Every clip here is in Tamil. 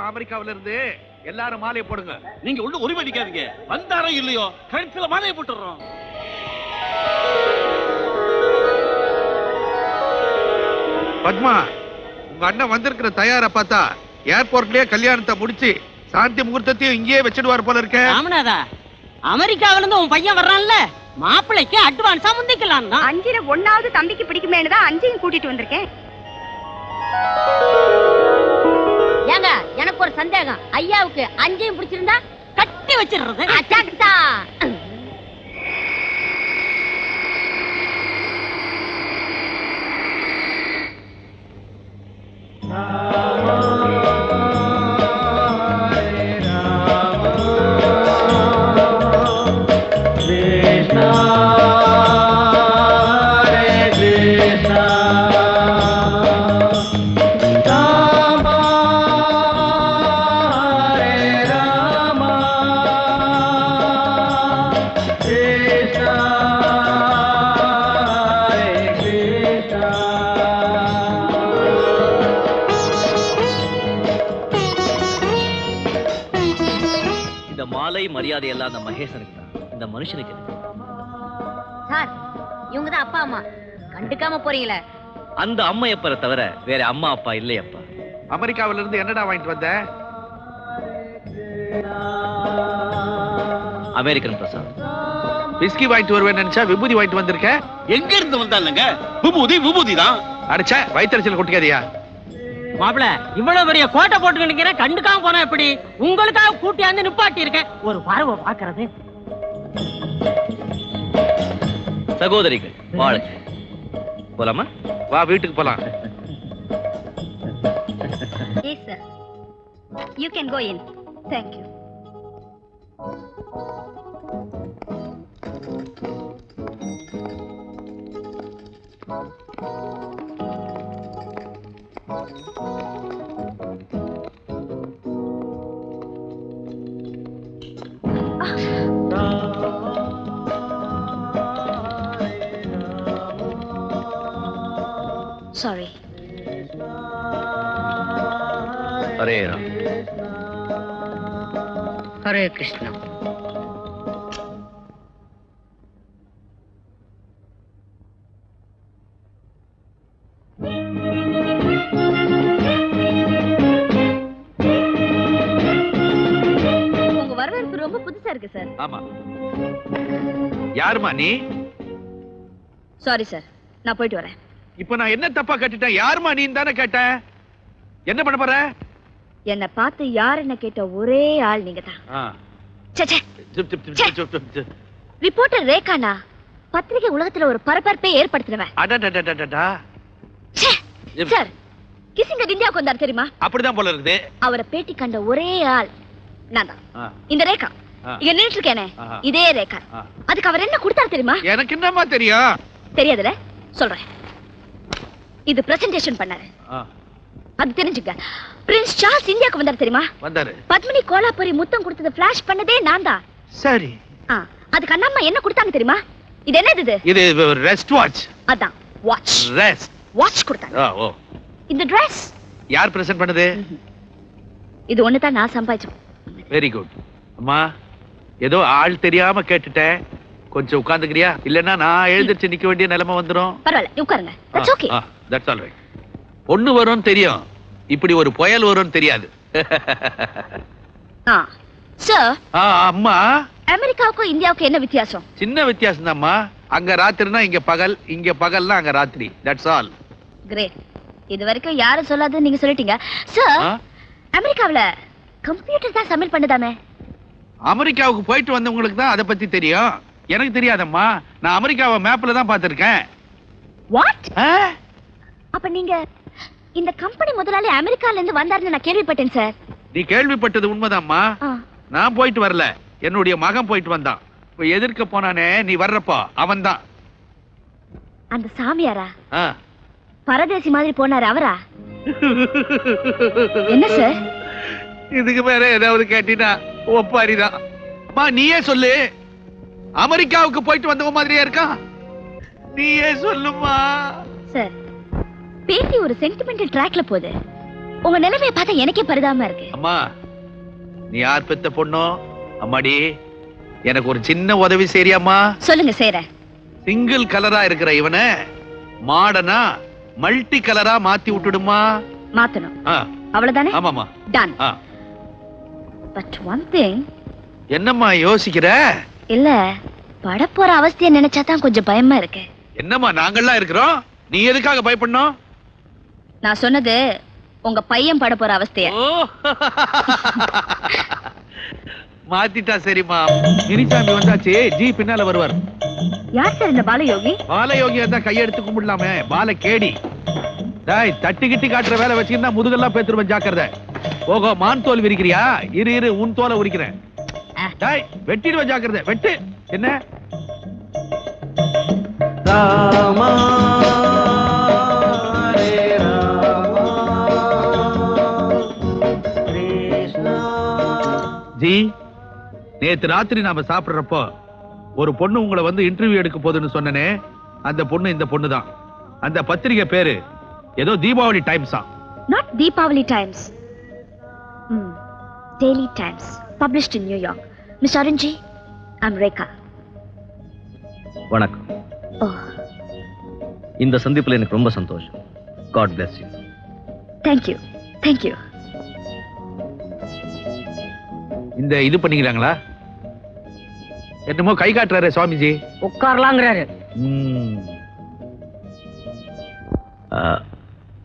அமெரிக்காவில இருந்து எல்லாரும் மாலையை போடுங்க. நீங்க உள்ள உரிமை அடிக்காதீங்க. வந்தாரோ இல்லையோ கழுத்துல மாலையை போட்டுறோம். பத்மா, உங்க அண்ணன் வந்திருக்கிற தயார பார்த்தா ஏர்போர்ட்லயே கல்யாணத்தை முடிச்சு சாந்தி முகூர்த்தத்தையும் இங்கேயே வச்சிடுவார் போல இருக்க. ராமநாதா, அமெரிக்காவில இருந்து உன் பையன் வர்றான்ல, மாப்பிள்ளைக்கு அட்வான்ஸா முந்திக்கலாம் தான். 5ல 1வது தம்பிக்கு பிடிக்குமேனு தான் 5ஐயும் கூட்டிட்டு வந்திருக்கேன். ஏங்க, எனக்கு ஒரு சந்தேகம். ஐயாவுக்கு 5ஐயும் பிடிச்சிருந்தா கட்டி வச்சிடுறது. அச்சாக்தா. மரியாதை எல்லாம் அந்த மகேசனுக்கு தான், இந்த மனுஷனுக்கு. சார், இவங்க தான் அப்பா அம்மா. கண்டுக்காம போறீங்களே. அந்த அம்மையப்பரை தவிர வேற அம்மா அப்பா இல்லையப்பா. அமெரிக்காவில இருந்து என்னடா வாங்கிட்டு வந்த? அமெரிக்கன் பிரசாத். விஸ்கி வாங்கிட்டு வருவேன் நினைச்சா விபூதி வாங்கிட்டு வந்திருக்க. எங்க இருந்து வந்தாங்க? விபூதி தான். அடிச்சா வயிற்றுச்சல் கொட்டிக்காதியா? மாப்பிள, இவ்வளவு பெரிய கோட்டை போட்டு நினைக்கிறேன், கண்டுக்காம போனா எப்படி? உங்களுக்காக கூட்டியாந்து நிப்பாட்டி இருக்கேன், ஒரு பார்வை பாக்குறது. சகோதரிகள் வாழ்க. போலாமா? வா, வீட்டுக்கு போலாம். Yes sir. You can go in. Thank you. Sorry. Hare Ram. Hare Krishna. உங்க வரவேற்பு ரொம்ப புதுசா இருக்கு சார். ஆமா. யாருமா நீ? சாரி சார், நான் போயிட்டு வரேன். இப்ப நான் என்ன தப்பா கேட்டுட்டேன்? யாருமா நீ தானே கேட்டேன். என்ன பண்ண போற? என்ன பார்த்து யார் என்ன கேட்ட ஒரே ஆள் நீங்க தான். ரிப்போர்ட்டர் ரேகானா பத்திரிகை உலகத்துல ஒரு பரபரப்பை ஏற்படுத்தினவன். சார், கிசிங்க இந்தியாவுக்கு வந்தார் தெரியுமா? அப்படிதான் போல இருக்குது. அவரை பேட்டி கண்ட ஒரே ஆள் நான் தான். இந்த ரேகா இங்க நின்னுட்டு இருக்கேனே, இதே ரேகா. அதுக்கு அவர் என்ன கொடுத்தாரு தெரியுமா? எனக்கு என்னமா தெரியும்? தெரியாதுல, சொல்றேன். இது பிரசன்டேஷன் பண்ணாரு. அது தெரிஞ்சுக்க. பிரின்ஸ் சார்ல்ஸ் இந்தியாவுக்கு வந்தாரு தெரியுமா? வந்தாரு. பத்மினி கோலாபுரி முத்தம் கொடுத்தது ஃபிளாஷ் பண்ணதே நான் தான். சரி. அதுக்கு அண்ணம்மா என்ன கொடுத்தாங்க தெரியுமா? இது என்னது? இது ரெஸ்ட் வாட்ச். அதான் வாட்ச். ரெஸ்ட் வாட்ச் கொடுத்தாங்க. ஓ. இந்த Dress யார் பிரசன்ட் பண்ணது? இது ஒண்ணு தான் நான் சம்பாதிச்சேன். Very good. அம்மா, ஏதோ ஆள் தெரியாம கேட்டுட்டேன். கொஞ்சம் உட்கார்ந்துக்கிறியா? இல்லன்னா நான் எழுந்திருச்சு நிக்க வேண்டிய நிலைமை வந்துரும். பரவாயில்ல, உட்காருங்க. That's okay. That's all right. ஒண்ணு வரும் தெரியும், இப்படி ஒரு புயல் வரும் தெரியாது. சார், அம்மா, அமெரிக்காவுக்கும் இந்தியாவுக்கும் என்ன வித்தியாசம்? சின்ன வித்தியாசம் தான்மா. அங்க ராத்திரினா இங்க பகல், இங்க பகல்னா அங்க ராத்திரி. That's all. கிரேட். இது வரைக்கும் யாரும் சொல்லாத நீங்க சொல்லிட்டீங்க. சார், அமெரிக்காவுல கம்ப்யூட்டர் தான் சமையல் பண்ணுதாமே. அமெரிக்காவுக்கு போயிட்டு வந்தவங்களுக்கு தான் அதை பத்தி தெரியும். எனக்கு தெரியாதம்மா. நான் அமெரிக்காவை மேப்ல தான் பார்த்திருக்கேன். வாட்? அப்ப நீங்க இந்த கம்பெனி முதலாளி அமெரிக்கால இருந்து வந்தாருன்னு நான் கேள்விப்பட்டேன் சார். நீ கேள்விப்பட்டது உண்மைதாம்மா. நான் போயிட்டு வரல, என்னுடைய மகன் போயிட்டு வந்தான். இப்ப எதிர்க்க போனானே நீ வர்றப்போ அவன்தான். அந்த சாமியாரா? பரதேசி மாதிரி போனாரு அவரா? என்ன சார் இதுக்கு மேல ஏதாவது கேட்டீனா ஒப்பாரிதான். அம்மா நீயே சொல்லு, அமெரிக்காவுக்கு போயிட்டு வந்தவ மாதிரியா இருக்கா? நீயே சொல்லுமா. சார், பேட்டி ஒரு சென்டிமெண்டல் ட்ராக்ல போகுது. உங்க நிலைமையை பார்த்தா எனக்கே பரிதாபமா இருக்கு. அம்மா நீ யார் பெத்த பொண்ணோ? அம்மாடி எனக்கு ஒரு சின்ன உதவி செய்யறியாம்மா? சொல்லுங்க செய்றேன். சிங்கிள் கலரா இருக்கிற இவனை மாடனா மல்டி கலரா மாத்தி விட்டுடுமா? மாத்தணும். அவ்வளவுதானே? ஆமாமா. டன். But one thing. என்னம்மா யோசிக்கிற? இல்ல, படப்போற அவஸ்தையை நினைச்சா தான் கொஞ்சம் பயமா இருக்கு. என்னம்மா நாங்கெல்லாம் இருக்கிறோம், நீ எதுக்காக பயப்படணும்? நான் சொன்னது உங்க பையன் பட போற அவஸ்தைய. மாத்திட்டா சரிம்மா. மினிசாமி வந்தாச்சு, ஜி பின்னால வருவார். யார் சார் இந்த பாலயோகி? பாலயோகி இருந்தா கையெடுத்து கும்பிடலாமே, பால கேடி. டேய் தட்டி கிட்டி காட்டுற வேலை வச்சிருந்தா முதுகெல்லாம் பேத்துருவேன், ஜாக்கிரதை. ஓகோ மான் தோல் விரிக்கிறியா? இரு உன் தோலை உரிக்கிறேன். டேய் வெட்டிடுவேன், ஜாக்கிரதை. வெட்டு. என்ன ராமா ஜி, நேத்து ராத்திரி நாம சாப்பிடுறப்போ ஒரு பொண்ணு உங்களை வந்து இன்டர்வியூ எடுக்க போகுதுன்னு சொன்னனே, அந்த பொண்ணு இந்த பொண்ணு தான். அந்த பத்திரிகை பேரு ஏதோ Deepavali டைம்ஸா. Not Deepavali Times. Daily Times, published in New York. Miss Arunji, I'm Rekha. வணக்கம். Oh, இந்த சந்திப்புல எனக்கு ரொம்ப சந்தோஷம். God bless you. thank you. Thank you. இந்த இது பண்ணிக்கிறாங்களா? என்னமோ கை காட்டுறாரு சுவாமிஜி. உட்காரலாங்கிறாரு.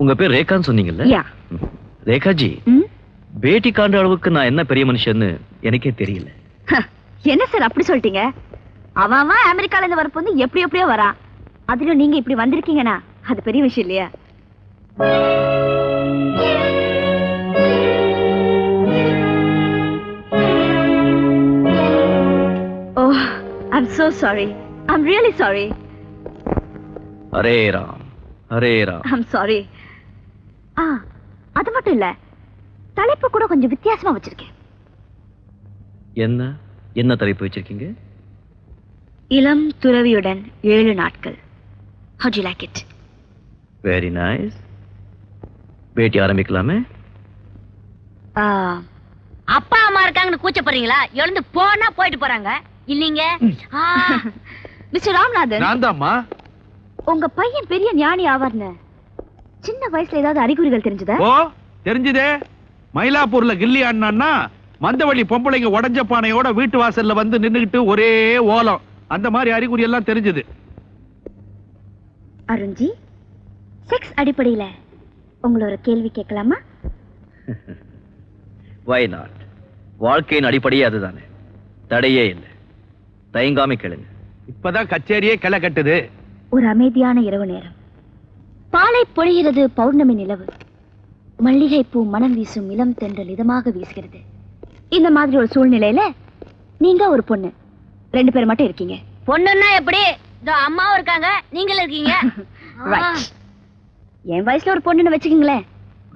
உங்க பேர் ரேகான்னு சொன்னீங்கல்ல? Yeah. ரேகாஜி, பேட்டி காண்ற அளவுக்கு நான் என்ன பெரிய மனுஷன்னு எனக்கே தெரியல. என்ன சார் அப்படி சொல்லிட்டீங்க? அவன் அமெரிக்கால இருந்து வரப்போ எப்படியோ வரான். அதுல நீங்க இப்படி வந்திருக்கீங்கன்னா அது பெரிய விஷயம் இல்லையா? Oh, I'm so sorry. I'm really sorry. Hare Ram, Hare Ram. I'm sorry. அது மட்டும் இல்ல, தலைப்பு கூட கொஞ்சம் வித்தியாசமா வச்சிருக்கேன். என்ன தலைப்பு வச்சிருக்கீங்க? இளம் துறவியுடன் 7 நாட்கள். How do you like it? Very nice. பேட்டி ஆரம்பிக்கலாமே? அப்பா அம்மா இருக்காங்கன்னு கூச்சப்படுறீங்களா? எழுந்து போனா போயிட்டு போறாங்க இல்லீங்க. மிஸ்டர் ராம்நாதன், நான் தான்மா. உங்க பையன் பெரிய ஞானி ஆவார்னு சின்ன வயசுல ஏதாவது அறிகுறிகள் தெரிஞ்சதா? ஓ தெரிஞ்சதே. மயிலாப்பூர்ல கில்லி ஆடினான்னா மந்தவள்ளி பொம்பளைங்க உடஞ்ச பானையோட வீட்டு வாசல்ல வந்து நின்னுகிட்டு ஒரே ஓலம், அந்த மாதிரி அறிகுறி எல்லாம் தெரிஞ்சது. அருண்ஜி, செக்ஸ் அடிப்படையில உங்களை ஒரு கேள்வி கேட்கலாமா? Why not? வாழ்க்கையின் அடிப்படையே அதுதானே, தடையே இல்லை. தயங்காம கேளுங்க. இப்பதான் கச்சேரியே கிளை கட்டுது. ஒரு அமைதியான இரவு நேரம். பாலை பொழிகிறது பௌர்ணமி நிலவு. மல்லிகை பூ மனம் வீசும் இளம் தென்றல் இதமாக வீசுகிறது. இந்த மாதிரி ஒரு சூழ்நிலையில நீங்க ஒரு பொண்ணு, 2 பேர் மட்டும் இருக்கீங்க. பொண்ணுன்னா எப்படி? அம்மாவும் இருக்காங்க, நீங்களும் இருக்கீங்க. Right. என் வயசுல ஒரு பொண்ணுன்னு வச்சுக்கீங்களேன்.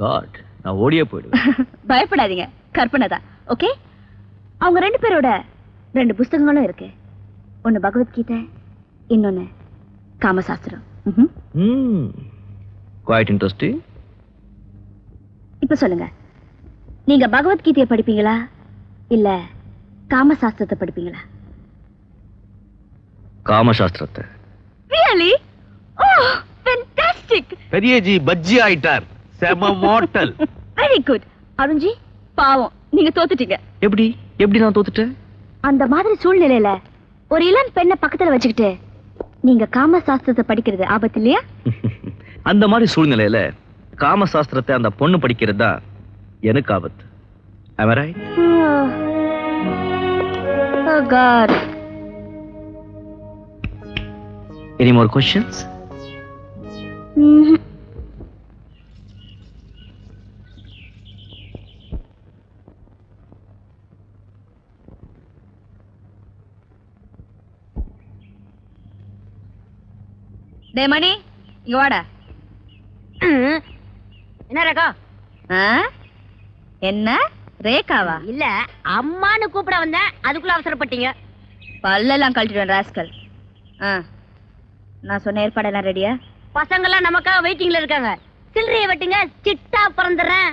God, நான் ஓடியே போயிடுவேன். பயப்படாதீங்க, கற்பனை தான். ஓகே, அவங்க 2 பேரோட 2 புஸ்தகங்களும் இருக்கு. ஒன்னு பகவத்கீதை, இன்னொன்னு காமசாஸ்திரம். Quite interesting. இப்ப சொல்லுங்க, நீங்க பகவத்கீதையை படிப்பீங்களா இல்ல காமசாஸ்திரத்தை படிப்பீங்களா? காமசாஸ்திரத்தை. Really? Oh, fantastic. பெரியஜி பஜ்ஜி ஆயிட்டார். செம மோட்டல். Very good. அருண்ஜி, பாவம் நீங்க தோத்துட்டீங்க. எப்படி நான் தோத்துட்டேன்? அந்த மாதிரி சூழ்நிலையில ஒரு இளம் பெண்ணை பக்கத்துல வச்சுக்கிட்டு நீங்க காமசாஸ்திரத்தை படிக்கிறது ஆபத்து இல்லையா? அந்த மாதிரி சூழ்நிலையில காமசாஸ்திரத்தை அந்த பொண்ணு படிக்கிறது தான் எனக்கு ஆபத்து. Am I right? Oh God. Any more questions? டே மணி இங்க வாடா. என்ன ரேகா? என்ன ரேகாவா? இல்ல அம்மான்னு கூப்பிட வந்தேன், அதுக்குள்ள அவசரப்பட்டீங்க. பல்லெல்லாம் கழட்டிடுவேன் ராஸ்கல். நான் சொன்ன ஏற்பாடெல்லாம் ரெடியா? பசங்கெல்லாம் நமக்காக வெயிட்டிங்ல இருக்காங்க. சில்லறையை வெட்டுங்க, சிட்டா பிறந்துடுறேன்.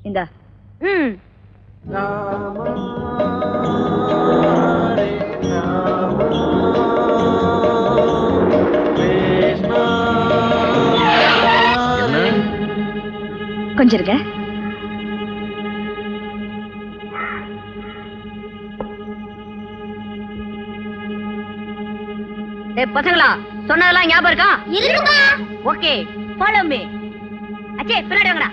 இந்தா. ம். கொஞ்சம் இருங்க. பசங்களா, சொன்னதெல்லாம் ஞாபகம் இருக்கா? இருக்குமா? Okay, follow me. அச்சே, பின்னாடி வாங்கடா.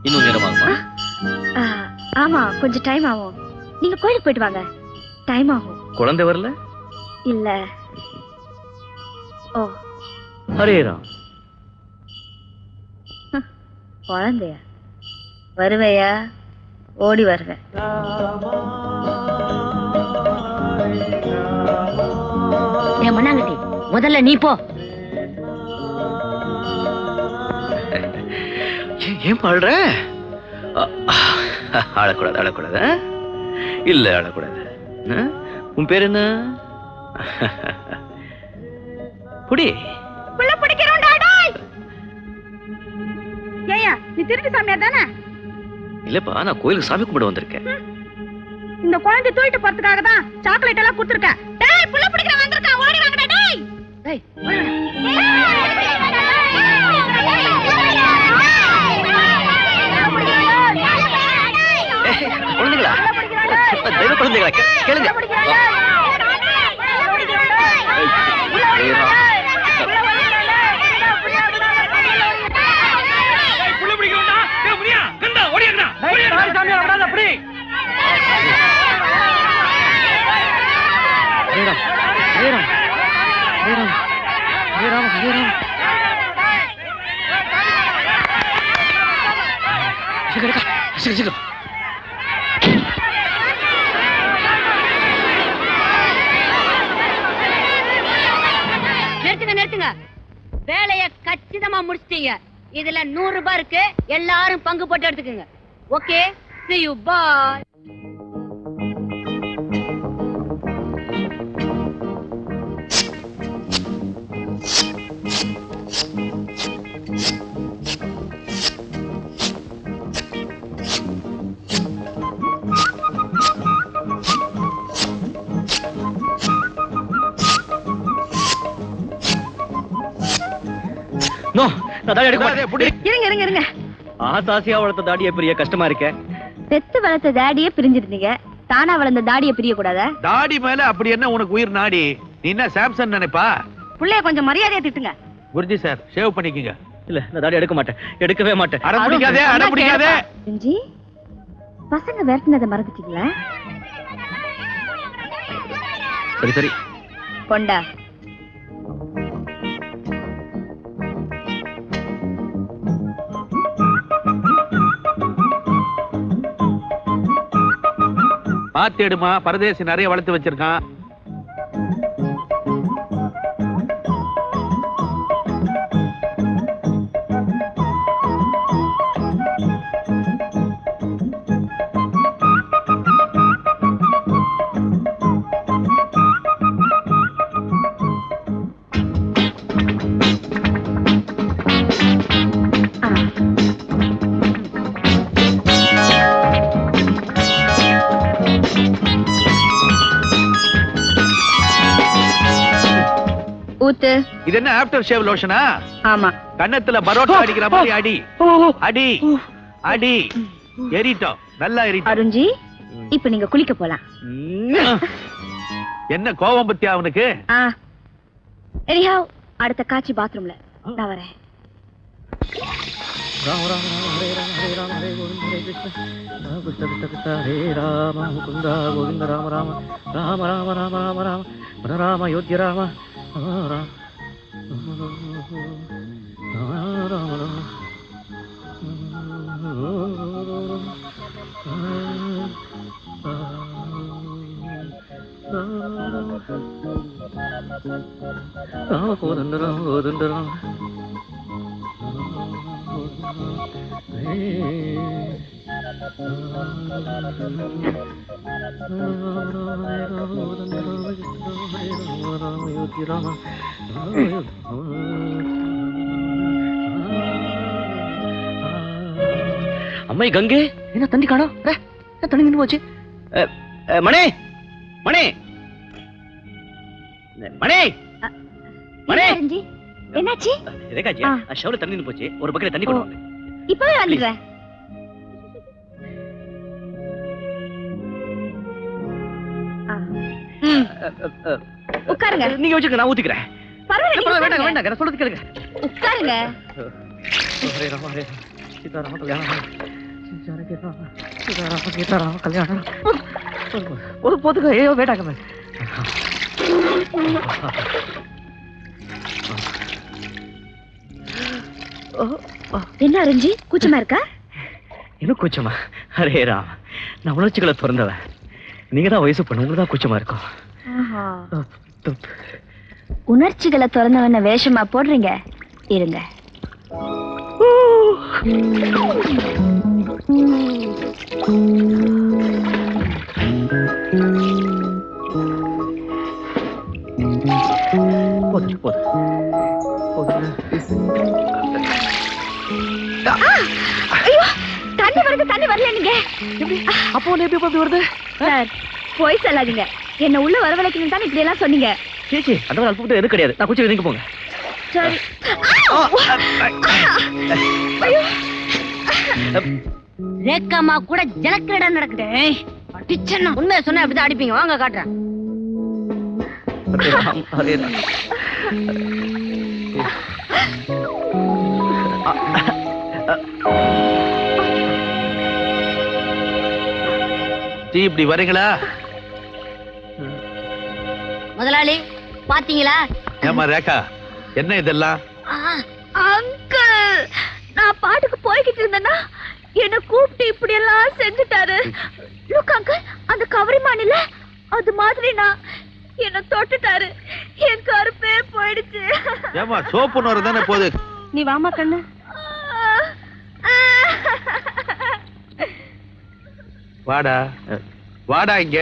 இன்னும் நேரமாகுமா? ஆமா, கொஞ்சம் டைம் ஆகும். நீங்க கோயிலுக்கு போயிட்டு வாங்க, டைம் ஆகும். குழந்தை வரல? இல்ல. ஓ, ஹரே ராம். குழந்தையா? வருவையா? ஓடி வருவேன். என் மண்ணாங்கட்டி, முதல்ல நீ போ. ஏன் பாடுற? அழக்கூடாது, அழக்கூடாது. இல்ல, அழக்கூடாது. உன் பேர் என்ன? புடி. நீ திருப்பி சாமியார் தானே? இல்லப்பா, நான் கோயிலுக்கு சாமி கும்பிட வந்திருக்கேன். இந்த குழந்தை தூக்கிட்டு போறதுக்காக தான் சாக்லேட் எல்லாம் கொடுத்துருக்கேன். டேய், புள்ள பிடிக்கிற வந்திருக்கான், ஓடி வாங்கடா. டேய் டேய், குழந்தைங்களா? தெய்வ குழந்தைகளா? கேளுங்க. நிறுத்துங்க. வேலைய கச்சிதமா முடிச்சிட்டீங்க. இதுல 100 ரூபாய் இருக்கு, எல்லாரும் பங்கு போட்டு எடுத்துக்கங்க. Okay, see you, bye. No, நான் தாடி எடுக்க மாட்டேன். இருங்க இருங்க இருங்க. ஆசாசியா வளர்த்த தாடியை பிரிய கஷ்டமா இருக்க. பெத்து வளர்த்த தாடியே பிரிஞ்சிருந்தீங்க, தானா வளர்ந்த தாடியை பிரிய கூடாதா? தாடி மேல அப்படி என்ன உனக்கு உயிர் நாடி? நீ என்ன சாம்சன் நினைப்பா? புள்ளைய கொஞ்சம் மரியாதையா திட்டுங்க. குருஜி சார், ஷேவ் பண்ணிக்கங்க. இல்ல, நான் தாடி எடுக்க மாட்டேன், எடுக்கவே மாட்டேன். அட பிடிக்காதே, அட பிடிக்காதே. குருஜி, பசங்க விரட்டினதை மறந்துட்டீங்களா? சரி சரி, கொண்டா. பாத்து எடுமா, பரதேசி நிறைய வளர்த்து வச்சிருக்கான். ஊத்து. இது என்ன ஆஃப்டர் ஷேவ் லோஷனா? ஆமா. கண்ணத்துல பரோட்டா அடிக்கிற மாதிரி அடி அடி அடி. எரிட்டோம், நல்லா எரிட்டோம். அருஞ்சி, இப்ப நீங்க குளிக்க போலாம். என்ன கோபம் பத்தியா அவனுக்கு? எனிஹவ் அடுத்த காட்சி பாத்ரூம்ல. நான் வரேன். ராம ராம ராம ஹரே ராம ஹரே ராம ஹரே கோவிந்த ஹரே கிருஷ்ண ராம கிருஷ்ண கிருஷ்ண கிருஷ்ண ஹரே ராம முகுந்த கோவிந்த ராம ராம ராம ராம ராம ராம ராம ராம யோத்ய ராம ராம கோதண்ட ராம கோதண்ட ராம அம்மை கங்கை என்ன தண்ணி காணோம்? தண்ணி நின்று போச்சு. மணி மணி மணி மணி என்னாச்சு? ரேகாஜி ஷவர்ல தண்ணி நின்று போச்சு. ஒரு பக்கெட் தண்ணி கொண்டு வாங்க. இப்பவே வந்துடுறேன். உட்காருங்க. நீங்க வச்சுக்க, நான் ஊத்திக்கிறேன். பரவாயில்லை, வேண்டாங்க வேண்டாங்க, நான் சொல்றது கேளுங்க. உட்காருங்க. ஹரே ராம ஹரே சீதாராம கல்யாணம் சீதாராம சீதாராம கல்யாணம். ஒரு போதுங்க. ஐயோ வேண்டாங்க. என்ன அருஞ்சி கூச்சமா இருக்கா? இன்னும் கூச்சமா? ஹரே ராம், நான் உணர்ச்சிகளை திறந்தவன். நீங்க தான் வயசு பண்ண, உங்களுக்கு தான் கூச்சமா இருக்கும். உணர்ச்சிகளை திறந்தவன வேஷமா போடுறீங்க. இருங்க. போதும் போதும் போதும். ஐயோ, தண்ணி வருது, தண்ணி வரல. நீங்க அப்போ எப்படி வருது? சார், போய் சொல்லாதீங்க. என்ன உள்ள வரவழைக்கணும் தான் இப்படி எல்லாம் சொன்னீங்க. சேச்சி, அந்த மாதிரி அல்பம் எது கிடையாது. நான் குச்சி நீங்க போங்க. சரி. ரேக்காமா கூட ஜலக்கிரடா நடக்குது. அடிச்சனா உண்மையை சொன்னா அப்படிதான் அடிப்பீங்க. வாங்க காட்டுறேன். ஹரே ராம் ஹரே ராம். இப்படி வரீங்களா? முதலாளி பாத்தீங்களா? ஏமா ரேகா, என்ன இதெல்லாம்? அங்கிள், நான் பாட்டுக்கு போய்கிட்டு இருந்தேன்னா என்ன கூப்பிட்டு இப்படி எல்லாம் செஞ்சுட்டாரு. லுக் அங்கிள், அந்த கவரி மாநில அது மாதிரி நான் என்ன தொட்டுட்டாரு. என் கருப்பே போயிடுச்சு. ஏமா சோப்பு நோர தானே போகுது. நீ வாமா கண்ணு. வாடா வாடா இங்க.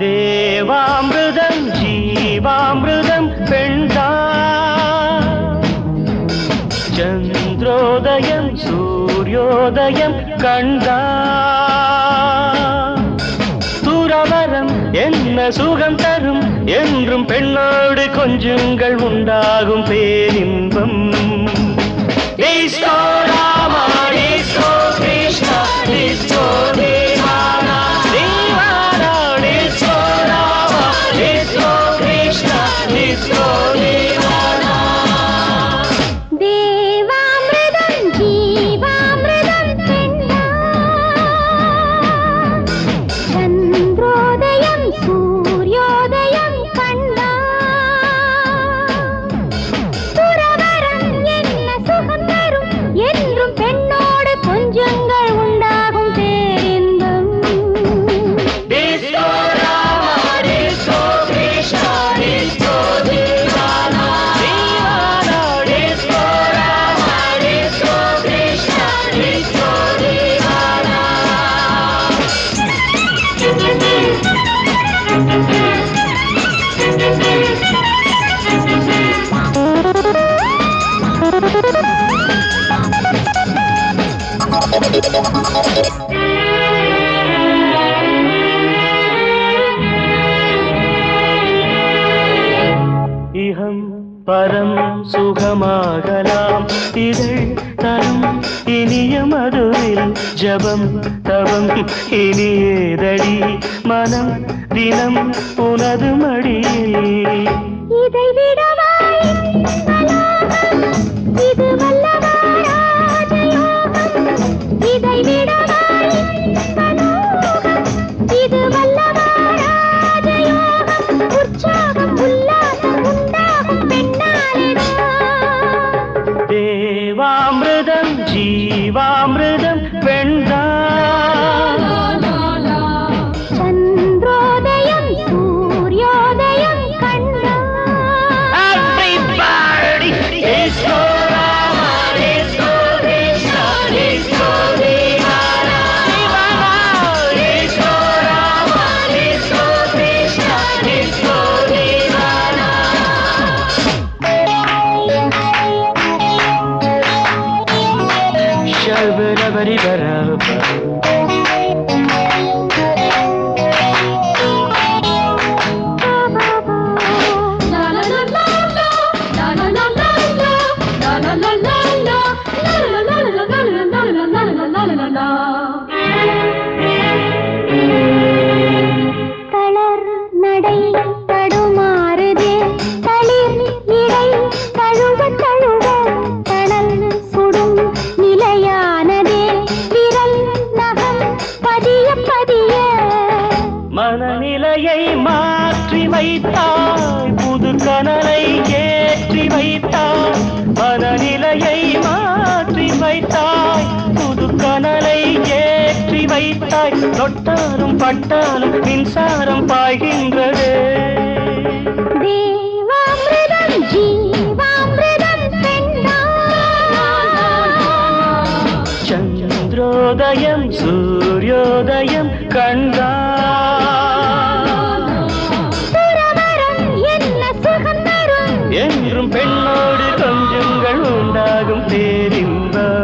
தேவாமிருதம் ஜீவாமிருதம் பெண்டா, சந்திரோதயம் சூரியோதயம் கண்டா, துறவரம் என்ன சுகம் தரும் என்றும் பெண்ணோடு கொஞ்சங்கள் உண்டாகும் பேரின்பம். Disco Rama disco Krishna disco தேவானா தேவானா disco Rama disco Krishna disco தேவானா. தேவாமிருதம் ஜீவாமிருதம் பெண்டா, சந்திரோதயம் சூரியோதயம் கண்டா, துறவரம் என்ன சுகம் தரும் என்ன இகம் பரம் சுகமாகலாம் இதழ் தரும் இனிய மதுவில் ஜபம் தவம் இனியேதடி மனம் தினம் உனது மடியில் இதை விடவாய் இது வல்லவா ராஜயோகம் இதை விடவாய் இது வல்லவா ராஜயோகம் உற்சாகம் உல்லாசம் உண்டாகும் பெண்ணாலிதான் தேவாமிர்தம் ஜீவாமிர்தம் பெண்தான் சந்திரோதயம் சூரியோதயம் கண்டா Everybody is so Rama, is so Krishna, is so Devana, is so Rama, is so Krishna, is so Devana. Shabarabaribara. தளர் நடை தடுமாறுதே தளிர் இடை தழுவ தழுவ தணல் சுடும் நிலையானதே விரல் நகம் பதிய பதிய மனநிலையை மாற்றி வைத்தாய் புது கனலை ஏற்றி வைத்தாய் மனநிலையை மாற்றி வைத்தாய் புது கனலை ஏற்றி வைத்தாய் தொட்டாலும் பட்டாலும் மின்சாரம் பாய்கின்றது தேவாமிர்தம் ஜீவாமிர்தம் பெண்ணா சந்திரோதயம் சூரியோதயம் கண்டான் சுரவரம் என்ன சுகம் தரும் என்றும் பெண்ணோடு கொஞ்சங்கள் உண்டாகும் பேரின்பம்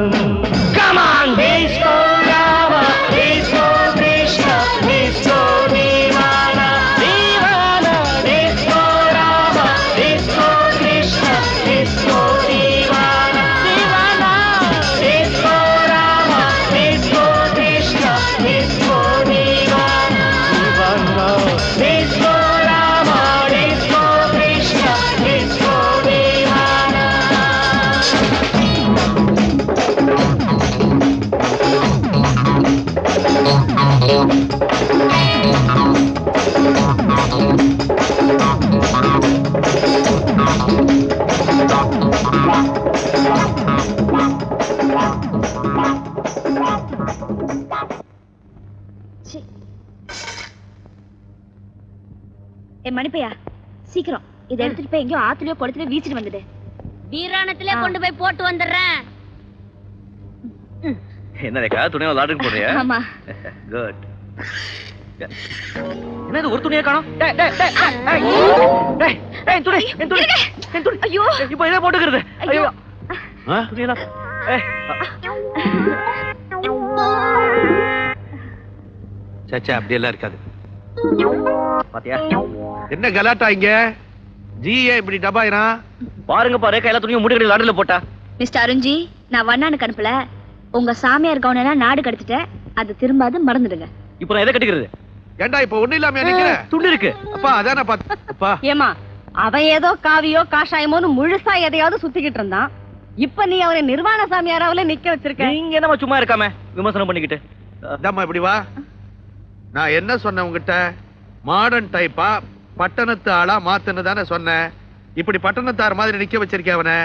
Come on, disco Rama, disco Krishna, disco Devana, Devana, disco Rama, disco Krishna, disco Devana, Devana, disco Rama, disco Krishna, disco Devana, Devana, disco Rama, disco Krishna, disco Devana. மணிப்பையா சீக்கிரம் இதை எடுத்துட்டு போய் எங்கேயோ ஆத்துலயோ குளத்துலயோ வீசிட்டு வந்துடு வீராணத்திலே கொண்டு போய் போட்டு வந்துடுறேன். என்ன ரேகா துணியை லாட்ரிங் போடுறியா? ஆமா குட். என்னது ஒரு துணியை காணோம்? டேய் டேய் டேய் டேய் டேய் டேய் துணி என் துணி என் துணி ஐயோ இப்போ என்ன போட்டுக்கிறது? ஐயோ ஆ? துணியெல்லாம் ஏய் சச்சா அப்படியெல்லாம் இருக்காது. பாத்தியா என்ன கலாட்டா இங்க? ஜிஏ இப்படி டபாயிரா? பாருங்க பாரு ரேகா எல்லா துணியும் முடிக்கடி லாட்ரில போட்டா. மிஸ்டர் அருண்ஜி நான் வண்ணானுக்கு அனுப்பல உங்க சாமியார் கவுனெல்லாம் நாடு கடத்திட்டேன் அது திரும்பாது மறந்துடுங்க. இப்போ நான் எதை கட்டிக்கிறது? ஏண்டா இப்ப ஒண்ணு இல்லாம நிக்கிற? துணி இருக்கு. அப்பா அதானே பாத்து. அப்பா ஏமா அவன் ஏதோ காவியோ காஷாயமோன்னு முழுசா எதையாவது சுத்திக்கிட்டு இருந்தான். இப்ப நீ அவரை நிர்வாண சாமியாராவில நிக்க வச்சிருக்க. நீங்க என்னமா சும்மா இருக்காம விமர்சனம் பண்ணிக்கிட்டு? இந்தாம்மா இப்படி வா. நான் என்ன சொன்னேன் உங்ககிட்ட? மாடர்ன் டைப்பா பட்டணத்து ஆளா மாத்துன்னு தானே சொன்னேன். இப்படி பட்டணத்தார் மாதிரி நிக்க வச்சிருக்கேன் அவனை.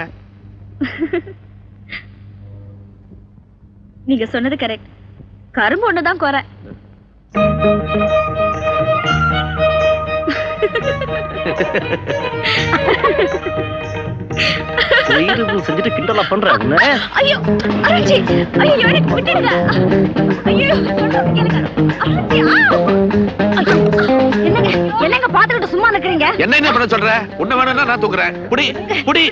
நீங்க சொன்னது கரெக்ட். கரும்பு ஒண்ணுதான் குறை. செஞ்சுட்டு கிண்டலா பண்ற ஐயோ அருண்ஜி ஐயோ எனக்கு விட்டுடுங்க. ஐயோ என்னங்க பாத்துக்கிட்டு சும்மா நிக்கிறீங்க? என்ன பண்ண சொல்ற? உன்ன வேணும்னா நான் தூக்குறேன். புடி புடி.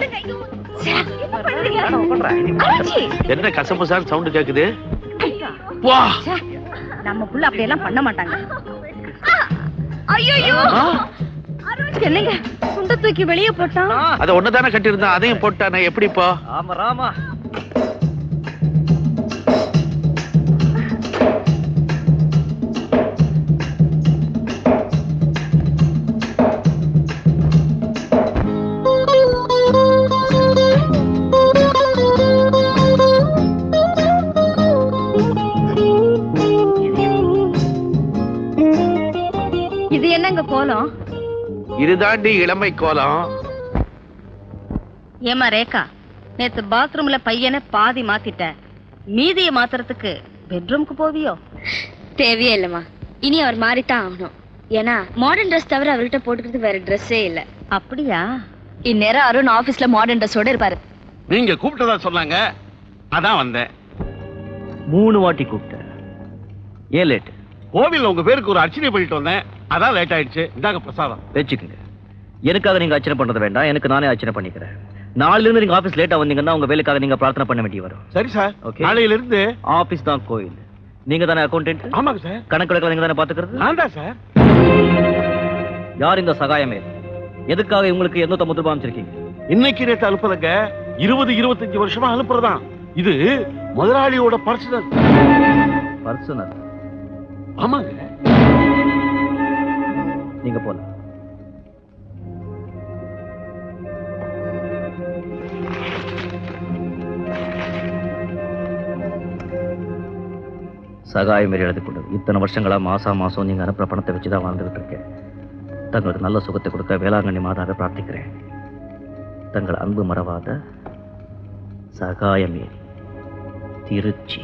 என்ன பண்றீங்க? அருண்ஜி என்ன கசப்பு சார் சவுண்ட் கேக்குது? வா. நம்ம புள்ள அப்படியெல்லாம் பண்ண மாட்டாங்க. ஐயோ என்னங்க குண்ட தூக்கி வெளியே போட்டான். அத ஒண்ணுதானே கட்டியிருந்தா அதையும் போட்டானே, எப்படி இப்போ? ராம ராமா. இது என்னங்க கோலம்? இதுதாண்டி இளமை கோலம். ஏமா ரேகா, நேத்து பாத்ரூம்ல பையனை பாதி மாத்திட்ட, மீதிய மாத்துறதுக்கு பெட்ரூம்க்கு போவியோ? தேவையே இல்லம்மா, இனி அவர் மாறித்தான் ஆகணும். ஏன்னா மாடர்ன் ட்ரெஸ் தவிர அவர்கிட்ட போட்டுக்கிறது வேற ட்ரெஸ்ஸே இல்ல. அப்படியா? இந்நேரம் அருண் ஆபீஸ்ல மாடர்ன் ட்ரெஸ்ஸோட இருப்பாரு. நீங்க கூப்பிட்டதா சொன்னாங்க, அதான் வந்தேன். 3 வாட்டி கூப்பிட்டேன். ஏன் லேட்? கோவில்ல உங்க பேருக்கு ஒரு அர்ச்சனை பண்ணிட்டு வந்தேன், அதான் லேட் ஆயிடுச்சு. இந்தாங்க பிரசாதம். வச்சுக்கோங்க. எனக்காக நீங்க அர்ச்சனை பண்றது வேண்டாம், எனக்கு நானே அர்ச்சனை பண்ணிக்கிறேன். நாளையில இருந்து நீங்க ஆபீஸ் லேட்டா வந்தீங்கன்னா உங்க வேலைக்காக நீங்க பிரார்த்தனை பண்ண வேண்டி வரும். சரி சார். Okay. நாளையில இருந்து ஆபீஸ் தான் கோயில். நீங்க தானே அக்கௌண்டன்ட்? ஆமாங்க சார். கணக்கு வழக்குல நீங்க தானே பாத்துக்கிறது? நான் தான் சார். யார் இந்த சகாயமே? எதுக்காக உங்களுக்கு 250 ரூபாய் அமைச்சிருக்கீங்க? இன்னைக்கு நேத்து அனுப்புறங்க 20-25 வருஷமா அனுப்புறதான். இது முதலாளியோட பர்சனல். பர்சனல்? ஆமாங்க. நீங்க போலாம். சகாயம் மாரி எழுதி கொடு. இத்தனை வருஷங்களா மாசம் நீங்க அனுப்புற பணத்தை வச்சுதான் வாழ்ந்துகிட்டு இருக்கேன். தங்களுக்கு நல்ல சுகத்தை கொடுக்க வேளாங்கண்ணி மாதாவை பிரார்த்திக்கிறேன். தங்கள் அன்பு மறவாத சகாயமே, திருச்சி.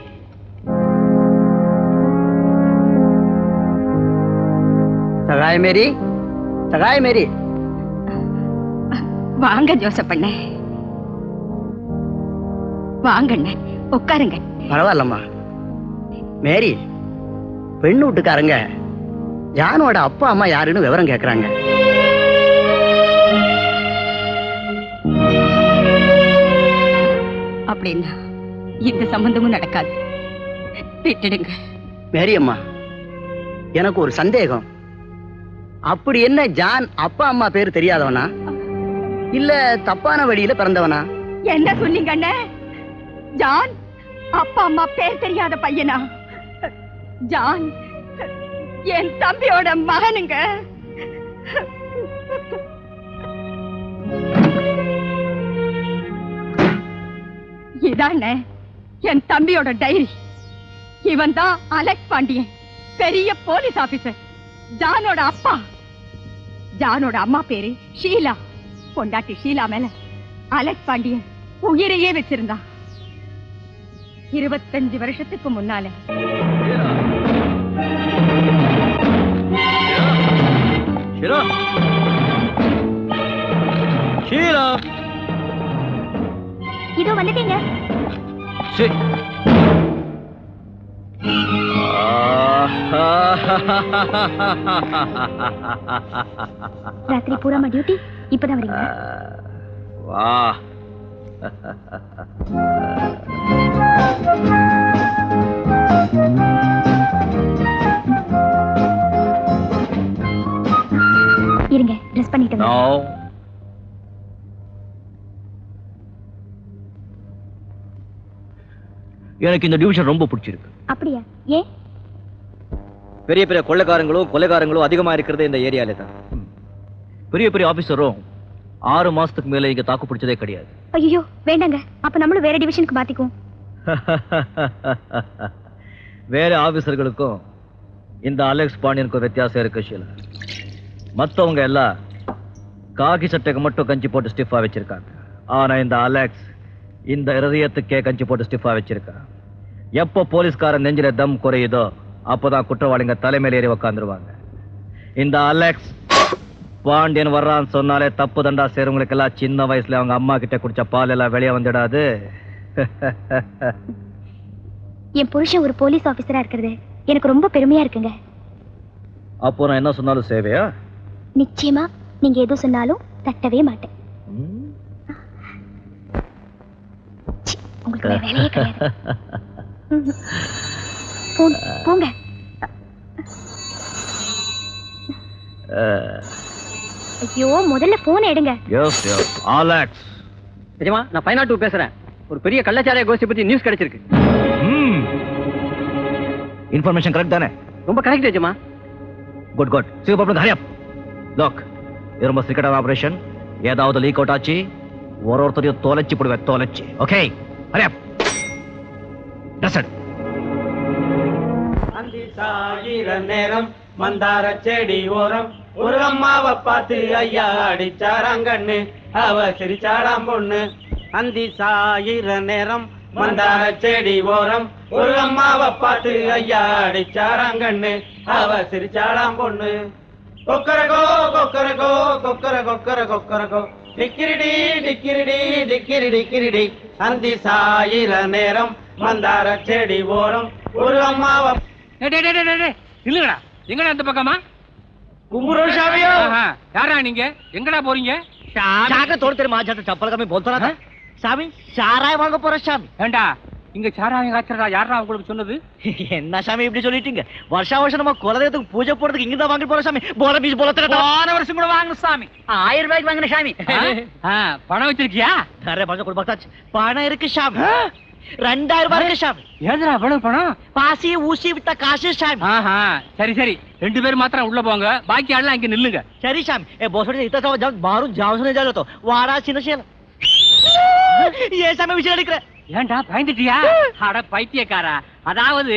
சகாயமேரி, சகாயமேரி. வாங்க ஜோசப்பண்ணே, வாங்கண்ணே, உட்காருங்க. பரவாயில்லம்மா. மேரி, பெண்ணு வீட்டுக்காரங்க ஜானோட அப்பா அம்மா யாருன்னு விவரம் கேக்குறாங்க. அப்படின்னா இந்த சம்பந்தமும் நடக்காது, விட்டுடுங்க. மேரி அம்மா, எனக்கு ஒரு சந்தேகம். அப்படி என்ன ஜான் அப்பா அம்மா பேரு தெரியாதவனா இல்ல தப்பான வழியில பிறந்தவனா? என்ன சொன்னீங்க அண்ணே? ஜான் அப்பா அம்மா பேர் தெரியாத பையனா? ஜான் என் தம்பியோட மகனுங்க. இதானே என் தம்பியோட டைரி. இவன் தான் அலெக்ஸ் பாண்டியன், பெரிய போலீஸ் ஆபீசர். ஜானோட அப்பா. ஜானோட அம்மா பேரு ஷீலா. பொண்டாட்டி ஷீலா மேல அலெக்ஸ் பாண்டியன் உயிரையே வச்சிருந்தான். 25 வருஷத்துக்கு முன்னால ஷீலா, ஷீலா. இதோ வந்துட்டீங்க. சரி. ராத்திரி பூராமா டியூட்டி? இப்பதான் வரீங்க? வா. இருங்க, ட்ரெஸ் பண்ணிட்டு No. எனக்கு இந்த டிவிஷன் ரொம்ப பிடிச்சிருக்கு. அப்படியா? ஏன்? பெரிய பெரிய கொள்ளைக்காரங்களும் அதிகமா இருக்கிறது இந்த ஏரியாலே தான். பெரிய பெரிய ஆபீசரும் 6 மாசத்துக்கு மேல இங்க தாக்கு பிடிச்சதே கிடையாது. ஐயோ வேண்டாங்க, அப்ப நம்மளும் வேற டிவிஷனுக்கு மாத்திக்குவோம். வேற ஆபீசர்களுக்கும் இந்த அலெக்ஸ் பாண்டியனுக்கும் வித்தியாசம் இருக்கு ஷீலா. மத்தவங்க எல்லாம் காக்கி சட்டைக்கு மட்டும் கஞ்சி போட்டு ஸ்டிஃபா வச்சிருக்காங்க. ஆனா இந்த அலெக்ஸ் இந்த இருதயத்துக்கே கஞ்சி போட்டு ஸ்டிஃபா வச்சிருக்கான். எப்போ போலீஸ்காரன் நெஞ்சில தம் குறையுதோ அப்பதான் குற்றவாளிங்க தலைமையில ஏறி உக்காந்துருவாங்க. இந்த அலெக்ஸ் பாண்டியன் வர்றான்னு சொன்னாலே தப்பு தண்டா செய்றவங்களுக்கு எல்லாம் சின்ன வயசுல அவங்க அம்மா கிட்ட குடிச்ச பால் எல்லாம் வெளியே வந்துடாது. என் புருஷன் ஒரு போலீஸ் ஆபீசரா இருக்கிறது எனக்கு ரொம்ப பெருமையா இருக்குங்க. அப்போ நான் என்ன சொன்னாலும் சேவையா? நிச்சயமா நீங்க எது சொன்னாலும் தட்டவே மாட்டேன். உங்களுக்கு வேற வேலையே கிடையாது. போன் போங்க. ஐயோ முதல்ல போன் எடுங்க. Yes yes Alex. நிஜமா நான் 502 பேசுறேன். ஒரு பெரிய கள்ளச்சாராய கோஷ்டி பத்தி நியூஸ் கிடைச்சிருக்கு. இன்ஃபர்மேஷன் கரெக்ட் தானே? ரொம்ப கரெக்ட் நிஜமா. Good good. Sivababu hurry up. Lock. இது ரொம்ப சீக்கிரட்டான ஆபரேஷன். ஏதாவது லீக் அவுட் ஆச்சு ஒருத்தரையும் தொலைச்சி போடுவேன், தொலைச்சி. ஓகே ஹரி அப். டசட். அந்தி சாயிர நேரம் மந்தார செடி ஓரம் ஒரு அம்மாவை பார்த்து ஐயா அடிச்சாராங்கண்ணு, அவ சிரிச்சாராம் பொண்ணு. அந்தி சாயிர நேரம் மந்தார செடி ஓரம் ஒரு அம்மாவை பார்த்து ஐயா அடிச்சாராங்கண்ணு, அவ சிரிச்சாராம் பொண்ணு. கொக்கரகோ கொக்கரகோ கொக்கர கொக்கர கொக்கரகோ டிக்கிரிடி டிக்கிரிடி டிக்கிரி டிக்கிரிடி. அந்தி சாயிர நேரம் மந்தார செடி ஓரம் ஒரு அம்மாவை. இல்லங்கடா, எங்கடா அந்த பக்கமா? கும்புரம் சாமியோ. யாரா நீங்க? எங்கடா போறீங்க? चप्पल का मैं बोलता रहा था சாமி சாராயம் வாங்க போற சாமி. ஏண்டா இங்க சாராயம் காய்ச்சறா யாரா உங்களுக்கு சொன்னது? என்ன சாமி இப்படி சொல்லிட்டீங்க? வருஷா வருஷம் நம்ம குலதெய்வத்துக்கு பூஜை போறதுக்கு இங்க தான் வாங்கி போற சாமி. போற பீஸ் போல போன வருஷம் கூட வாங்க சாமி. 1000 ரூபாய்க்கு வாங்கின சாமி. பணம் வச்சிருக்கியா? நிறைய பணம் கொடுத்தாச்சு. பணம் இருக்கு சாமி. 2000 ரூபாய் இருக்கு சாமி. ஏதுடா அவ்வளவு பணம்? பாசி ஊசி விட்ட காசு சாமி. சரி சரி, 2 பேர் மாத்திரம் உள்ள போங்க, பாக்கி ஆள்லாம் இங்க நில்லுங்க. சரி சாமி. ए बॉस बेटे इतना सब जब बाहर जाओ सुने जा तो वाड़ा चिन्ह ये சாமி விசில் அடிக்கிற. ஏண்டா பயந்துட்டியா? அட பைத்தியக்காரா, அதாவது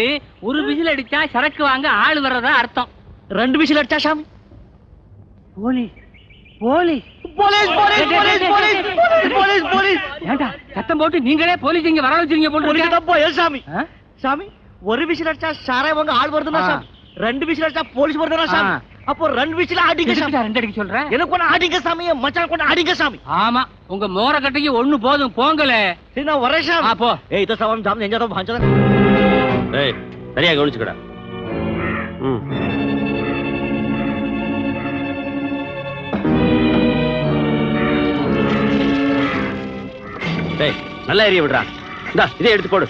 ஒரு விசில் அடிச்சா சரக்கு வாங்க ஆள் வர்றதா அர்த்தம். 2 விசில் அடிச்சா சாமி. Police police police police police police police police. ஏண்டா சத்தம் போட்டு நீங்களே போலீஸ் இங்க வர வச்சிருக்கீங்க போல போலீஸ் இருக்கு. தான் போய் சாமி. சாமி ஒரு விசில் அடிச்சா சாராய வாங்க ஆள் வருதுனா சாமி. 2 விசில் அடிச்சா போலீஸ் வருதுனா சாமி. அப்போ 2 விசில் அடிங்க சாமி. 2 அடிக்க சொல்றேன். எனக்கு ஒண்ணு அடிங்க சாமி, மச்சான் கொண்டு அடிங்க சாமி. ஆமா, உங்க மோர கட்டைக்கு ஒண்ணு போதும், போங்களே. சரி நான் வரேன் சாமி. போ. ஏய் இத சவம் ஜாம் நெஞ்சா தான் பாஞ்சல. ஏய் சரியா கவனிச்சுக்கடா. டேய் நல்ல ஏரியா விடுறா. இந்தா இதை எடுத்து போடு.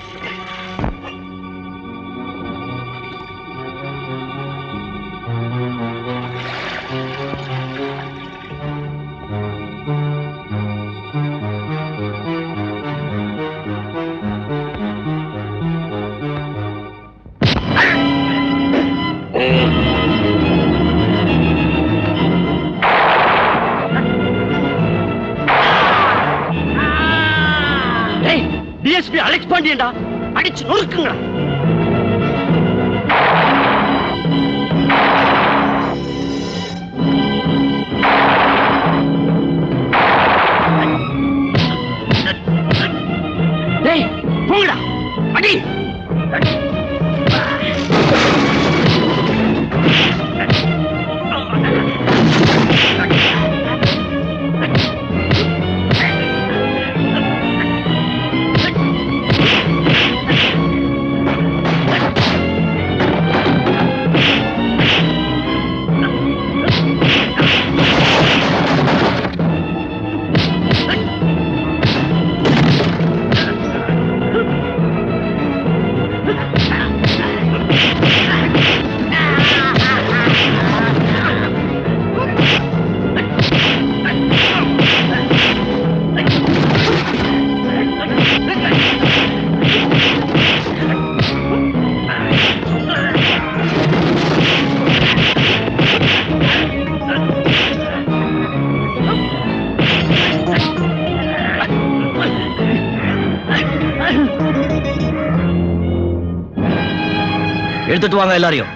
டிஎஸ்பி அலெக்ஸ் பாண்டியன்டா, அடிச்சு நொறுக்குங்கடா. டேய் போங்கடா, அடி. எடுத்துட்டு வாங்க எல்லாரையும்.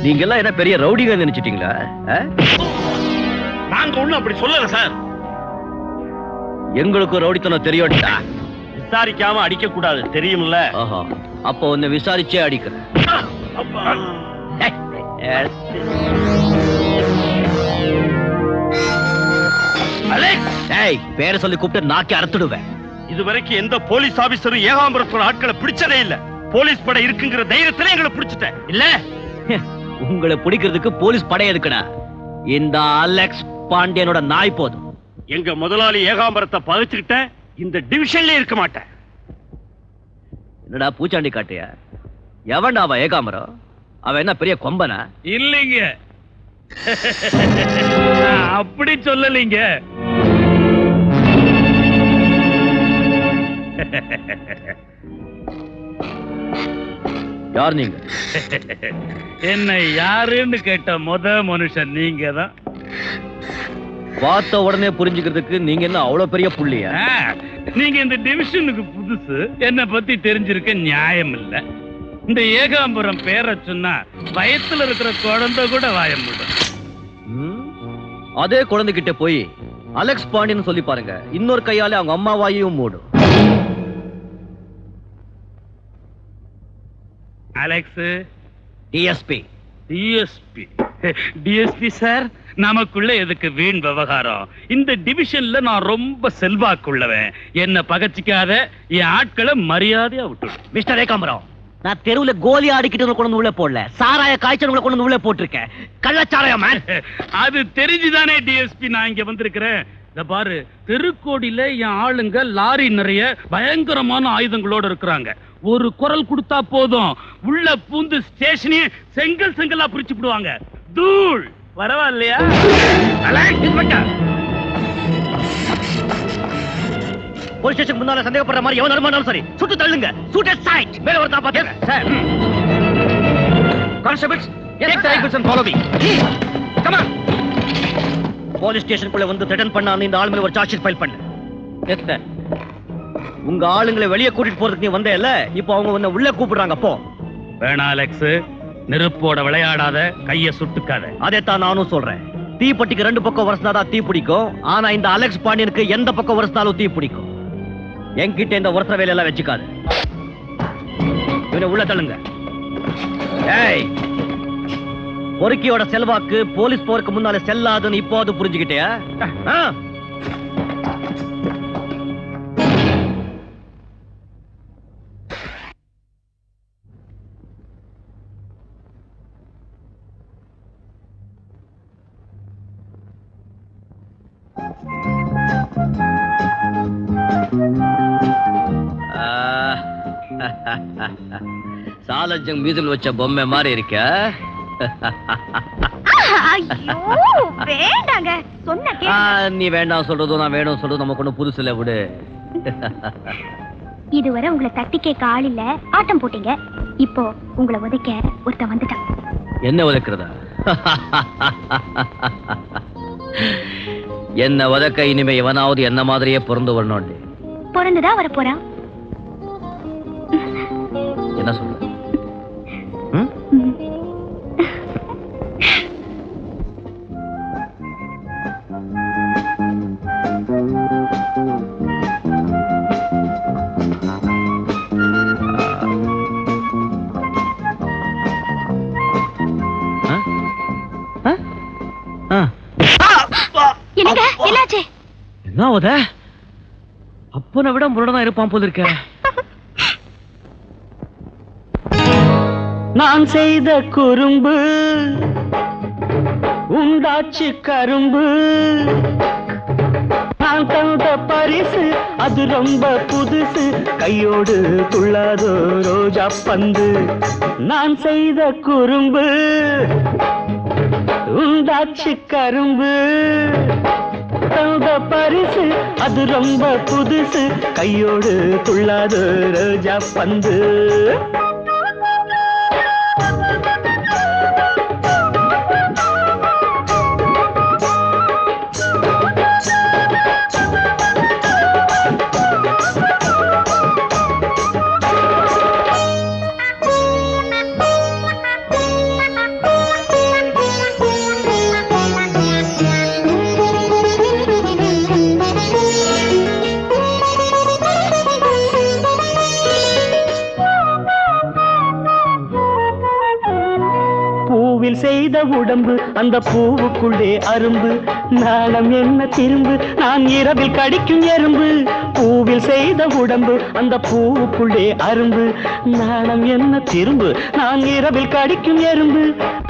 நீங்க எல்லாம் என்ன பெரிய ரவுடிங்க நினைச்சிட்டீங்களா? நாங்க ஒண்ணும் அப்படி சொல்லல சார். எங்களுக்கு ரவுடித்தனம் தெரியும்டா. விசாரிக்காம அடிக்க கூடாது தெரியும்ல. ஆஹா, அப்போ உன்னை விசாரிச்சே அடிக்கிறேன். பேரை சொல்லி கூப்பிட்டு நாக்கி அறுத்துடுவேன். இதுவரைக்கும் எந்த போலீஸ் ஆபீசரும் ஏகாம்பரத்தோட ஆட்களை பிடிச்சதே இல்ல. போலீஸ் படை இருக்குங்கிற தைரியத்திலே எங்களை பிடிச்சிட்டேன் இல்ல. உங்களை பிடிக்கிறதுக்கு போலீஸ் படை எதுக்குடா? இந்த அலெக்ஸ் பாண்டியனோட நாய் போதும். எங்க முதலாளி ஏகாம்பரத்தை பகைச்சுக்கிட்ட இந்த டிவிஷன்ல இருக்க மாட்டேன். என்னடா பூச்சாண்டி காட்டியா? எவன்டா அவன் ஏகாம்பரம்? அவன் என்ன பெரிய கொம்பனா? இல்லைங்க, அப்படி சொல்லலீங்க. யார் நீங்க? என்ன யாருன்னு கேட்ட மனுஷன் நீங்க தான். பார்த்த உடனே புரிஞ்சுக்கிறதுக்கு நீங்க என்ன அவ்வளவு பெரிய புள்ளியா? நீங்க இந்த டிவிஷனுக்கு புதுசு, என்ன பத்தி தெரிஞ்சிருக்க நியாயம் இல்ல. இந்த ஏகாம்பரம் பேரை சொன்னா வயத்துல இருக்கிற குழந்தை கூட வாயம் விடும். அதே குழந்தைகிட்ட போய் அலெக்ஸ் பாண்டியன் சொல்லி பாருங்க, இன்னொரு கையால அவங்க அம்மா வாயையும் மூடும். Alex, DSP. DSP, DSP sir, நமக்குள்ள எதுக்கு வீண் விவகாரம்? இந்த டிவிஷன்ல நான் ரொம்ப செல்வாக்குள்ளவன். என்ன பகச்சிக்காத, என் ஆட்களை மரியாதையா விட்டு. மிஸ்டர் ஏகாம்பரம், நான் தெருவுல கோலி ஆடிக்கிட்டு கொண்டு உள்ள போடல, சாராய காய்ச்சல் கொண்டு உள்ள போட்டிருக்கேன். கள்ளச்சாராயம் மேன். அது தெரிஞ்சுதானே டிஎஸ்பி நான் இங்க வந்திருக்கிறேன். இந்த பாரு, தெருக்கோடியில என் ஆளுங்க லாரி நிறைய பயங்கரமான ஆயுதங்களோட இருக்கிறாங்க. ஒரு குரல் கொடுத்தா போதும், உள்ள பூந்து ஸ்டேஷனே செங்கல் செங்கலா பிரிச்சு விடுவாங்க. தூள் பரவாயில்லையா? போலீஸ் ஸ்டேஷன் முன்னால சந்தேகப்படுற மாதிரி எவன் இருந்தாலும் சரி, சுட்டு தள்ளுங்க. Shoot at sight. மேல ஒரு தாப்பாத்தேங்க sir. Constables, take the rifles and follow me. Come on. Police ஸ்டேஷனுக்குள்ள வந்து த்ரெட்டன் பண்ண அந்த இந்த ஆள் மேல ஒரு சார்ஜ் ஷீட் ஃபைல் பண்ணு. Yes sir. உங்க ஆளுங்களை வெளியே கூட்டிட்டு போறதுக்கு நீ வந்தேல்ல, இப்போ அவங்க உன்னை உள்ள கூப்பிடுறாங்க. போ. வேணா அலெக்ஸ், நெருப்போட விளையாடாத, கைய சுட்டுக்காத. அதைத்தான் நானும் சொல்றேன். தீப்பெட்டிக்கு ரெண்டு பக்கம் வரசினாதான் தீ பிடிக்கும். ஆனா இந்த அலெக்ஸ் பாண்டியனுக்கு எந்த பக்கம் வரசினாலும் தீ பிடிக்கும். என்கிட்ட இந்த வருஷ வேலையெல்லாம் வச்சுக்காது. இவனை உள்ள தள்ளுங்க. ஏய், பொறுக்கியோட செல்வாக்கு போலீஸ் போருக்கு முன்னால செல்லாதுன்னு இப்போது புரிஞ்சுக்கிட்டியா? சாலஜங் மீதில் வச்ச பொம்மை மாதிரி இருக்க. நீ வேண்டாம் சொல்றதும் நான் வேணும் சொல்றதும் நமக்கு ஒண்ணு புதுசு இல்ல. விடு. இதுவரை உங்களை தட்டி கேட்க ஆள் இல்ல, ஆட்டம் போட்டீங்க. இப்போ உங்களை உதைக்க ஒருத்த வந்துட்டான். என்ன உதைக்கிறதா? என்ன உதைக்க இனிமே எவனாவது என்ன மாதிரியே பிறந்து வரணும். பிறந்துதான் வர போறான். என்ன சொல்ற? என்ன அப்பனை விட முரடனா இருப்பான் போல இருக்க. நான் செய்த குறும்பு உண்டாச்சு கரும்பு, நான் தந்த பரிசு அது ரொம்ப புதுசு, கையோடு துள்ளாதோ ரோஜா பந்து. நான் செய்த குறும்பு உண்டாச்சு கரும்பு, தந்த பரிசு அது ரொம்ப புதுசு, கையோடு துள்ளாதோ ரோஜா பந்து. பூவில் செய்த உடம்பு அந்த பூவுக்குள்ளே அரும்பு நாணம் என்ன திரும்பு நான் இரவில் கடிக்கும் எறும்பு பூவில் செய்த உடம்பு அந்த பூவுக்குள்ளே அரும்பு நாணம் என்ன திரும்பு நான் இரவில் கடிக்கும் எறும்பு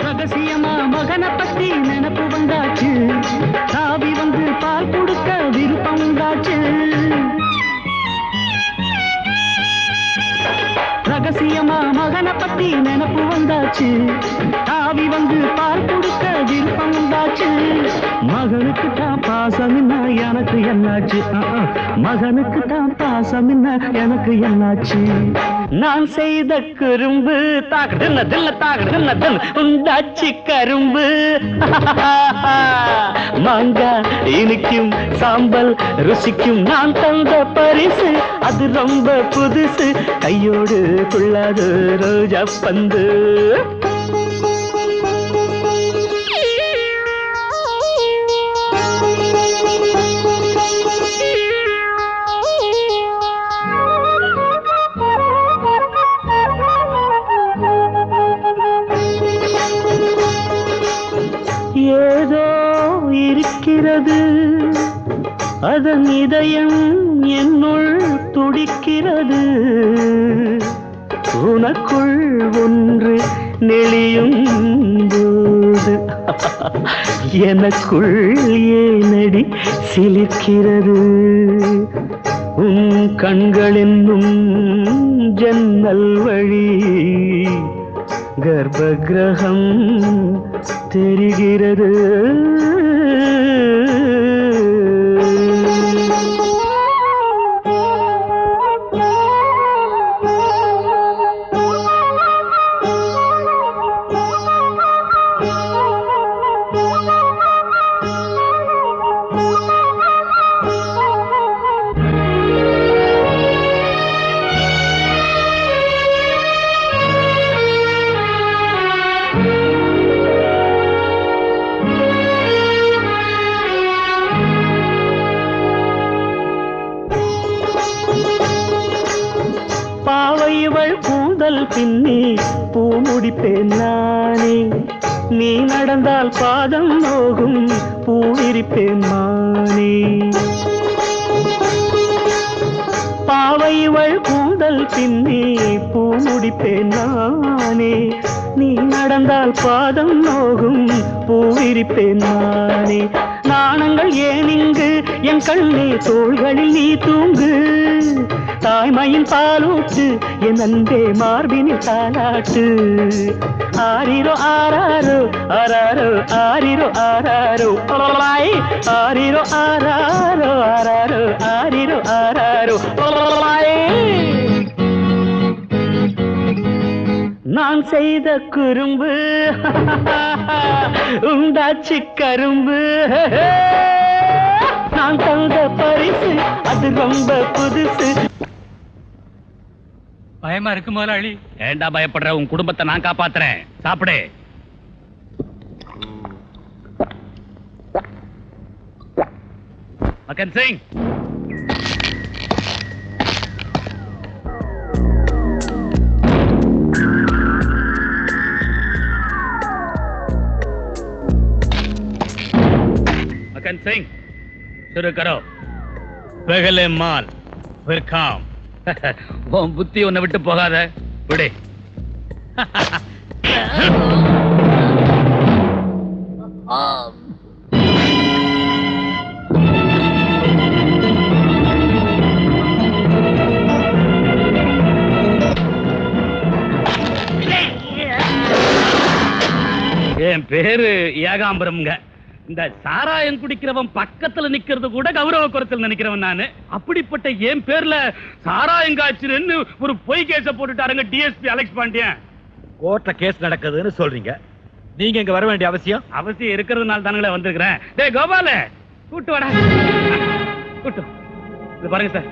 ரகசியமா மகனை பத்தி நினப்பு வந்தாச்சு தாவி வந்து பால் கொடுக்க விருப்பம் உண்டாச்சு ரகசியமா மகனை பத்தி நினப்பு வந்தாச்சு தாவி வந்து பால் கொடுக்க விருப்பம் உண்டாச்சு மகனுக்கு தான் பாசம் என்ன எனக்கு என்னாச்சு மகனுக்கு தான் பாசம் என்ன எனக்கு என்னாச்சு நான் செய்த குறும்பு தாக்குதுன்ன தில்ல தாக்குதுன்ன தில் உண்டாச்சு கரும்பு மாங்கா இனிக்கும் சாம்பல் ருசிக்கும் நான் தந்த பரிசு அது ரொம்ப புதுசு கையோடு துள்ளாது ரோஜா பந்து ஏதோ இருக்கிறது அதன் இதயம் என்னுள் துடிக்கிறது உனக்குள் ஒன்று நெளியும் போது எனக்குள் ஏனடி சிலிர்க்கிறது உன் கண்கள் என்னும் ஜன்னல் வழி கர்ப்ப கிரகம் தெரிகிறது பாவையவள் கூந்தல் பின்னி பூ முடிப்பேன் நானே நீ நடந்தால் பாதம் நோகும் பூ விரிப்பேன் மானே பாவையவள் கூந்தல் பின்னி பூ முடிப்பேன் நானே நீ நடந்தால் பாதம் நோகும் பூ விரிப்பேன் நானே நாணங்கள் ஏன் இங்கு என் கண்ணே தோள்களில் நீ தூங்கு தாய்மையின் பாலூட்டு என் அன்பே மார்பினில் தாலாட்டு ஆரிரோ ஆராரோ ஆராரோ ஆரிரோ ஆராரோ ஆரிரோ ஆராரோ ஆராரோ ஆரிரோ ஆராரோ நான் செய்த குறும்பு உண்டாச்சு கரும்பு நான் தந்த பரிசு அது ரொம்ப புதுசு பயமா இருக்கு முதலாளி. ஏண்டா பயப்படுற? உன் குடும்பத்தை நான் காப்பாத்துறேன். சாப்பிடு. மகன் சிங், मकन सिंह शुरू करो. पहले माल फिर काम. உன் புத்தி உன்னை விட்டு போகாத. விடு. என் பேரு ஏகாம்பரம்ங்க. இந்த சாராயம் குடிக்கிறவன் பக்கத்துல நிக்கிறது கூட கௌரவ குறைச்சல் நினைக்கிறவன் நானு. அப்படிப்பட்ட என் பேர்ல சாராயம் காய்ச்சிருன்னு ஒரு பொய் கேஸ போட்டுட்டாருங்க டிஎஸ்பி அலெக்ஸ் பாண்டியன். கோர்ட்ல கேஸ் நடக்குதுன்னு சொல்றீங்க, நீங்க இங்க வர வேண்டிய அவசியம் இருக்கிறதுனால தானுங்களே வந்திருக்கிறேன். டேய் கோபால, கூட்டு வாடா. கூட்டு இது பாருங்க சார்.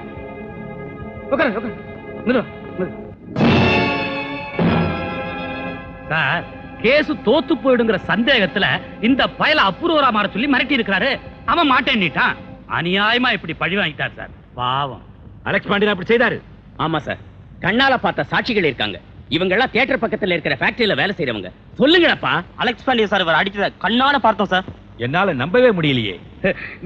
சார், கேஸ் தோத்து போயிடுங்கிற சந்தேகத்துல இந்த பயல அப்ரூவரா மாற சொல்லி மிரட்டி இருக்கிறாரு. அவன் மாட்டேன்னிட்டான். அநியாயமா இப்படி பழி வாங்கிட்டார் சார். பாவம். அலெக்ஸ் பாண்டியன் அப்படி செய்தாரு. ஆமா சார், கண்ணால பார்த்த சாட்சிகள் இருக்காங்க. இவங்க எல்லாம் தியேட்டர் பக்கத்துல இருக்கிற ஃபேக்டரியில வேலை செய்யறவங்க. சொல்லுங்கப்பா. அலெக்ஸ் பாண்டியன் சார் இவர் அடிச்சத கண்ணால பார்த்தோம் சார். என்னால நம்பவே முடியலையே.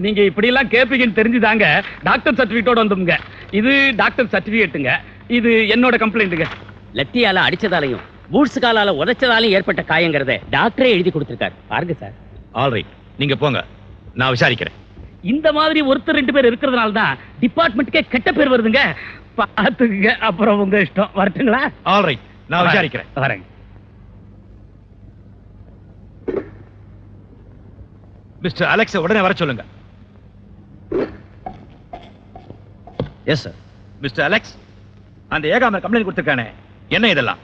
நீங்க இப்படி எல்லாம் கேப்பீங்கன்னு தெரிஞ்சுதாங்க டாக்டர் சர்டிபிகேட்டோட வந்துங்க. இது டாக்டர் சர்டிபிகேட்டுங்க. இது என்னோட கம்ப்ளைண்ட்டுங்க. லத்தியால அடிச்சதாலையும் பூட்ஸ் காலால உதைச்சதாலையும் ஏற்பட்ட காயங்கிறத டாக்டரே எழுதி கொடுத்திருக்காரு. பாருங்க சார். ஆல்ரைட், நீங்க போங்க, நான் விசாரிக்கிறேன். இந்த மாதிரி ஒருத்தர் 2 பேர் இருக்கிறதுனால தான் டிபார்ட்மெண்ட்டுக்கே கெட்ட பேர் வருதுங்க. பாத்துக்குங்க, அப்புறம் உங்க இஷ்டம். வரட்டுங்களா? ஆல்ரைட், நான் விசாரிக்கிறேன். வரேங்க. மிஸ்டர் அலெக்ஸ் உடனே வர சொல்லுங்க. Yes sir. மிஸ்டர் அலெக்ஸ், அந்த ஏகாம்பரம் கம்ப்ளைண்ட் கொடுத்திருக்கானே, என்ன இதெல்லாம்?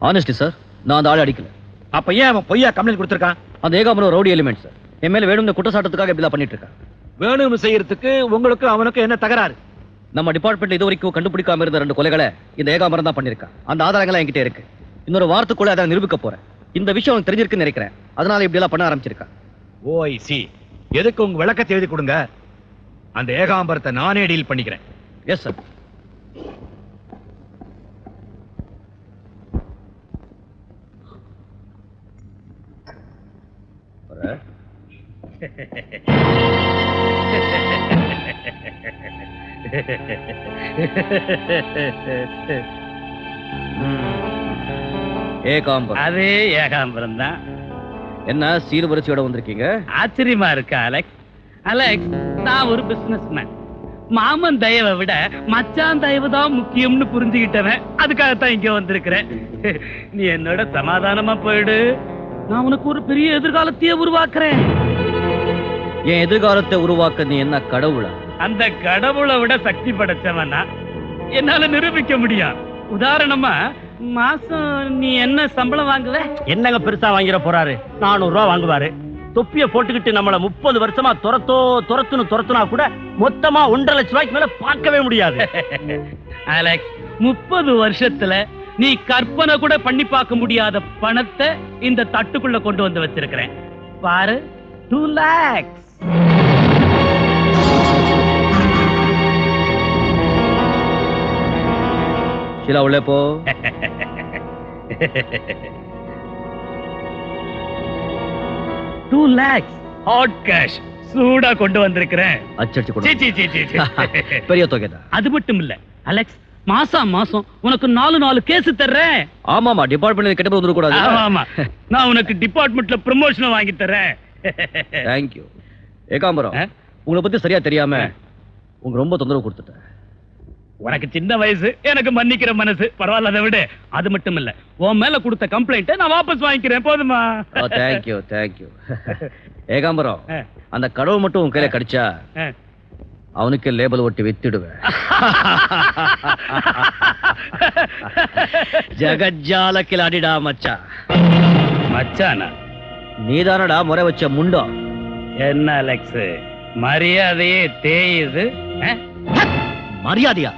ஆனஸ்டி சார், நான் அந்த ஆளை அடிக்கல. அப்ப ஏன் அவன் பொய்யா கம்ப்ளைண்ட் கொடுத்திருக்கான்? அந்த ஏகாம்பரம் ரவுடி எலிமெண்ட் சார். என் மேல வேணும்னு குற்றச்சாட்டுக்காக இப்படிலாம் பண்ணிட்டு இருக்கான். வேணும்னு செய்யறதுக்கு உங்களுக்கு அவனுக்கு என்ன தகராறு? நம்ம டிபார்ட்மெண்ட்ல இது வரைக்கும் கண்டுபிடிக்காம இருந்த 2 கொலைகளை இந்த ஏகாம்பரம் தான் பண்ணிருக்கான். அந்த ஆதாரங்கள் என்கிட்ட இருக்கு. இன்னொரு வாரத்துக்குள்ள அதை நிரூபிக்க போறேன். இந்த விஷயம் அவனுக்கு தெரிஞ்சிருக்குன்னு நினைக்கிறேன். அதனால இப்படி எல்லாம் பண்ண ஆரம்பிச்சிருக்கான். ஓ ஐ சி. எதுக்கு உங்க விளக்கத்தை எழுதி கொடுங்க. அந்த ஏகாம்பரத்தை நானே டீல் பண்ணிக்கிறேன். Yes sir. ஏகாம்பரம். அதே ஏகாம்பரம் தான். என்ன சீர்வரிசையோட வந்திருக்கீங்க? ஆச்சரியமா இருக்கா அலெக்ஸ்? அலெக்ஸ், நான் ஒரு பிசினஸ் மேன். மாமன் தயவை விட மச்சான் தயவு தான் முக்கியம்னு புரிஞ்சுக்கிட்டவன். அதுக்காகத்தான் இங்க வந்திருக்கிறேன். நீ என்னோட சமாதானமா போயிடு. நான் உனக்கு ஒரு பெரிய எதிர்காலத்தையே உருவாக்குறேன். என் எதிர்காலத்தை உருவாக்க நீ என்ன கடவுளா? அந்த கடவுளை விட சக்தி படைச்சவனா என்னால நிரூபிக்க முடியும். உதாரணமா, மாசம் நீ என்ன சம்பளம் வாங்குவ? என்னங்க பெருசா வாங்கிட போறாரு? 400 ரூபாய் வாங்குவாரு. தொப்பிய போட்டுக்கிட்டு நம்மள 30 வருஷமா துரத்துனா கூட மொத்தமா 1.5 லட்சம் ரூபாய்க்கு மேல பார்க்கவே முடியாது. அலெக்ஸ், 30 வருஷத்துல நீ கற்பனை கூட பண்ணி பார்க்க முடியாத பணத்தை இந்த தட்டுக்குள்ள கொண்டு வந்து வச்சிருக்கிறேன். பாரு, 2 lakhs. ஷீலா, உள்ளே போ. $2 lakhs ஹாட் கேஷ் சூடா கொண்டு வந்திருக்கிறேன். அச்சடிச்சு கொடு. சீ, சீ, சீ, சீ, சீ. பெரிய தொகை தான். அது மட்டும் இல்ல அலெக்ஸ், மாசம் உனக்கு 4 கேஸ் தர்றேன். ஆமாமா, டிபார்ட்மெண்ட் கெட்ட வந்துட கூடாது. ஆமா, நான் உனக்கு டிபார்ட்மெண்ட்ல ப்ரமோஷன் வாங்கி தர்றேன். தேங்க்யூ. ஏகாம்பரம், உங்களை பத்தி சரியா தெரியாம உங்க ரொம்ப தொந்தரவு கொடுத்துட்டேன். உனக்கு சின்ன வயசு, எனக்கு மன்னிக்கிற மனசு. பரவாயில்ல, அதை விட. அது மட்டும் இல்ல, உன் மேல கொடுத்த கம்ப்ளைண்ட் நான் வாபஸ் வாங்கிக்கிறேன். போதுமா? தேங்க்யூ. ஏகாம்பரம், அந்த கடவுள் மட்டும் உன் கையில கடிச்சா அவனுக்கு லேபல் ஒட்டி வித்துடுவேன். ஜகஜாலக்கில் அடிடா மச்சான். மச்சானா? நீதானடா முறை வச்ச முண்டம். என்ன அலெக்ஸ், மரியாதையே தேயுது? மரியாதையா?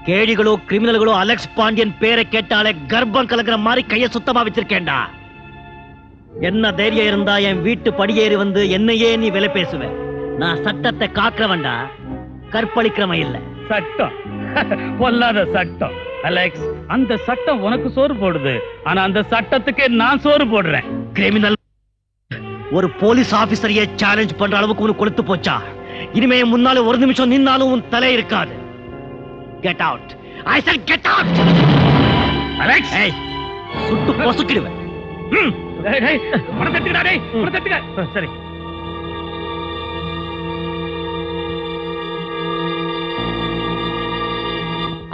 கேடிகளோ கிரிமினல்களோ அலெக்ஸ் பாண்டியன் பேரை கேட்டாலே கர்ப்பம் கலக்கிற மாதிரி கைய சுத்தமா வச்சிருக்கேன்டா. என்ன தைரியம் இருந்தா என் வீட்டு படியேறி வந்து என்னையே நீ விலை பேசுவேன். நான் சட்டத்தை காக்கிறவன்டா, கற்பழிக்கிறவன் இல்ல. சட்டம் பொல்லாத சட்டம். அலெக்ஸ், அந்த சட்டம் உனக்கு சோறு போடுது, ஆனா அந்த சட்டத்துக்கு நான் சோறு போடுறேன். கிரிமினல் ஒரு போலீஸ் ஆபீசரையே சேலஞ்ச் பண்ற அளவுக்கு உனக்கு கொளுத்து போச்சா? இனிமே முன்னால ஒரு நிமிஷம் நின்னாலும் உன் தலை இருக்காது. Get out. I said get out. Alex, சுட்டு பொசுக்கிடுவேன். சரி.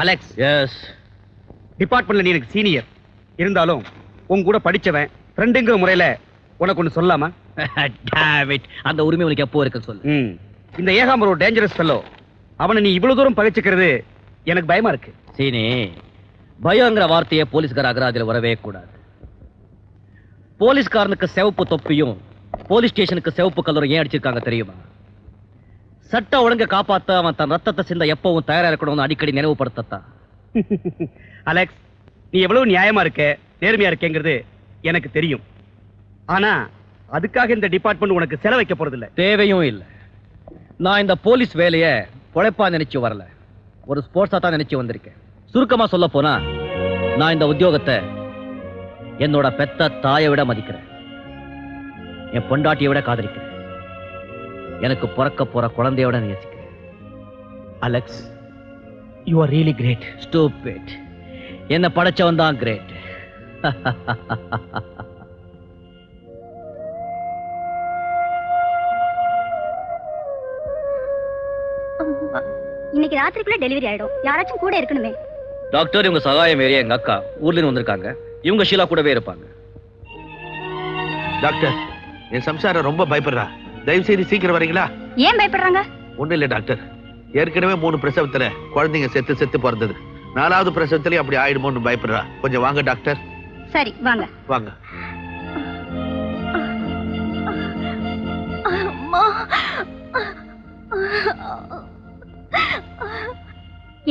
Alex, yes. டிபார்ட்மெண்ட்ல நீ எனக்கு சீனியர் இருந்தாலும் உன் கூட படிச்சவன் ஃப்ரெண்டுங்கிற முறையில உனக்கு ஒண்ணு சொல்லலாமா? அந்த உரிமை உனக்கு எப்போ இருக்கு சொல்லு. இந்த ஏகாம்பரம் டேஞ்சரஸ் ஃபெல்லோ. அவனை நீ இவ்வளவு தூரம் பகைச்சுக்கிறது எனக்கு பயமா இருக்கு. சீனி, பயங்கிற வார்த்தையை போலீஸ்கார அகராதியில் வரவே கூடாது. போலீஸ்காரனுக்கு சிவப்பு தொப்பியும் போலீஸ் ஸ்டேஷனுக்கு சிவப்பு கலரும் ஏன் அடிச்சிருக்காங்க தெரியுமா? சட்ட ஒழுங்கை காப்பாத்த அவன் தன் ரத்தத்தை சிந்த எப்பவும் தயாரா இருக்கணும்னு அடிக்கடி நினைவுபடுத்தத்தான். அலெக்ஸ், நீ எவ்வளவு நியாயமா இருக்க, நேர்மையா இருக்கேங்கிறது எனக்கு தெரியும். ஆனா அதுக்காக இந்த டிபார்ட்மெண்ட் உனக்கு செலவைக்க போறது இல்ல. தேவையும் இல்லை. நான் இந்த போலீஸ் வேலையை பொழைப்பா நினைச்சு வரல, ஒரு ஸ்போர்ட்ஸா தான் நினைச்சு வந்திருக்கேன். சுருக்கமா சொல்ல போனா நான் இந்த உத்தியோகத்தை என்னோட பெத்த தாயை விட மதிக்கிறேன். என் பொண்டாட்டியை விட காதலிக்கிறேன். எனக்கு பிறக்க போற குழந்தையோட நேசிக்கிறேன். Alex, you are really great. Stupid. என்ன படைச்சவன் தான் கிரேட். இன்னைக்கு ராத்திரிக்குள்ள டெலிவரி ஆயிடும். யாராச்சும் கூட இருக்கணுமே. டாக்டர், இவங்க சகாயம் ஏரியா எங்க அக்கா ஊர்ல இருந்து வந்திருக்காங்க. இவங்க ஷீலா கூடவே இருப்பாங்க. டாக்டர், என் சம்சாரம் ரொம்ப பயப்படுறா. தயவு செய்து சீக்கிரம் வரீங்களா? ஏன் பயப்படுறாங்க? ஒண்ணும் இல்ல டாக்டர், ஏற்கனவே 3 பிரசவத்துல குழந்தைங்க செத்து பிறந்தது. 4வது பிரசவத்திலேயே அப்படி ஆயிடுமோன்னு பயப்படுறா. கொஞ்சம் வாங்க டாக்டர். சரி வாங்க. வாங்க.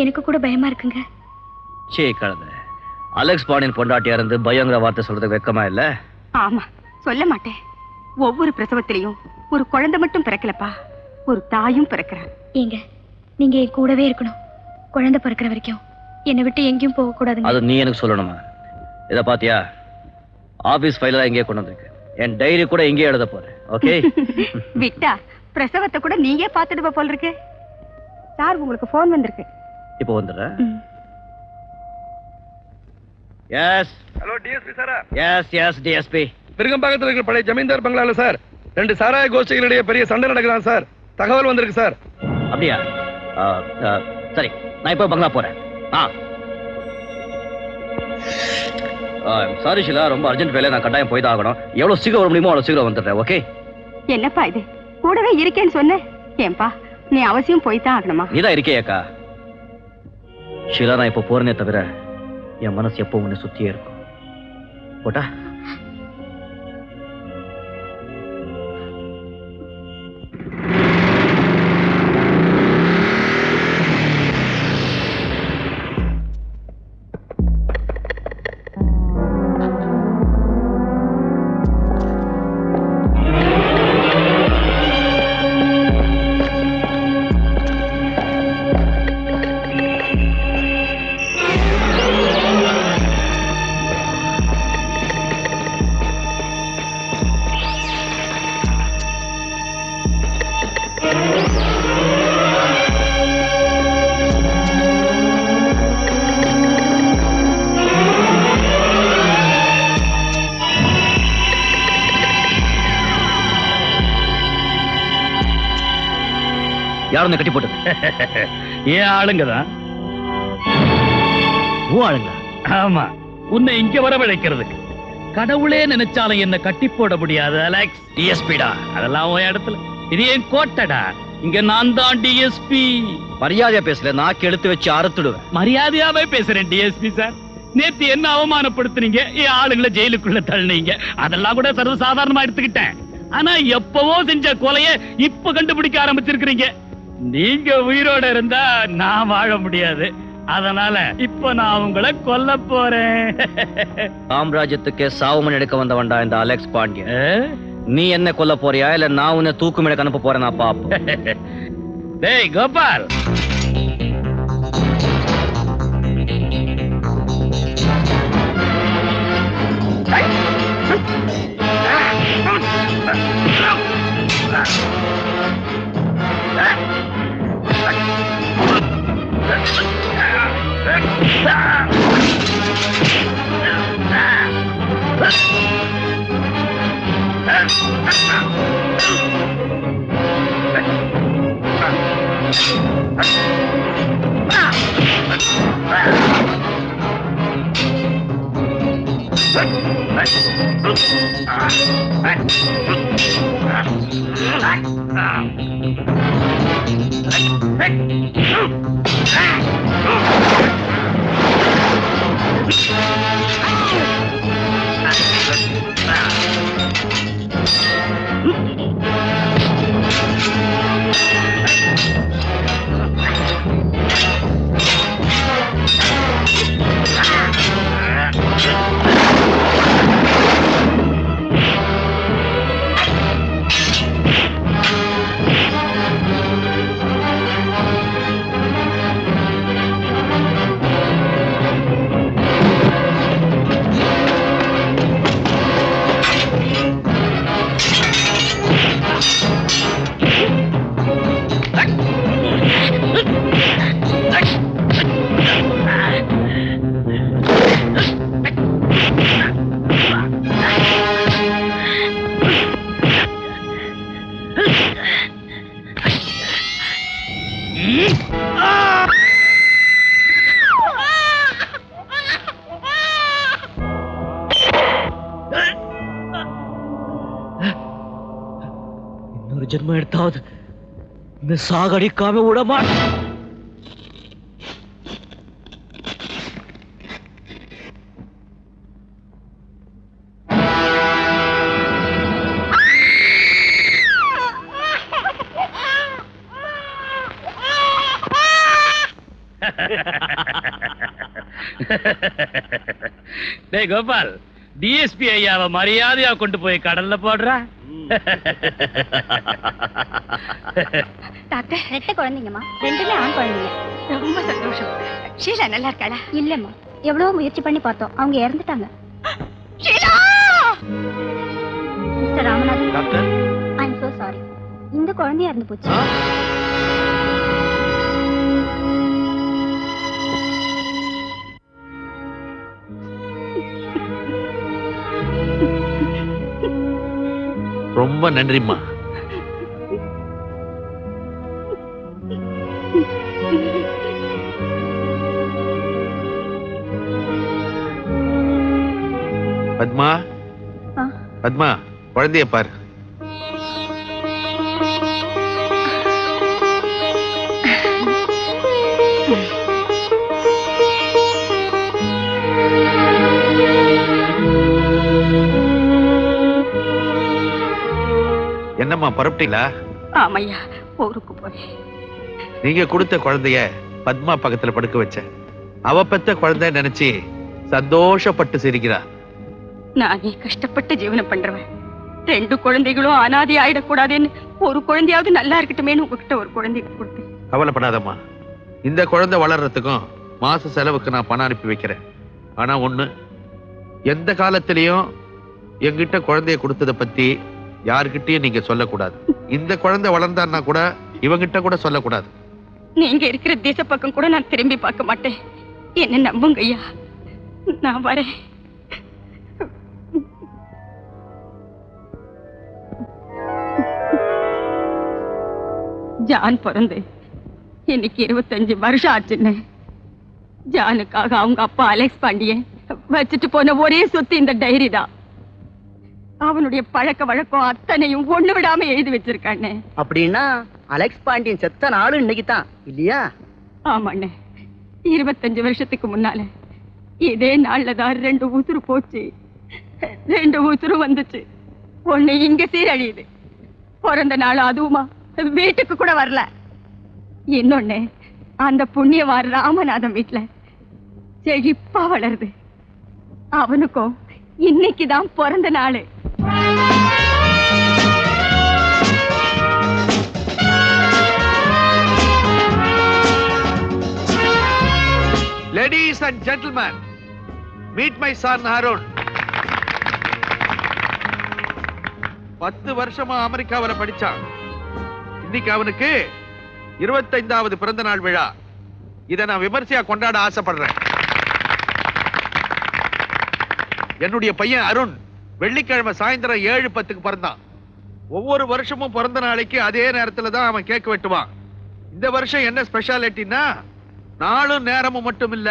எனக்கு கூட பயமா இருக்குங்க. சே கழுத, அலெக்ஸ் பாண்டியன் பொண்டாட்டியா இருந்து பயங்கர வார்த்தை சொல்றதுக்கு வெக்கமா இல்ல? ஆமா, சொல்ல மாட்டேன். ஒவ்வொரு பிரசவத்திலையும் ஒரு குழந்தை மட்டும் பிறக்கலப்பா, ஒரு தாயும் பிறக்கிறான். ஏங்க, நீங்க என் கூடவே இருக்கணும். குழந்தை பிறக்கிற வரைக்கும் என்னை விட்டு எங்கேயும் போக கூடாதுங்க. அது நீ எனக்கு சொல்லணுமா? இத பாத்தியா, ஆபீஸ் ஃபைல இங்கே கொண்டு வந்திருக்கு. என் டைரி கூட இங்கே எழுத போறேன். ஓகே? விட்டா பிரசவத்தை கூட நீங்க பாத்துடுவ போல இருக்கு. சார், உங்களுக்கு போன் வந்திருக்கு. இப்போ வந்துடுறேன். எஸ். ஹலோ டிஎஸ்பி சாரா? Yes DSP. விருகம்பாக்கத்தில் இருக்கிற பழைய ஜமீன்தார் பங்களால சார் 2 சாராய கோஷ்டிகளிடையே பெரிய சண்டை நடக்குதான் சார். தகவல் வந்திருக்கு சார். அப்படியா? சரி, நான் இப்போ பங்களா போறேன். சாரி ஷிலா, ரொம்ப அர்ஜென்ட் வேலை, நான் கட்டாயம் போய் தான் ஆகணும். எவ்வளவு சீக்கிரம் வர முடியுமோ அவ்வளவு சீக்கிரம் வந்துடுறேன். ஓகே? என்னப்பா இது, கூடவே இருக்கேன்னு சொன்ன? ஏன்பா, நீ அவசியம் போய் தான் ஆகணுமா? நீதான் இருக்கே அக்கா. ஷிலா, நான் இப்போ போறேனே தவிர என் மனசு எப்போ உன்னை சுத்தியே இருக்கும். போட்டா? யாரும் கட்டி போட்டது? ஏன் ஆளுங்கதான். ஆளுங்களா? ஆமா, உன்னை இங்க வரவழைக்கிறதுக்கு. கடவுளே நினைச்சாலும் என்ன கட்டி போட முடியாது அலெக்ஸ். டிஎஸ்பிடா, அதெல்லாம் உன் இடத்துல. இது என் கோட்டடா. இங்க நான் தான் டிஎஸ்பி. மரியாதையா பேசல, நாக்கு எடுத்து வச்சு அறுத்துடுவேன். மரியாதையாவே பேசுறேன் டிஎஸ்பி சார். நேத்து என்ன அவமானப்படுத்துனீங்க, என் ஆளுங்களை ஜெயிலுக்குள்ள தள்ளினீங்க. அதெல்லாம் கூட சர்வசாதாரணமா எடுத்துக்கிட்டேன். ஆனா எப்பவோ செஞ்ச கொலைய இப்ப கண்டுபிடிக்க ஆரம்பிச்சிருக்கிறீங்க. நீங்க உயிரோட இருந்தா நான் வாழ முடியாது. அதனால இப்ப நான் உங்களை கொல்ல போறேன். சாம்ராஜ்யத்துக்கே சாவுமன் எடுக்க வந்தவன்டா இந்த அலெக்ஸ் பாண்டியன். நீ என்ன கொல்ல போறியா இல்ல நான் உன்னை தூக்கு மேல அனுப்ப போறேன்? நான் பாப்போம். டேய் கோபால், ஜென்மம் எடுத்தாவது இந்த சாகடிக்காம விட மாட்டேன். டேய் கோபால், டிஎஸ்பி ஐயாவை மரியாதையா கொண்டு போய் கடல்ல போடுறா. டாக்டர், ரெட்டை குழந்தைங்கம்மா, ரெண்டுமே ஆண் குழந்தைங்க. ரொம்ப சந்தோஷம். ஷீலா நல்லா இருக்காளா? இல்லம்மா, எவ்வளவு முயற்சி பண்ணி பார்த்தோம், அவங்க இறந்துட்டாங்க. Sheela! Mister Ramanathan, doctor, I am so sorry. இந்த குழந்தையா இறந்து போச்சு. ரொம்ப நன்றிம்மா. பத்மா, பத்மா, குழந்தைய பாரு. என்னம்மா பரப்பிட்டீங்களா? ஆமையா, ஊருக்கு போய் நீங்க கொடுத்த குழந்தைய பத்மா பக்கத்துல படுக்க வச்ச. அவ பெத்த குழந்தை நினைச்சு சந்தோஷப்பட்டு சிரிக்கிறா. நானே கஷ்டப்பட்டு ஜீவனம் பண்றவன். 2 குழந்தைகளும் அனாதை ஆயிடக்கூடாதுன்னு ஒரு குழந்தையாவது நல்லா இருக்கட்டுமேன்னு உங்ககிட்ட ஒரு குழந்தைய கொடுத்தேன். கவலைப்படாதம்மா, இந்த குழந்தை வளர்றதுக்கும் மாச செலவுக்கு நான் பணம் அனுப்பி வைக்கிறேன். ஆனா ஒண்ணு, எந்த காலத்திலயும் என்கிட்ட குழந்தைய கொடுத்ததை பத்தி யாருக்கிட்டையும் நீங்க சொல்லக்கூடாது. இந்த குழந்தை வளர்ந்தான்னா கூட இவங்கிட்ட கூட சொல்லக்கூடாது. நீங்க இருக்கிற தேச பக்கம் கூட நான் திரும்பி பார்க்க மாட்டேன். என்ன நம்புங்க ஐயா, நான் வரேன். ஜான் பிறந்து இன்னைக்கு 25 வருஷம் ஆச்சுன்னு. ஜானுக்காக அவங்க அப்பா அலெக்ஸ் பாண்டியன் வச்சுட்டு போன ஒரே சொத்து இந்த டைரி தான். அவனுடைய பழக்க வழக்கம் அத்தனையும் ஒண்ணு விடாம எழுதி வச்சிருக்கானே. அப்படின்னா அலெக்ஸ் பாண்டியன் செத்த நாளும் இன்னைக்கு தான் இல்லையா? ஆமாண்ணே, 25 வருஷத்துக்கு முன்னால இதே நாள்லதான் 2 உசுறு போச்சு. 2 உசுறு வந்துச்சு. ஒண்ணு இங்க சீரழியுது. பிறந்த நாள் அதுவுமா வீட்டுக்கு கூட வரல. இன்னொன்னு, அந்த புண்ணியவார் ராமநாதன் வீட்டுல செழிப்பா வளருது. அவனுக்கும் இன்னைக்குதான் பிறந்த நாள். Ladies and gentlemen, meet my son Arun. 10 வருஷமா அமெரிக்காவில படிச்சான். இன்னைக்கு அவனுக்கு 25வது பிறந்த நாள் விழா. இதை நான் விமர்சையா கொண்டாட ஆசைப்படுறேன். என்னுடைய பையன் அருண் வெள்ளிக்கிழமை சாயந்தரம் 7:10க்கு பிறந்தான். ஒவ்வொரு வருஷமும் பிறந்த நாளைக்கு அதே நேரத்துல தான் அவன் கேக் வெட்டுவான். இந்த வருஷம் என்ன ஸ்பெஷாலிட்டின்னா, நாளும் நேரமும் மட்டும் இல்ல,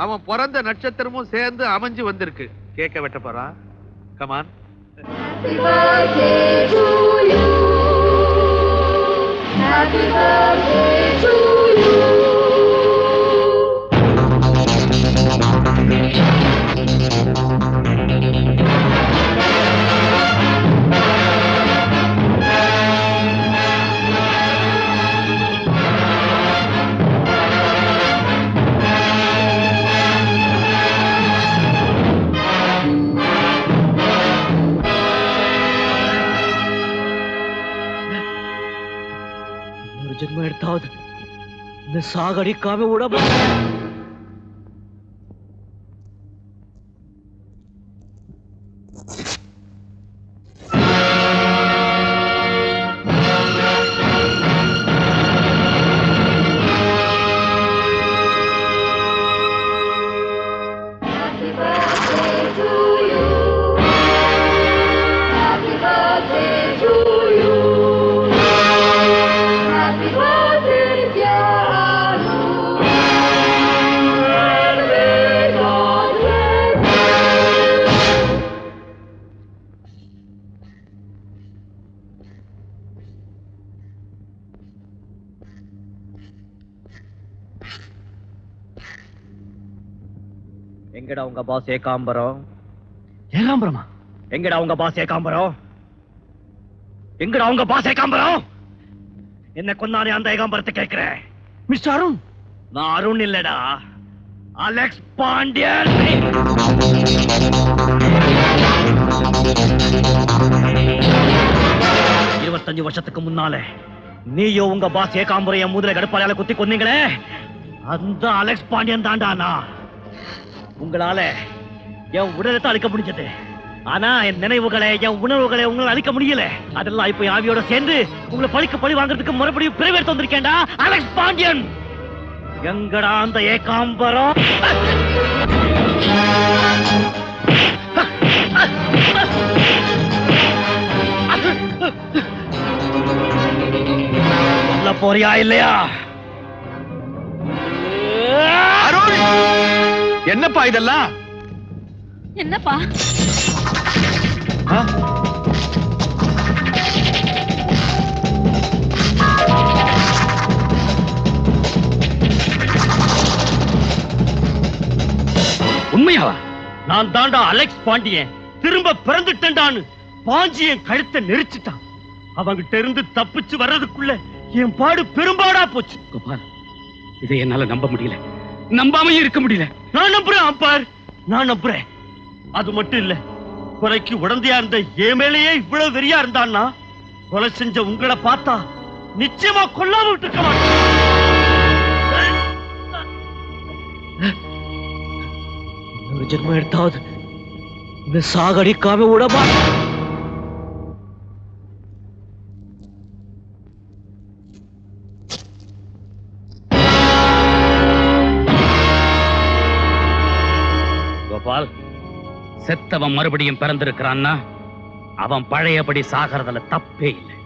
அவன் பிறந்த நட்சத்திரமும் சேர்ந்து அமைஞ்சு வந்திருக்கு. கேக்க வெட்ட போறான். Come on. Happy birthday to you. Happy birthday to you. ஜென்மம் எடுத்தாவது இந்த சாகடிக்காம விட மாட்டேன். எங்கடா உங்க பாஸ் ஏகாம்பரம்? ஏகாம்பரமா? எங்கடா உங்க பாஸ் ஏகாம்பரம்? எங்கடா உங்க பாஸ் ஏகாம்பரம்? என்ன கொன்னானே அந்த ஏகாம்பரத்தை கேட்கிறேன். மிஸ்டர் அருண். நான் அருண் இல்லடா, அலெக்ஸ் பாண்டியன். 25 வருஷத்துக்கு முன்னாலே நீயோ உங்க பாஸ் ஏகாம்பரம் என் முதல கடுப்பாளையால குத்தி கொன்னீங்களே, அந்த அலெக்ஸ் பாண்டியன் தாண்டானா. உங்களால என் உடலை தான் அழிக்க முடிஞ்சது, ஆனா என் நினைவுகளை என் உணர்வுகளை உங்களால் அழிக்க முடியல. அதெல்லாம் இப்ப ஆவியோட சேர்ந்து உங்களை பழிக்கு பழி வாங்குறதுக்கு மறுபடியும் பிரிவேற்று வந்திருக்கேன்டா அலெக்ஸ் பாண்டியன். எங்கடா அந்த ஏகாம்பரம்? சொல்ல போறியா இல்லையா? அருண், என்னப்பா இதெல்லாம்? என்னப்பா? ஆ? உண்மையாவா? நான் தாண்டா அலெக்ஸ் பாண்டியன், திரும்ப பிறந்துட்டேன்டான்னு பாஞ்சி என் கழுத்தை நெரிச்சிட்டான். அவங்கிட்ட இருந்து தப்பிச்சு வர்றதுக்குள்ள என் பாடு பெரும்பாடா போச்சு. கோபால், இதை என்னால நம்ப முடியல, நம்பாம இருக்க முடியல. நான் நம்புறேன் அப்பார், நான் நம்புறேன். அது மட்டும் இல்ல, கொலைக்கு உடந்தையா இருந்த என் மேலேயே இவ்வளவு வெறியா இருந்தான்னா, கொலை செஞ்ச உங்களை பார்த்தா நிச்சயமா கொல்லாம விட்டுருக்க மாட்டேன். ஒரு ஜென்மம் எடுத்தாவது இந்த சாகடிக்காம விடமா. கோபால், செத்தவன் மறுபடியும் பிறந்திருக்கிறான்னா அவன் பழையபடி சாகிறதுல தப்பே இல்லை.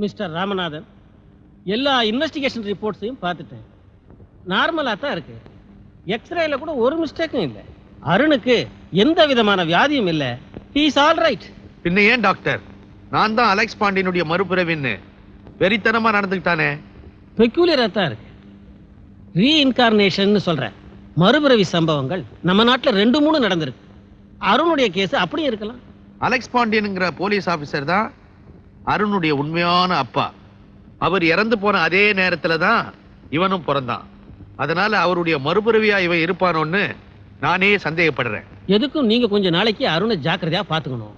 மிஸ்டர் ராமநாதன், எல்லா இன்வெஸ்டிகேஷன் ரிப்போர்ட்ஸையும் பார்த்துட்டேன். நார்மலாக தான் இருக்கு. எக்ஸ்ரேல கூட ஒரு மிஸ்டேக்கும் இல்லை. அருணுக்கு எந்த விதமான வியாதியும் இல்லை. He is all right. பின்ன ஏன் டாக்டர், நான் தான் அலெக்ஸ் பாண்டியனுடைய மறுபிறவின்னு வெறித்தனமா நடந்துக்கிட்டானே? பெக்யூலியரா தான் இருக்கு. ரீஇன்கார்னேஷன் சொல்றேன். மறுபிறவி சம்பவங்கள் நம்ம நாட்டில் 2-3 நடந்திருக்கு. அருணுடைய கேஸ் அப்படியே இருக்கலாம். அலெக்ஸ் பாண்டியனுங்கிற போலீஸ் ஆபீசர் தான் அருணுடைய உண்மையான அப்பா. அவர் இறந்து போன அதே நேரத்துல தான் இவனும் பிறந்தான். அதனால அவருடைய மறுபிறவியா இவன் இருப்பானோன்னு நானே சந்தேகப்படுறேன். எதுக்கும் நீங்க கொஞ்ச நாளைக்கு அருணை ஜாக்கிரதையா பாத்துக்கணும்.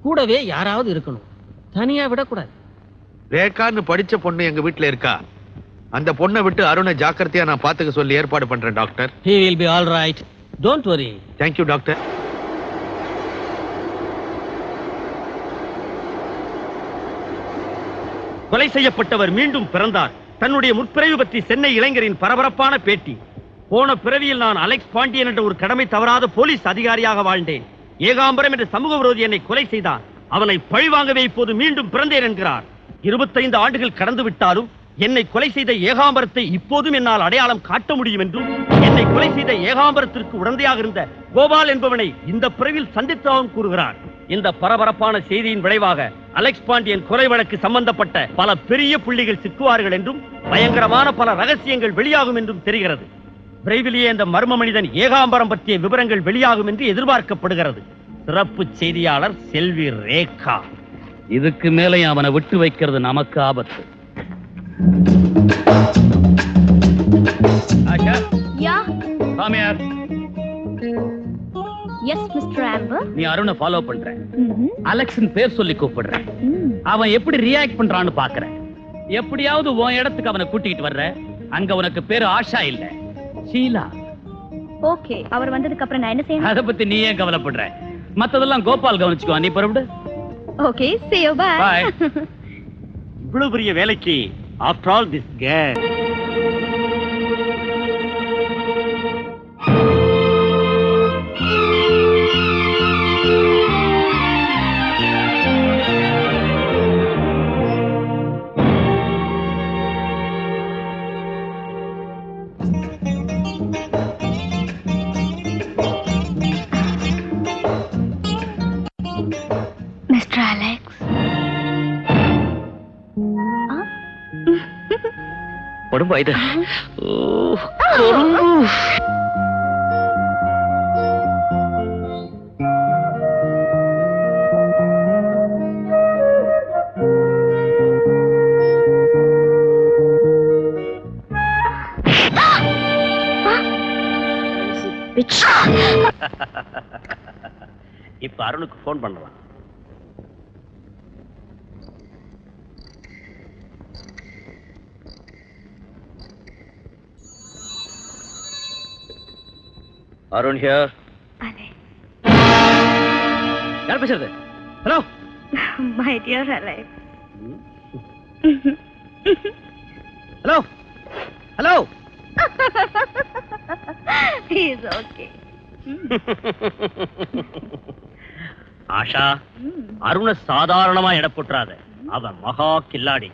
கூடவே யாராவது இருக்கணும், தனியா விடக்கூடாது. ரேகான்னு படிச்ச பொண்ணு எங்க வீட்டுல இருக்கா. அந்த பொண்ணை விட்டு அருணை ஜாக்கிரதையா நான் பாத்துக்க சொல்லி ஏற்பாடு பண்றேன் doctor. He will be all right. Don't worry. Thank you doctor. கொலை செய்யப்பட்டவர் மீண்டும் பிறந்தார். தன்னுடைய முற்பிறவி பற்றி சென்னை இளைஞரின் பரபரப்பான பேட்டி. போன பிறவியில் நான் அலெக்ஸ் பாண்டியன் என்ற ஒரு கடமை தவறாத போலீஸ் அதிகாரியாக வாழ்ந்தேன். ஏகாம்பரம் என்ற சமூக விரோதி என்னை கொலை செய்தான். அவனை பழிவாங்கவே இப்போது மீண்டும் பிறந்தேன் என்கிறார். 25 ஆண்டுகள் கடந்து விட்டாலும் என்னை கொலை செய்த ஏகாம்பரத்தை இப்போதும் என்னால் அடையாளம் காட்ட முடியும் என்றும், என்னை கொலை செய்த ஏகாம்பரத்திற்கு உடந்தையாக இருந்த கோபால் என்பவனை இந்த பிறவில் சந்தித்ததாகவும் கூறுகிறார். இந்த பரபரப்பான செய்தியின் விளைவாக அலெக்ஸ் பாண்டியன் கொலை வழக்கு சம்பந்தப்பட்ட பல பெரிய புள்ளிகள் சிக்குவார்கள் என்றும், பயங்கரமான பல ரகசியங்கள் வெளியாகும் என்றும் தெரிகிறது. விரைவிலேயே இந்த மர்ம மனிதன் ஏகாம்பரம் பற்றிய விவரங்கள் வெளியாகும் என்று எதிர்பார்க்கப்படுகிறது. சிறப்பு செய்தியாளர் செல்வி ரேகா. இதுக்கு மேலே அவனை விட்டு வைக்கிறது நமக்கு ஆபத்து. ஆஷா, யா சாமியார், எஸ் மிஸ்டர் ஆம்பர். நீ அருணை ஃபாலோ பண்ற. அலெக்ஸின் பேர் சொல்லி கூப்பிடுற. அவன் எப்படி ரியாக்ட் பண்றான்னு பாக்குறேன். எப்படியாவது உன் இடத்துக்கு அவனை கூட்டிட்டு வர்ற. அங்க உனக்கு பேரு ஆஷா இல்ல, ஷீலா. ஓகே, அவர் வந்ததுக்கு அப்புறம் நான் என்ன செய்யணும்? அத பத்தி நீ ஏன் கவலைப்படுற? மத்ததெல்லாம் கோபால் கவனிச்சுக்கோ. நீ புறப்படு. Okay, see you, bye. Bye. இவ்வளவு பெரிய வேலைக்கு after all this care. Mister Alex. உடம்பு இது இப்ப அருணுக்கு போன் பண்ணலாம். அருண் ஹியர். யார் பேசுறது? Hello. My dear Alex. Hello hello. He is okay. Asha, அருண சாதாரணமா எடை போட்டுறாத. அவன் மகா கில்லாடி.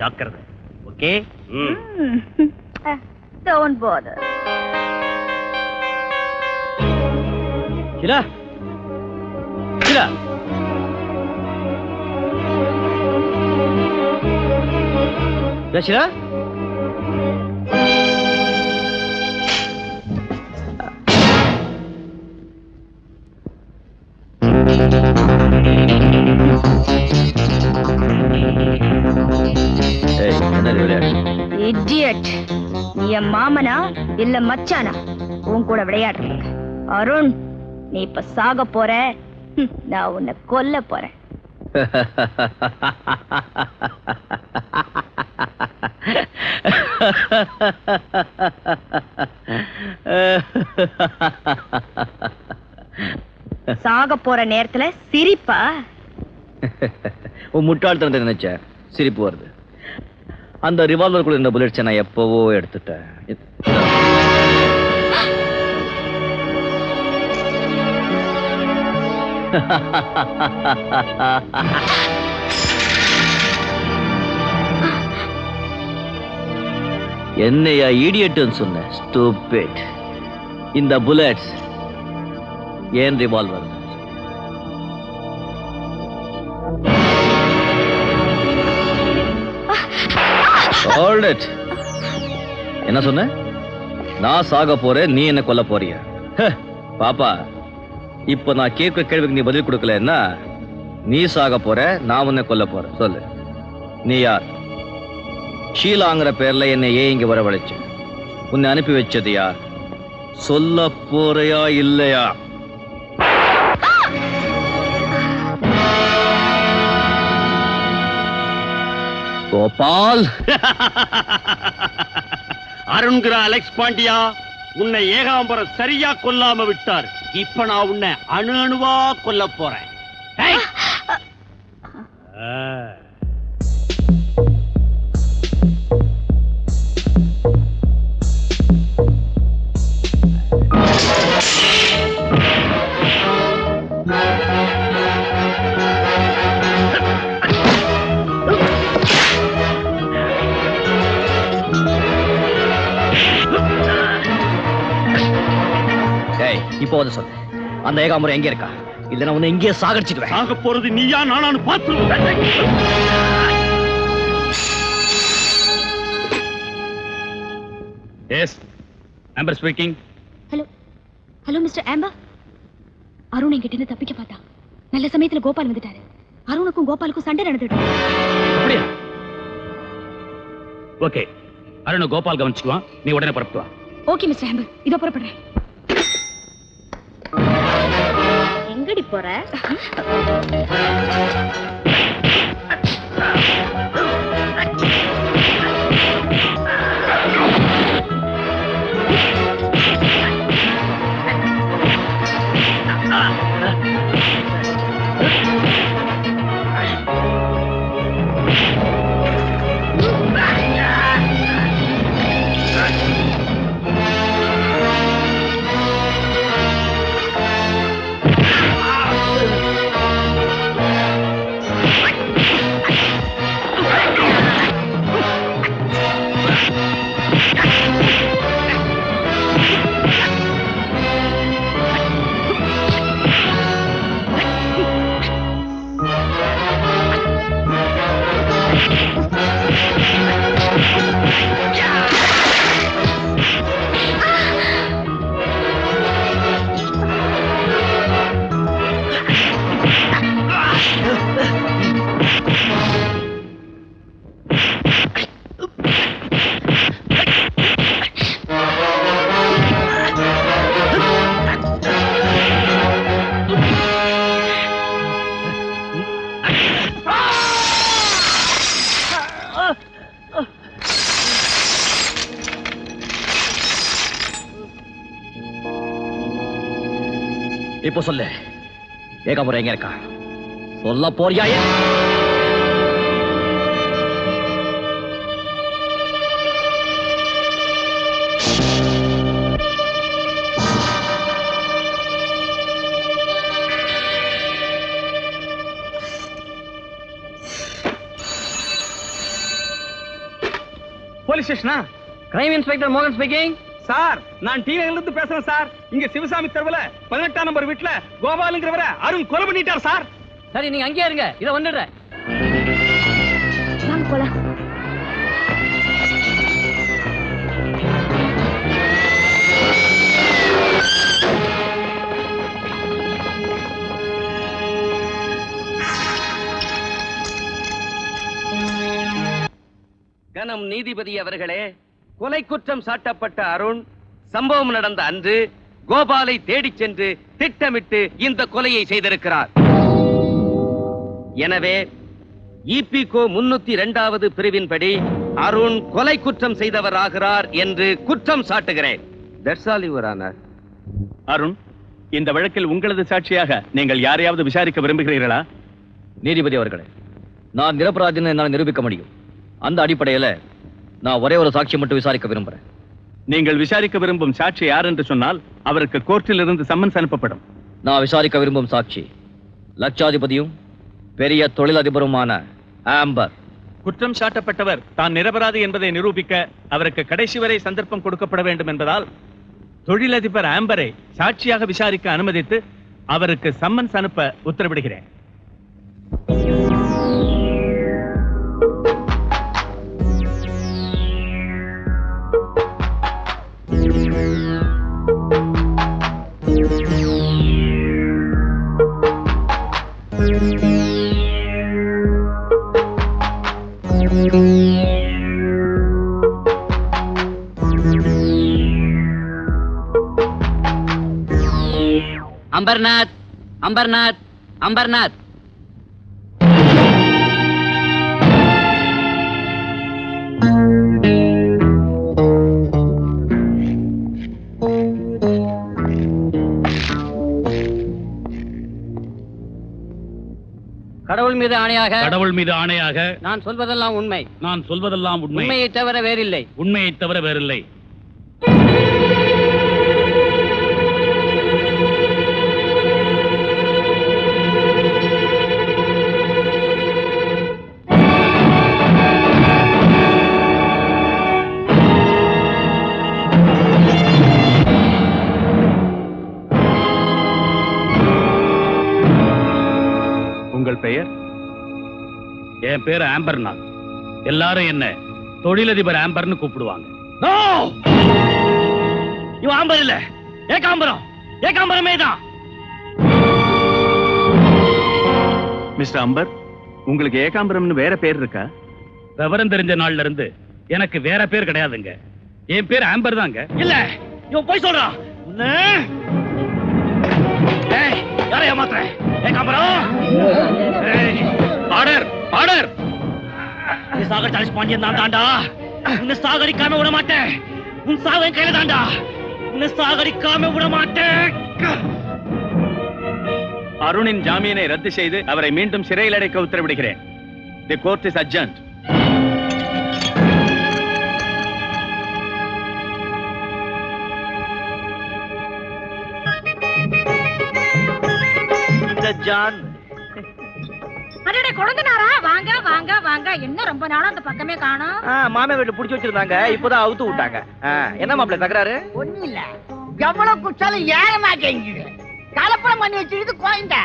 ஜாக்கிரதை. Okay? Don't bother. Sheela, Sheela. Sheela, Idiot. நீ என் மாமனா இல்ல மச்சானா? உன் கூட விளையாடுறீங்க. அருண், நீ இப்ப சாக போற. நான் உன்னை கொல்ல போறேன். சாக போற நேரத்துல சிரிப்பா? உன் முட்டாள்தனத்தை நினைச்ச சிரிப்பு வருது. அந்த ரிவால்வருக்குள்ள இருந்த புல்லட்ஸை நான் எப்பவோ எடுத்துட்டேன். என்னையா இடியட்னு சொன்ன? ஸ்டூபிட். இந்த புல்லட்ஸ் ஏன் ரிவால்வர். Hold it. என்ன சொன்ன? நான் சாக போறேன், நீ என்ன கொல்ல போறிய? பாப்பா, இப்ப நான் கேட்கிற கேள்விக்கு நீ பதில் கொடுக்கலன்னா நீ சாக போற, நான் உன்னை கொல்ல போறேன். சொல்லு, நீ யார்? ஷீலாங்கிற பேர்ல என்னை ஏன் இங்க வரவழைச்சு? உன்னை அனுப்பி வச்சது யார்? சொல்ல போறையா இல்லையா? கோபால். அருண்கிற அலெக்ஸ் பாண்டியா, உன்னை ஏகாம்பரம் சரியா கொல்லாம விட்டார். இப்ப நான் உன்னை அணு அணுவா கொல்ல போறேன். இப்போ வந்து சொல்லு, அந்த ஏகாம்பரம் எங்க இருக்கா? இல்லைன்னா உன்னை எங்கேயே சாகடிச்சிடுவேன். சாக போறது நீயா நானானு பார்த்துருவேன். Yes, Ambar speaking. Hello hello mister Ambar. Arun என்கிட்ட இருந்து தப்பிக்க பார்த்தா நல்ல சமயத்துல கோபால் வந்துட்டாரு. அருணுக்கும் கோபாலுக்கும் சண்டை நடந்துட்டு. அப்படியா? ஓகே, அருண் கோபால் கவனிச்சுக்குவான், நீ உடனே புறப்பட்டு வா. ஓகே மிஸ்டர் ஆம்பர், இதோ புறப்படுறேன். எங்கடி போற? இப்போ சொல்லு, ஏகாம்பரம் எங்க இருக்கா? சொல்ல போறியாயே? போலீஸ் ஸ்டேஷனா? கிரைம் இன்ஸ்பெக்டர் மோகன் ஸ்பீக்கிங். சார், நான் டி நகர்ல இருந்து பேசுறேன் சார். இங்க சிவசாமி தெருவுல 18ஆம் நம்பர் வீட்ல கோபாலுங்கிறவரை அருண் கொலை பண்ணிட்டார் சார். சரி, நீங்க அங்கேயே இருங்க, இத வந்துடுறேன். வாங்க போலாம். கனம் நீதிபதி அவர்களே, கொலை குற்றம் சாட்டப்பட்ட அருண் சம்பவம் நடந்த அன்று கோபாலை தேடிச் சென்று திட்டமிட்டு இந்த கொலையை செய்திருக்கிறார். எனவே இபிகோ 302வது பிரிவின்படி அருண் கொலை குற்றம் செய்தவர் ஆகிறார் என்று குற்றம் சாட்டுகிறேன். That's all, Your Honor. Arun, இந்த வழக்கில் உங்களது சாட்சியாக நீங்கள் யாரையாவது விசாரிக்க விரும்புகிறீர்களா? நீதிபதி அவர்களே, நான் நிரபராதின்னு என்னால் நிரூபிக்க முடியும். அந்த அடிப்படையில நான் ஒரே ஒரு சாட்சியை மட்டும் விசாரிக்க விரும்புறேன். நீங்கள் விசாரிக்க விரும்பும் சாட்சி யார் என்று சொன்னால் அவருக்கு கோர்ட்டில் இருந்து சம்மன்ஸ் அனுப்பப்படும். நான் விசாரிக்க விரும்பும் சாட்சி லட்சாதிபதியும் பெரிய தொழிலதிபருமான ஆம்பர். குற்றம் சாட்டப்பட்டவர் தான் நிரபராதி என்பதை நிரூபிக்க அவருக்கு கடைசி வரை சந்தர்ப்பம் கொடுக்கப்பட வேண்டும் என்பதால் தொழிலதிபர் ஆம்பரை சாட்சியாக விசாரிக்க அனுமதித்து அவருக்கு சம்மன்ஸ் அனுப்ப உத்தரவிடுகிறேன். அம்பர்நாத், அம்பர்நாத், அம்பர்நாத். கடவுள் மீது ஆணையாக, கடவுள் மீது ஆணையாக நான் சொல்வதெல்லாம் உண்மை, நான் சொல்வதெல்லாம் உண்மை, உண்மையை தவிர வேறில்லை. உண்மையை தவிர வேறில்லை. உங்கள் பெயர்? என் பேர் ஆம்பர்நாத். எல்லாரும் என்ன தொழிலதிபர் ஆம்பர்னு கூப்பிடுவாங்க. இவன் ஆம்பர் இல்ல, ஏகாம்பரம். ஏகாம்பரமே தான். மிஸ்டர் அம்பர், உங்களுக்கு ஏகாம்பரம்னு வேற பேர் இருக்கா? விவரம் தெரிஞ்ச நாள்ல இருந்து எனக்கு வேற பேர் கிடையாதுங்க. என் பேர் ஆம்பர் தாங்க. இல்ல, இவன் போய் சொல்றான். யாரை ஏமாத்துற? ஏகாம்பரம். Order, order. நீ சாகர் சாலிஸ் பாண்டியன் தான் தாண்டா. உன்னை சாகரிக்காம விட மாட்டேன். உன் சாக கையில தாண்டா. உன்னை சாகரிக்காம விட மாட்டேன். அருணின் ஜாமீனை ரத்து செய்து அவரை மீண்டும் சிறையில் அடைக்க உத்தரவிடுகிறேன். The court is adjourned. John, அடடே கொழுந்தனாரா, வாங்க வாங்க வாங்க. என்ன ரொம்ப நாளா அந்த பக்கமே காணோம். மாமே வீட்டுல புடிச்சு வச்சிருந்தாங்க, இப்பதான் அவுத்து விட்டாங்க. என்ன மாப்பிள்ள தகராறு? ஒண்ணும் இல்ல, எவ்வளவு குச்சாலும் ஏற மாட்டேங்குது. கலப்படம் பண்ணி வச்சிருது கோயந்த.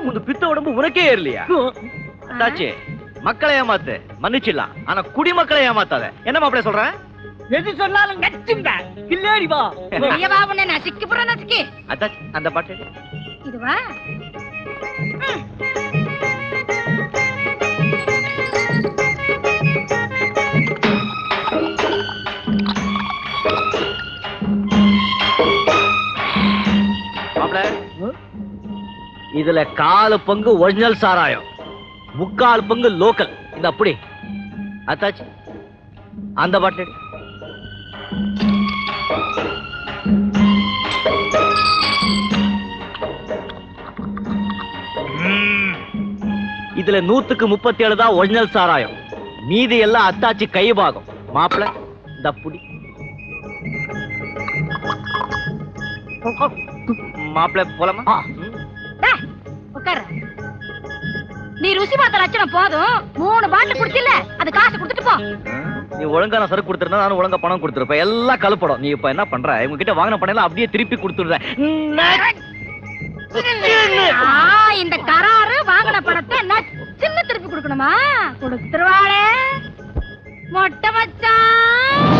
உங்க பித்த உடம்பு உனக்கே ஏறலையா? தாச்சி, மக்களை ஏமாத்து மன்னிச்சிடலாம், ஆனா குடிமக்களை ஏமாத்தாத. என்ன மாப்பிள்ள சொல்ற? எது சொன்னாலும் நச்சுங்க. கில்லேடி வா. ஐயவா, உன்னை நசுக்கி புற நசுக்கி. அதாச்சி, அந்த பாட்டு இதுவா? மாப்பிள்ள, இதுல 4 பங்கு ஒரிஜினல் சாராயம், 3/4 பங்கு லோக்கல். இந்த அப்படி அத்தாச்சி, அந்த பாட்டு இதுல 100க்கு 37 தான் ஒரிஜினல் சாராயம், மீதி எல்லாம் அத்தாச்சி கை பாகம். மாப்பிள்ள, இந்த புடி. மாப்பிள்ள போலாமா? உட்கார. நீ ருசி பார்த்த லட்சணம் போதும். 3 பாட்டில் குடிச்சில்ல, அது காசு கொடுத்துட்டு போ. நீ ஒழுங்கா நான் சரக்கு கொடுத்துருந்தா நானும் ஒழுங்கா பணம் கொடுத்துருப்பேன். எல்லாம் கலப்படம். நீ இப்ப என்ன பண்ற? இவங்க கிட்ட வாங்கின பணம் எல்லாம் அப்படியே திருப்பி கொடுத்துடுற. இந்த கராறு வாங்கின பணத்தை சின்ன திருப்பி கொடுக்கணுமா? கொடுத்துருவாளே மொட்டை மச்சான்.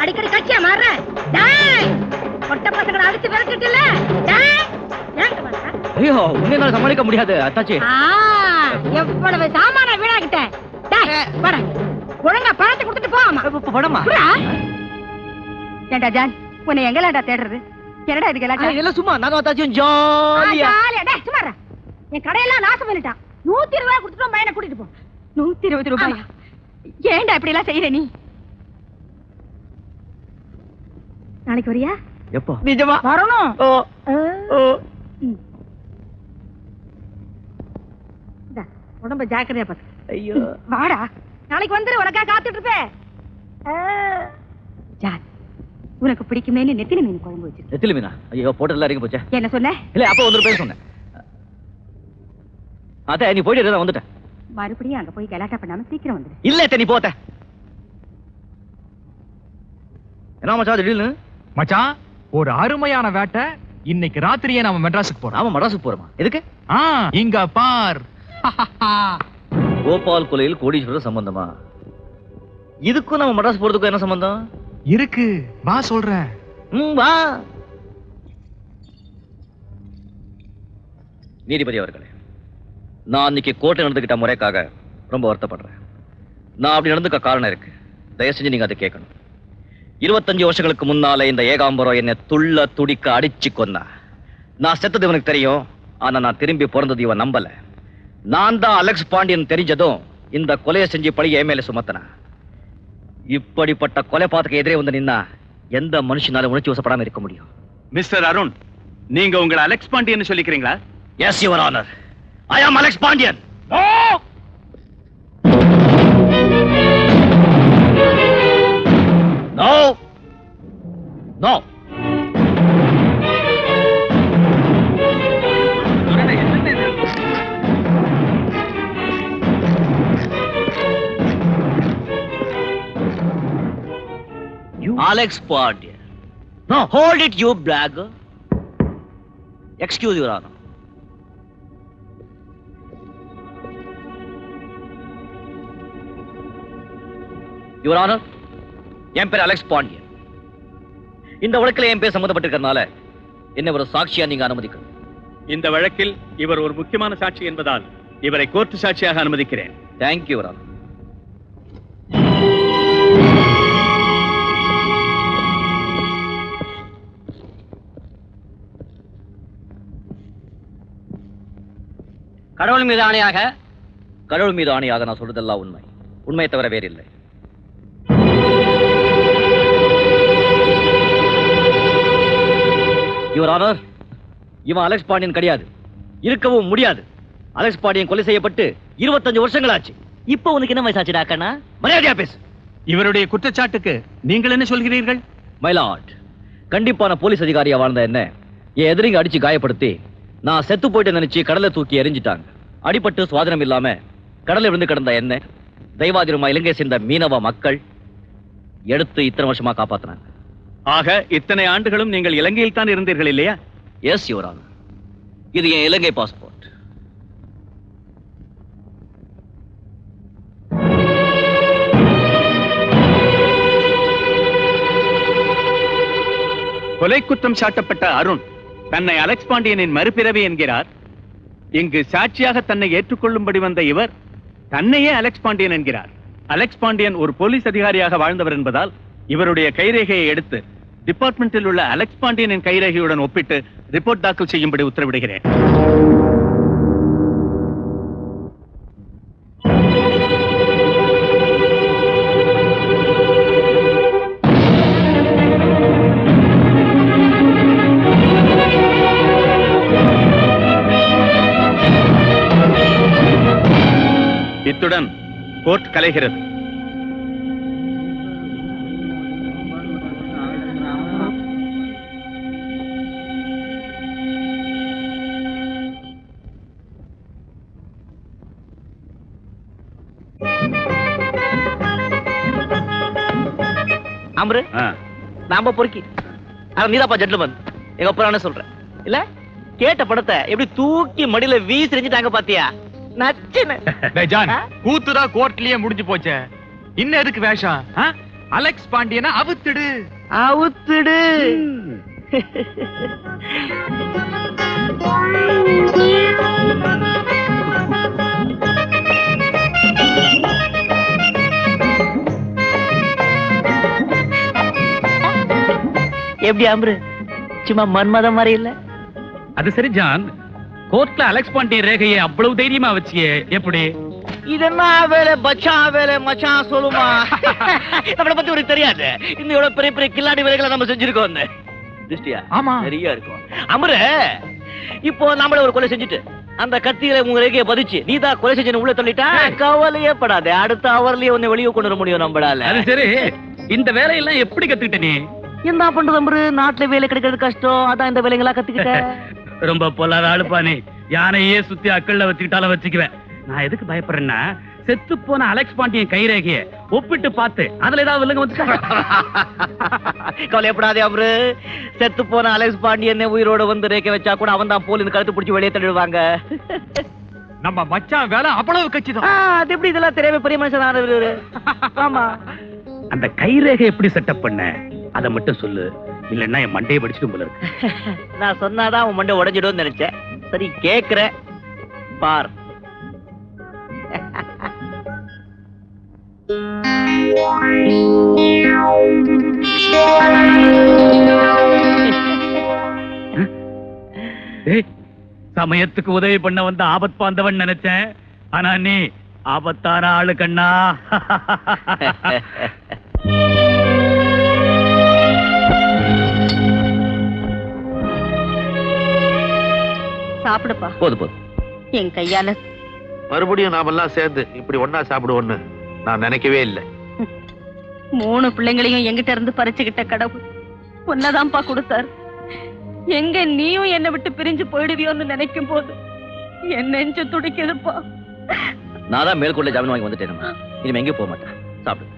அடிக்கடி கட்சியா மாற கொட்ட பசங்களை அடிச்சு விரட்டிட்டுல. ஐயோ, உன்னை சமாளிக்க முடியாது அத்தாச்சி. எவ்வளவு சாமான வீணாகிட்டேன். ஒழுங்கா பணத்தை கொடுத்துட்டு போமா. பணமா? ஏண்டா ஜான், உன்னை எங்கலாண்டா தேடுறது? என்னடா இது கலாட்டா? எல்லாம் சும்மா நானும் அத்தாச்சியும் ஜாலியா. சும்மா என் கடையெல்லாம் நாசம் பண்ணிட்டான். 120 ரூபாய் கொடுத்துட்டு பையனை கூட்டிட்டு போ. 120 ரூபாயா? ஏன்டா இப்படி எல்லாம் செய்யற நீ? நாளைக்கு வரியா? எப்போ? நிஜமா வரணும். உடம்ப ஜாக்கிரதையா பாத்து. ஐயோ, வாடா, நாளைக்கு வந்துரு, உனக்கா காத்துட்டு இருப்பேன். ஜான், உனக்கு பிடிக்குமேன்னு நெத்திலி மீன் குழம்பு வச்சு. நெத்திலி மீனா? ஐயோ, போட்டெல்லாம் இறங்கி போச்சே. என்ன சொன்ன? இல்ல, அப்ப வந்து பேர் சொன்னேன். அத்தை, நீ போயிட்டு நான் வந்துட்டேன். மறுபடியும் அங்க போய் கலாட்டா பண்ணாம சீக்கிரம் வந்துடு. இல்ல அத்தை, நீ போத்த. என்ன மச்சான் திடீர்னு? மச்சான், ஒரு அருமையான வேட்டை. இன்னைக்கு ராத்திரியே நாம மெட்ராஸுக்கு போறோம். நாம மெட்ராஸுக்கு போறோமா? எதுக்கு? இங்க பார். கோபால் கொலையில் கோடீஸ்வரர் சம்பந்தமா? இதுக்கும் நம்ம மெட்ராஸ் போறதுக்கும் என்ன சம்பந்தம் இருக்கு? வா சொல்றேன். வா. நீதிபதி அவர்களே, நான் இன்னைக்கு கோர்ட்டு நடந்துகிட்ட முறைக்காக ரொம்ப வருத்தப்படுறேன். நான் அப்படி நடந்துக்க காரணம் இருக்கு. தயவு செஞ்சு நீங்க அதை கேட்கணும். 25 வருஷங்களுக்கு முன்னால இந்த ஏகாம்பரம் என்னை துள்ள துடிக்க அடிச்சு கொன்னா. நான் செத்தது இவனுக்கு தெரியும். ஆனா நான் திரும்பி பிறந்தது இவன் நம்பல. நான் தான் அலெக்ஸ் பாண்டியன் தெரிஞ்சதும் இந்த கொலையை செஞ்சு பழி என் மேல சுமத்தினா. இப்படிப்பட்ட கொலை பாத்துக்கு எதிரே வந்து நின்னா எந்த மனுஷனால உணர்ச்சி வசப்படாம இருக்க முடியும்? மிஸ்டர் அருண், நீங்க உங்களை அலெக்ஸ் பாண்டியன் சொல்லிக்கிறீங்களா? Yes your honour, I am Alex Pandian. No no. Alex Pandian. No, hold it, you blagger. Excuse your honor. Your honor, என் பேர் அலெக்ஸ் பாண்டியன். இந்த வழக்கில் என் பேர் சம்பந்தப்பட்டிருக்கிறதுனால என்ன ஒரு சாட்சியா நீங்க அனுமதிக்கணும். இந்த வழக்கில் இவர் ஒரு முக்கியமான சாட்சி என்பதால் இவரை கோர்ட்டு சாட்சியாக அனுமதிக்கிறேன். Thank you your honour. கடவுள் மீது ஆணையாக. கடவுள் மீது ஆணையாக நான் சொல்றதெல்லாம் உண்மை. உண்மையை தவிர வேறில்லை. யுவர் ஆனர், இவன் அலெக்ஸ் பாண்டியன் கிடையாது, இருக்கவும் முடியாது. அலெக்ஸ் பாண்டியன் கொலை செய்யப்பட்டு 25 வருஷங்கள் ஆச்சு. இப்போ உனக்கு என்ன வயசாச்சு டாக்கண்ணா? மரியாதையா பேசு. இவருடைய குற்றச்சாட்டுக்கு நீங்கள் என்ன சொல்கிறீர்கள்? மை லார்ட், கண்டிப்பான போலீஸ் அதிகாரியா வாழ்ந்த என்ன என் எதிரிங்க அடிச்சு காயப்படுத்தி நான் செத்து போயிட்டு நினைச்சு கடலை தூக்கி எரிஞ்சிட்டாங்க. அடிபட்டு சுவாதனம் இல்லாம கடலை விழுந்து கிடந்த என்ன தெய்வாதிரமா இலங்கை சேர்ந்த மீனவ மக்கள் எடுத்து இத்தனை வருஷமா காப்பாத்தினாங்க. ஆக இத்தனை ஆண்டுகளும் நீங்கள் இலங்கையில் தான் இருந்தீர்கள் இல்லையா? எஸ் யுவர் ஆனர், இது என் இலங்கை பாஸ்போர்ட். கொலை குற்றம் சாட்டப்பட்ட அருண் தன்னை அலெக்ஸ் பாண்டியனின் மறுபிறவி என்கிறார். இங்கு சாட்சியாக தன்னை ஏற்றுக்கொள்ளும்படி வந்த இவர் தன்னையே அலெக்ஸ் பாண்டியன் என்கிறார். அலெக்ஸ் பாண்டியன் ஒரு போலீஸ் அதிகாரியாக வாழ்ந்தவர் என்பதால் இவருடைய கைரேகையை எடுத்து டிபார்ட்மெண்டில் உள்ள அலெக்ஸ் பாண்டியனின் கைரேகையுடன் ஒப்பிட்டு ரிப்போர்ட் தாக்கல் செய்யும்படி உத்தரவிடுகிறேன். இத்துடன் கோர்ட் கலைகிறது. அம்ரு, நாம பொறுக்கி நீதாப்பா ஜென்டில்மேன். எங்க அப்புறம் சொல்றேன் இல்ல, கேட்ட படத்தை எப்படி தூக்கி மடியில வீசி எறிஞ்சிட்டாங்க பாத்தியா? கூத்துதான் கோர்ட்லயே முடிஞ்சு போச்சே. இன்னும் எதுக்கு வேஷம்? அலெக்ஸ் பாண்டியனா அவுத்துடு அவுத்துடு. எப்படி அம்ரு, சும்மா மன்மதம் மாதிரி இல்ல? அது சரி ஜான், கோர்ட்ல அலெக்ஸ் பாண்டியன் ரேகையை அவ்வளவு தைரியமா வச்சியே எப்படி? இதெல்லாம் வேலை பச்சான் வேலை மச்சான் சொல்லுமா? நம்மளை பத்தி ஒரு தெரியாது. இந்த எவ்வளவு பெரிய பெரிய கில்லாடி வேலைகளை நம்ம செஞ்சிருக்கோம். திருஷ்டியா? ஆமா, நிறைய இருக்கும். அமரு, இப்போ நம்மள ஒரு கொலை செஞ்சுட்டு அந்த கத்தியில உங்க ரேகையை பதிச்சு நீ தான் கொலை செஞ்சு உள்ள தள்ளிட்டா கவலையே படாது. அடுத்த அவர்லயே உன்னை வெளியே கொண்டு வர முடியும் நம்மளால. அது சரி, இந்த வேலையெல்லாம் எப்படி கத்துக்கிட்ட நீ? என்ன பண்றது அமரு, நாட்டுல வேலை கிடைக்கிறது கஷ்டம். அதான் இந்த வேலைங்களா கத்துக்கிட்டேன். ரொம்ப பொல்லாத ஆளுப்பா நீ. யானையே சுத்தி அக்கல்ல வச்சுக்கிட்டாலும் வச்சுக்குவேன். நான் எதுக்கு பயப்படுறேன்னா, செத்து போன அலெக்ஸ் பாண்டியன் கைரேகைய ஒப்பிட்டு பார்த்து அதுல ஏதாவது வில்லங்க வந்து கவலையப்படாதே அமரு. செத்து போன அலெக்ஸ் பாண்டியன் உயிரோட வந்து ரேகை வச்சா கூட அவன் தான் போலீஸ் கழுத்து பிடிச்சி வெளியே தள்ளிடுவாங்க. நம்ம மச்சான் வேலை அவ்வளவு கட்சிதான். அது எப்படி இதெல்லாம் தெரியவே பெரிய மனுஷன். ஆமா, அந்த கைரேகை எப்படி செட்டப் பண்ண அதை மட்டும் சொல்லு, இல்லன்னா என் மண்டையை படிச்சுட்டு போல இருக்கு. நான் சொன்னாதான் உன் மண்டை உடைஞ்சிடும் நினைச்சேன். சரி கேக்குற பார். சமயத்துக்கு உதவி பண்ண வந்த ஆபத் பாந்தவன் நினைச்சேன். ஆனா நீ ஆபத்தான ஆளு கண்ணா. சாப்பிடுப்பா. போது போது. என் கையால மறுபடியும் நாமெல்லாம் சேர்ந்து இப்படி ஒன்னா சாப்பிடுவோன்னு நான் நினைக்கவே இல்லை. 3 பிள்ளைங்களையும் எங்கிட்ட இருந்து பறிச்சுக்கிட்ட கடவுள் ஒன்னதான்ப்பா கொடுத்தார். எங்க நீயும் என்னை விட்டு பிரிஞ்சு போயிடுவியோன்னு நினைக்கும் போது என் நெஞ்சு துடிக்குதுப்பா. நான் தான் மேற்கொள்ள ஜாமீன் வாங்கி வந்துட்டேன். இனிமே எங்கேயும் போக மாட்டேன். சாப்பிடு.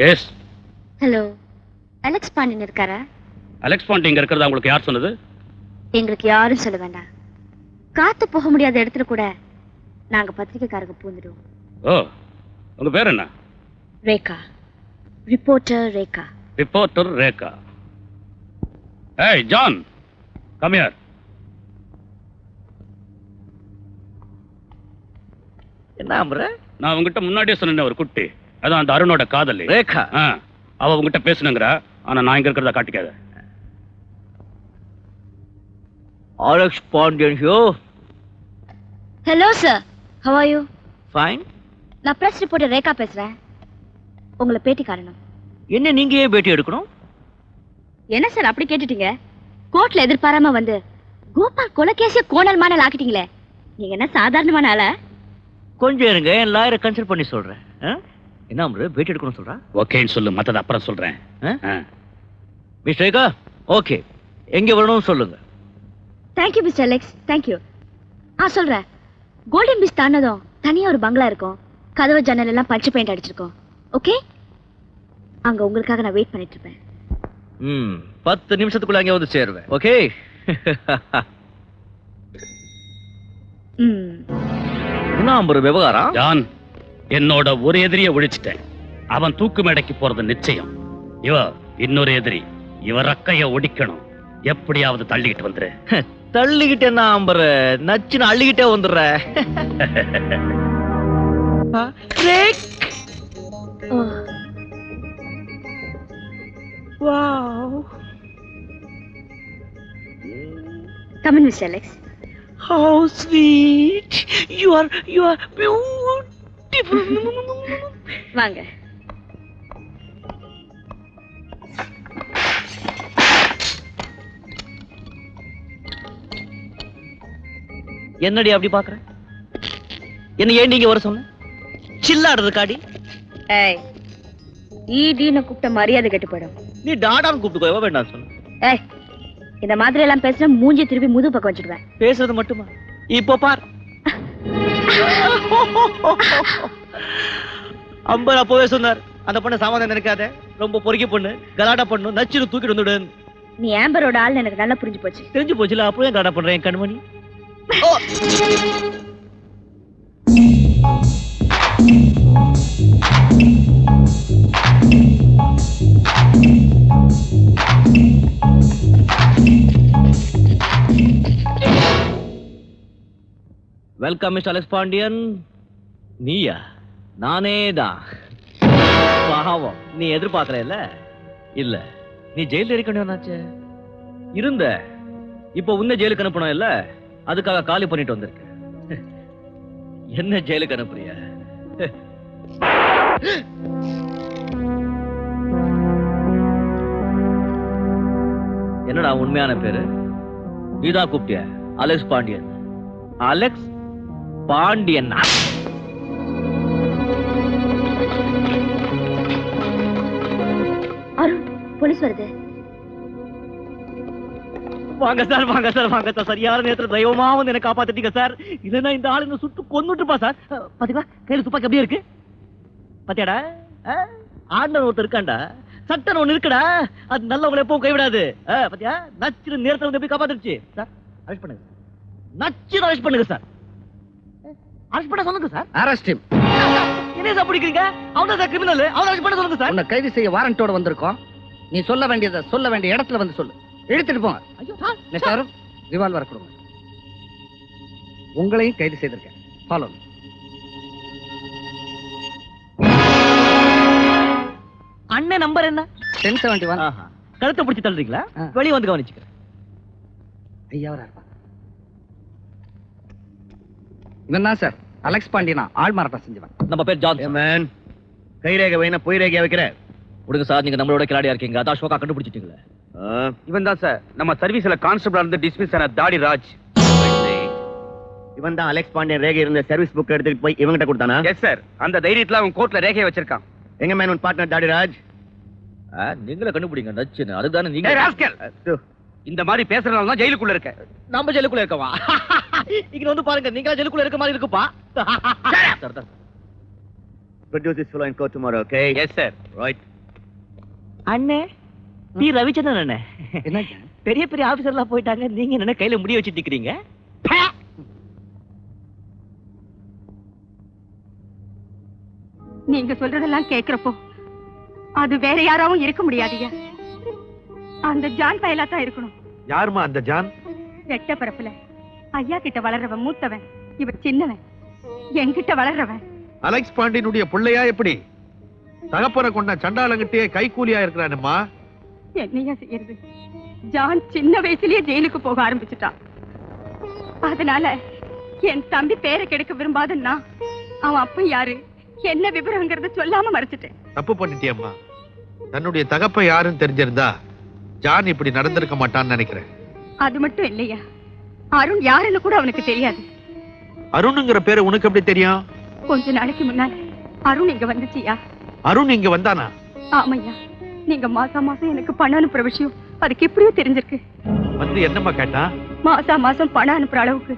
எஸ். ஹலோ, அலெக்ஸ் பாண்டியன் இருக்காரா? அலெக்ஸ் பாண்டி இங்க இருக்கிறதா உங்களுக்கு யார் சொன்னது? எங்களுக்கு யாரும் சொல்ல வேண்டாம். காத்து போக முடியாத இடத்துல கூட நாங்க பத்திரிக்கைக்காரங்க பூந்துடுவோம். ஓ, உங்க பேர் என்ன? ரேகா, ரிப்போர்ட்டர் ரேகா. ரிப்போர்ட்டர் ரேகா. ஏய் ஜான், கம் ஹியர். என்ன அம்ர? நான் உங்ககிட்ட முன்னாடியே சொன்னேன் ஒரு குட்டி, அதான் அந்த அருணோட காதலி ரேகா. அவ உங்ககிட்ட பேசுனுங்கறா. ஆனா நான் இங்க இருக்கிறதா காட்டிக்காத. Alex Pandian here. Hello sir, how are you? Fine. நான் பிரஸ் ரிப்போர்ட்டர் ரேகா பேசுறேன். உங்களை பேட்டி காரணம். என்ன நீங்க ஏன் பேட்டி எடுக்கணும்? என்ன சார் அப்படி கேட்டுட்டீங்க? கோர்ட்ல எதிர்பாராம வந்து கோபால் கொலைகேசிய கோணல் மானல் ஆக்கிட்டீங்களே. நீங்க என்ன சாதாரணமான ஆளா? கொஞ்சம் இருங்க, என் லாயரை கன்சல்ட் பண்ணி சொல்றேன். என்ன அம்ரு பேட்டி எடுக்கணும் சொல்றா? ஓகேன்னு சொல்லு, மத்தத அப்புறம் சொல்றேன். மிஸ்டர் ரேகா, ஓகே, எங்க வரணும்னு சொல்லுங்க. Thank you mister Alex, thank you. சொல்றேன். கோல்டன் பீச் தாண்டதும் தனியா ஒரு பங்களா இருக்கும். கதவு ஜன்னல் எல்லாம் பச்சை பெயிண்ட் அடிச்சிருக்கோம். ஓகே, அங்க உங்களுக்காக நான் வெயிட் பண்ணிட்டு இருப்பேன். 10 நிமிஷத்துக்குள்ள அங்கே வந்து சேருவேன். ஓகே. என்ன ஒரு விவகாரம்? ஜான், என்னோட ஒரு எதிரியை ஒழிச்சிட்டேன். அவன் தூக்கு மேடைக்கு போறது நிச்சயம். இவ இன்னொரு எதிரி, இவ ரக்கைய ஒடிக்கணும். எப்படியாவது தள்ளிக்கிட்டு வந்துரு. தள்ளிக்கிட்டே நம்புற, நச்சுன்னு அள்ளிக்கிட்டே வந்துடுற. Come in, Mr. Alex. How sweet. You are beautiful. வாங்க. என்னடி அப்படி பாக்குற? என்ன ஏன் நீங்க வர சொன்ன? சில்லாடுறது காடி. ஏய், ஈடின்னு கூப்பிட்ட மரியாதை கெட்டு போயிடும். நீ டாடான்னு கூப்பிட்டு போய் வேண்டாம் சொன்ன. ஏய், இந்த மாதிரி எல்லாம் பேசினா மூஞ்சி திருப்பி முது பக்கம் வச்சிடுவேன். பேசுறது மட்டுமா? இப்போ பார். அம்பர் அப்பவே சொன்னார், அந்த பொண்ணை சாமான் நினைக்காத, ரொம்ப பொறுக்கி பொண்ணு, கலாட்டா பொண்ணு, நச்சுன்னு தூக்கிட்டு வந்துடு. நீ ஆம்பரோட ஆள் எனக்கு நல்லா புரிஞ்சு போச்சு. தெரிஞ்சு போச்சுல, அப்பவே கலாட்டா பண்றேன் கண்மணி. Welcome mister Alex Pandian. நீயா? நானே தான். பாவம், நீ எதிர்பார்க்கல? இல்ல, நீ ஜெயில இருக்கணும்னாச்சே. இருந்த, இப்ப உன்னை ஜெயிலுக்கு அனுப்பணும் இல்ல, அதுக்காக காலி பண்ணிட்டு வந்திருக்க. என்ன ஜெயிலுக்கு அனுப்புறியா? என்னடா உண்மையான பேரு? நீதான் கூப்பிட்டிய? Alex Pandian. Alex Pandian. Arun, police வருது. வாங்க சார், வாங்க சார், வாங்க சார். சரியான நேரத்துல தெய்வமா வந்து என்ன காப்பாத்திட்டீங்க சார். இல்லன்னா இந்த ஆளுங்க சுட்டு கொன்னுட்டுப்பா சார். பாத்தீங்களா, கையில துப்பாக்கி அப்படியே இருக்கு. பாத்தியாடா, ஆண்டவன் ஒருத்தர் இருக்காண்டா, சட்டம் ஒண்ணு இருக்குடா, அது நல்லவங்களை எப்பவும் கைவிடாது. பாத்தியா, நச்சு நேரத்துல வந்து எப்படி காப்பாத்திருச்சு சார். அரெஸ்ட் பண்ணுங்க, நச்சு அரெஸ்ட் பண்ணுங்க சார். அரெஸ்ட் பண்ண சொல்லுங்க சார். Arrest him. என்ன சார் பிடிக்கிறீங்க? அவன் தான் கிரிமினல், அவன் அரெஸ்ட் பண்ண சொல்லுங்க சார். உன்னை கைது செய்ய வாரண்டோட வந்திருக்கோம். நீ சொல்ல வேண்டியதை சொல்ல வேண்டிய இடத்துல வந்து சொல்லு. எடுத்துட்டு போங்க. மிஸ்டர் அருண், ரிவால்வர் கொடுங்க. உங்களையும் கைது செய்திருக்கேன். ஃபாலோ. அண்ணன் நம்பர் என்ன? 1071. ஆஹா. கழுத்தை பிடிச்சி தள்ளுறீங்களா? வெளியே வந்து கவனிச்சுக்கிறேன். ஐயா இவன் தான் சார் அலெக்ஸ் பாண்டியனா ஆள் மாறாட்டம் செஞ்சவன். நம்ம பேர் ஜான். கைரேகை வைனா பொய் ரேகையா வைக்கிற? விடுங்க சார், நீங்க நம்மளோட கிளாடியா இருக்கீங்க. அதான் ஷோக்கா கண்டுபிடிச்சிட்டீங்களே. இவன் தான் சார் நம்ம சர்வீஸ்ல கான்ஸ்டபிளா இருந்து டிஸ்மிஸ் ஆன தாடி ராஜ். இவன் தான் அலெக்ஸ் பாண்டியன் ரேகை இருந்த சர்வீஸ் புக் எடுத்துட்டு போய் இவங்கிட்ட கொடுத்தானா? எஸ் சார், அந்த தைரியத்துல அவன் கோர்ட்ல ரேகையை வச்சிருக்கான். எங்க மேன் உன் பார்ட்னர் தாடி ராஜ்? நீங்களே கண்டுபிடிங்க நச்சுன்னு. அதுதானே நீங்க. ஏய் ராஸ்கல், இந்த மாதிரி பேசுறதுனால தான் ஜெயிலுக்குள்ள இருக்க. நம்ம ஜெயிலுக்குள்ள இருக்கவா? இங்க வந்து பாருங்க, நீங்க ஜெயிலுக்குள்ள இருக்க மாதிரி இருக்குப்பா. Produce this fellow in court tomorrow, okay? Yes sir. Right. அண்ணே, நீ ரவிச்சந்திரன் அண்ணே. என்ன பெரிய பெரிய ஆபீசர்லாம் போயிட்டாங்க, நீங்க என்ன கையில முடி வச்சிட்டு நிக்கிறீங்க? நீங்க சொல்றதெல்லாம் கேக்குறப்போ அது வேற யாராவும் இருக்க முடியாதுயா. அந்த ஜான் பயலா தான் இருக்கணும். யாருமா அந்த ஜான்? ரெட்ட பரப்புல ஐயா கிட்ட வளர்றவன் மூத்தவன், இவர் சின்னவன். என்கிட்ட வளர்றவன் அலெக்ஸ் பாண்டியனுடைய பிள்ளையா? எப்படி தகப்பனை கொண்ட சண்டாளங்கிட்டே கைக்கூலியா இருக்கிறானம்மா? என்னையா செய்யறது? ஜான் சின்ன வயசுலயே ஜெயிலுக்கு போக ஆரம்பிச்சுட்டான். அதனால என் தம்பி பேரை கெடுக்க விரும்பாதன்னா அவன் அப்ப யாரு என்ன விவரங்கிறத சொல்லாம மறைச்சிட்டேன். தப்பு பண்ணிட்டியம்மா. தன்னுடைய தகப்ப யாருன்னு தெரிஞ்சிருந்தா ஜான் இப்படி நடந்திருக்க மாட்டான்னு நினைக்கிறேன். அது மட்டும் இல்லையா, அருண் யாருன்னு கூட அவனுக்கு தெரியாது. அருணுங்கிற பேரு உனக்கு எப்படி தெரியும்? கொஞ்ச நாளைக்கு முன்னால அருண் இங்க வந்துச்சியா. அருண் இங்க வந்தானா? ஆமையா, நீங்க மாசம் மாசம் எனக்கு பணம் அனுப்புற விஷயம் அதுக்கு எப்படியோ தெரிஞ்சிருக்கு. வந்து என்னம்மா கேட்டா? மாசம் மாசம் பணம் அனுப்புற அளவுக்கு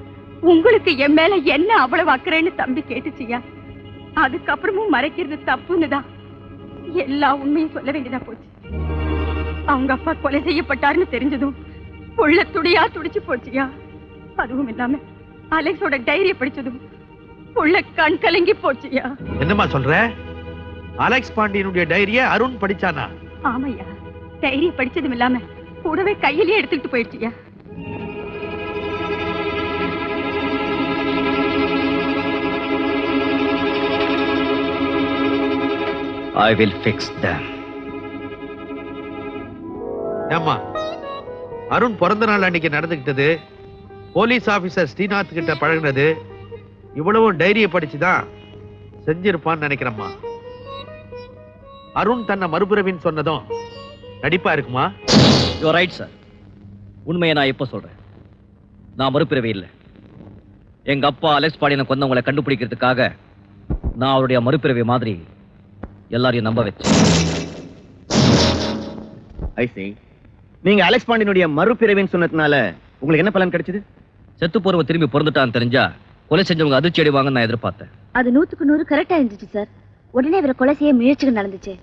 உங்களுக்கு என் மேல என்ன அவ்வளவு அக்கறைன்னு தம்பி கேட்டுச்சியா. அதுக்கப்புறமும் மறைக்கிறது தப்புன்னுதான் எல்லா உண்மையும் சொல்ல வேண்டியதா போச்சு. அவங்க அப்பா கொலை செய்யப்பட்டாருன்னு தெரிஞ்சதும் உள்ள துடியா துடிச்சு போச்சியா. அதுவும் இல்லாம அலெக்ஸோட டைரிய படிச்சதும் உள்ள கண் கலங்கி போச்சியா. என்னம்மா சொல்ற? அலெக்ஸ் பாண்டியனுடைய டைரிய அருண் படிச்சானா? ஆமையா, டைரிய படிச்சதும் இல்லாம கூடவே கையிலேயே எடுத்துக்கிட்டு போயிடுச்சியா. I will fix them. ஏம்மா, அருண் பிறந்த நாள் அன்னைக்கு நடந்துகிட்டது, போலீஸ் ஆபீசர் ஸ்ரீநாத் கிட்ட பழகினது, இவ்வளவு டைரியை படிச்சுதான் செஞ்சிருப்பான்னு நினைக்கிறேம்மா. அருண் தன்னை மறுபிறவின்னு சொன்னதும் நடிப்பா இருக்குமா? You are right sir. உண்மையை நான் எப்ப சொல்றேன். நான் மறுபிறவி இல்லை. எங்க அப்பா அலெக்ஸ் பாண்டியனை கொன்னவங்களை கண்டுபிடிக்கிறதுக்காக நான் அவருடைய மறுபிறவி மாதிரி எல்லாரையும் நம்ப வச்சேன். I see. நீங்க அலெக்ஸ் பாண்டியனுடைய மறுபிறவின்னு சொன்னதுனால உங்களுக்கு என்ன பலன் கிடைச்சது? செத்து போறவ திரும்பி பிறந்துட்டான்னு தெரிஞ்சா கொலை செஞ்சவங்க அதிர்ச்சி அடைவாங்கன்னு நான் எதிர்பார்த்தேன். அது 100க்கு 100 கரெக்டா இருந்துச்சு சார். உடனே இவரை கொலை செய்ய முயற்சிகள் நடந்துச்சு.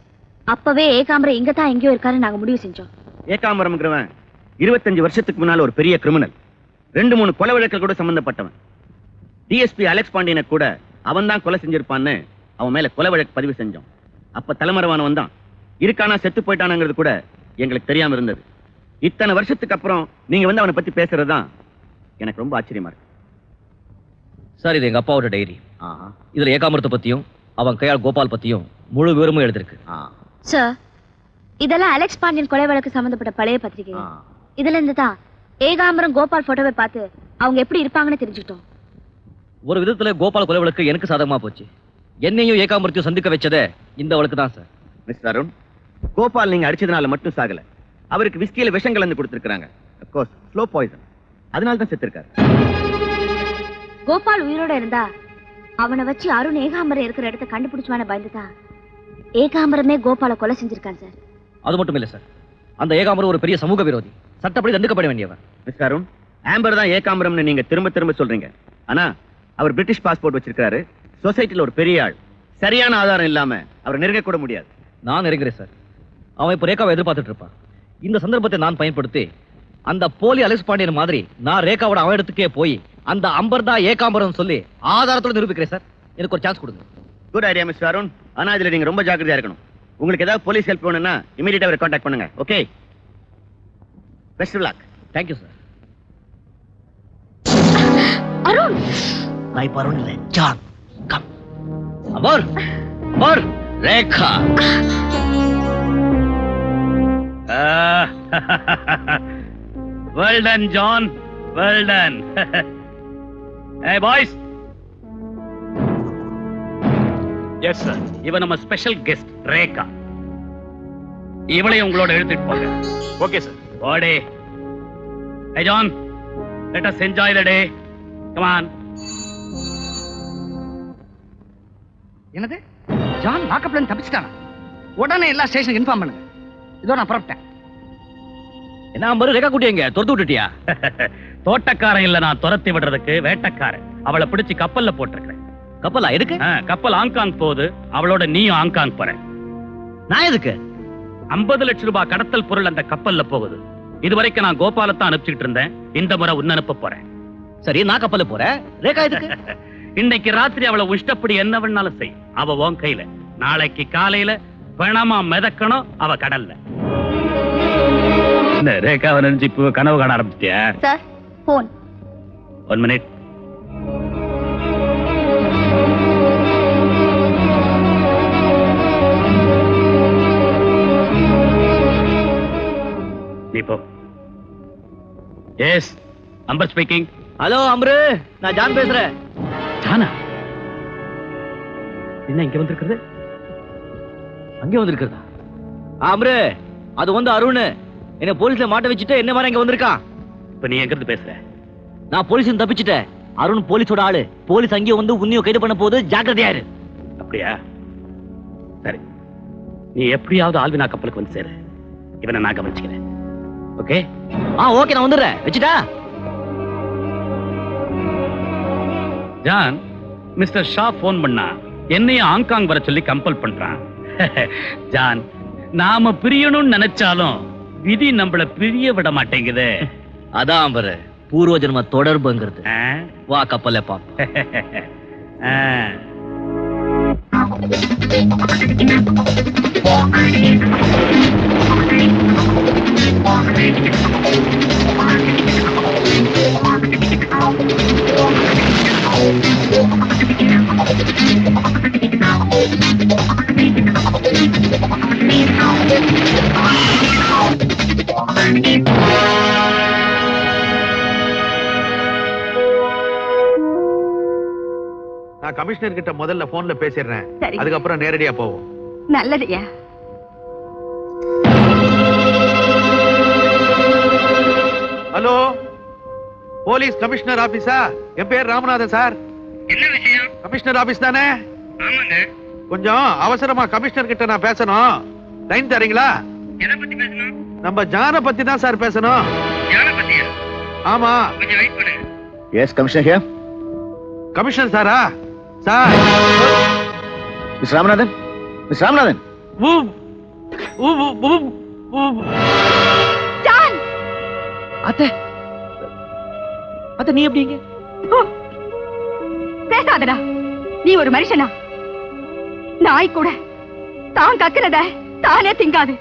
அப்பவே ஏகாம்பரம் இங்க தான் எங்கேயோ இருக்காரு நாங்க முடிவு செஞ்சோம். ஏகாம்பரம்ங்கிறவன் 25 வருஷத்துக்கு முன்னால ஒரு பெரிய கிரிமினல். 2-3 கொலை வழக்குகள் கூட சம்பந்தப்பட்டவன். டிஎஸ்பி அலெக்ஸ் பாண்டியனை கூட அவன் தான் கொலை செஞ்சிருப்பான்னு அவன் மேல கொலை வழக்கு பதிவு செஞ்சோம். அப்ப தலைமறைவானவன் தான். இருக்கானா செத்து போயிட்டானாங்கிறது கூட எங்களுக்கு தெரியாம இருந்தது. இத்தனை வருஷத்துக்கு அப்புறம் நீங்க வந்து அவனை பத்தி பேசுறதுதான் எனக்கு ரொம்ப ஆச்சரியமா இருக்கு. சார், இது எங்க அப்பாவோட டைரி. இதுல ஏகாம்பரத்தை பத்தியும் அவன் கையால் கோபால் பத்தியும் முழு விவரமும் எழுதிருக்கு. சார், இதெல்லாம் அலெக்ஸ் பாண்டியன் கொலை வழக்கு சம்பந்தப்பட்ட பழைய பத்திரிகை. இதுல இருந்து தான் ஏகாம்பரம் கோபால் போட்டோவை பார்த்து அவங்க எப்படி இருப்பாங்கன்னு தெரிஞ்சுக்கிட்டோம். ஒரு விதத்துல கோபால் கொலை வழக்கு எனக்கு சாதகமா போச்சு. என்னையும் ஏகாம்பரத்தையும் சந்திக்க வச்சதே இந்த வழக்கு தான் சார். மிஸ்டர் அருண், கோபால் நீங்க அடிச்சதுனால மட்டும் சாகல. அவருக்கு விஸ்கியில விஷம் கலந்து கொடுத்திருக்காங்க. of course slow poison. அதனால தான் செத்துருக்காரு. கோபால் உயிரோட இருந்தா அவனை வச்சு அருண் ஏகாம்பரம் இருக்கிற இடத்தை கண்டுபிடிச்சுவான பயந்துதான் ஏகாம்பரமே கோபாலை கொலை செஞ்சிருக்கான் சார். அது மட்டும் இல்ல சார், அந்த ஏகாம்பரம் ஒரு பெரிய சமூக விரோதி, சட்டப்படி தண்டிக்கப்பட வேண்டியவர். மிஸ்டர் அருண், ஆம்பர் தான் ஏகாம்பரம்னு நீங்க திரும்ப திரும்ப சொல்றீங்க. ஆனா அவர் பிரிட்டிஷ் பாஸ்போர்ட் வச்சிருக்காரு. சொசைட்டில ஒரு பெரிய ஆள். சரியான ஆதாரம் இல்லாம அவரை நெருங்க கூட முடியாது. நான் நெருங்குறேன் சார். அவன் இப்ப ரேகாவை எதிர்பார்த்துட்டு இருப்பான். இந்த சந்தர்ப்பத்தை நான் பயன்படுத்தி அந்த போலி அலெக்ஸ் பாண்டியன் மாதிரி நான் ரேகாவோட அவன் இடத்துக்கே போய் அந்த அம்பர் தான் ஏகாம்பரம் சொல்லி ஆதாரத்தோட நிரூபிக்கிறேன் சார். எனக்கு ஒரு சான்ஸ் கொடுங்க. Good idea mister Arun. ஆனா இதுல நீங்க ரொம்ப ஜாக்கிரதையா இருக்கணும். உங்களுக்கு ஏதாவது போலீஸ் ஹெல்ப் வேணும்னா இமிடியேட்டா அவரை கான்டாக்ட் பண்ணுங்க. Okay, best of luck. Thank you sir. Arun, நான் அருண் இல்லை, John. Come. Amar, Amar, Rekha. Well done John, well done. ஏய் பாய்ஸ். Yes sir. இவ நம்ம ஸ்பெஷல் கெஸ்ட் ரேகா. இவளையும் உங்களோட எடுத்துட்டு போங்க. Okay sir. ஓடே. ஏய் John, let us enjoy the day. Come on. என்னது ஜான் லாக்கப்ல இருந்து தப்பிச்சிட்டானா? உடனே எல்லா ஸ்டேஷனுக்கு இன்ஃபார்ம் பண்ணுங்க. இதோ நான் புறப்பட்டேன். என்ன அம்பரு ரேகா குட்டி எங்க துரத்து விட்டுட்டியா? தோட்டக்காரன் இல்ல, நான் துரத்தி விடுறதுக்கு வேட்டக்காரன். அவளை பிடிச்சு கப்பல்ல போட்டிருக்கிறேன். கப்பலா எதுக்கு? கப்பல் ஹாங்காங் போகுது, அவளோட நீயும் ஹாங்காங் போற. நான் எதுக்கு? 50 லட்சம் ரூபாய் கடத்தல் பொருள் அந்த கப்பல்ல போகுது. இதுவரைக்கும் நான் கோபாலத்தான் அனுப்பிச்சுட்டு இருந்தேன். இந்த முறை உன்ன அனுப்ப போறேன். சரி, நான் கப்பல்ல போறேன். ரேகா எதுக்கு? இன்னைக்கு ராத்திரி அவளை இஷ்டப்படி என்ன வேணாலும் செய். அவ உன் கையில. நாளைக்கு காலையில பணமா மிதக்கணும் அவ கடல்ல. இந்த ரேகாவை நினைச்சு இப்போ கனவு காண ஆரம்பிச்சிட்டியா? Sir phone. 1 மினிட். நீ போ. Yes, Ambar speaking. ஹலோ அம்ரு, நான் ஜான் பேசுறேன். ஜானா? என்ன இங்க வந்திருக்கிறது? அங்கே வந்திருக்கிறதா? அம்ரு, அது வந்து அருண். என்ன போலீஸ்ல மாட்ட வச்சுட்டு என்ன மாதிரி இங்க வந்திருக்கான். இப்ப நீ எங்க இருந்து பேசுற? நான் போலீஸ் தப்பிச்சுட்டேன். அருண் போலீஸோட ஆளு. போலீஸ் அங்கேயே வந்து உன்னையும் கைது பண்ண போது ஜாக்கிரதையா இரு. அப்படியா? சரி, நீ எப்படியாவது ஆல்வினா கப்பலுக்கு வந்து சேரு. இவனை நான் கவனிச்சுக்கிறேன். ஓகே? ஓகே, நான் வந்துடுறேன். வச்சுட்டா? ஜான், மிஸ்டர் ஷா போன் பண்ணா என்னையும் ஹாங்காங் வர சொல்லி கம்பல் பண்றான். ஜான், நாம பிரியணும்னு நினைச்சாலும் விதி நம்மள பிரிய விட மாட்டேங்குது. அதான் அம்பரு, பூர்வ ஜென்ம தொடர்புங்கிறது. வா கப்பல்ல பா. நான் கமிஷனர் கிட்ட முதல்ல போன்ல பேசிடுறேன். சரி. அதுக்கப்புறம் நேரடியா போவோம். நல்லதுயா. ஹலோ, போலீஸ் கமிஷனர் ஆபீஸா? என் பேர் ராமநாதன் சார். என்ன விஷயம்? கமிஷனர் ஆபீஸ் தானே? ஆமாங்க. கொஞ்சம் அவசரமா கமிஷனர் கிட்ட நான் பேசணும். லைன் தரீங்களா? எதை பத்தி பேசணும்? நம்ம ஜான பத்தி தான் சார் பேசணும். யாரை பத்தியா? ஆமா. கொஞ்சம் வெயிட் பண்ணுங்க. Yes commissioner here. கமிஷனர் சாரா? Sir. Miss Ramanathan, miss Ramanathan. John! அத்தை, அத்தை நீ எப்படிங்க? பேசாதடா. நீ ஒரு மனுஷனா? நாய் கூட தான் கக்குறத தானே திங்காது.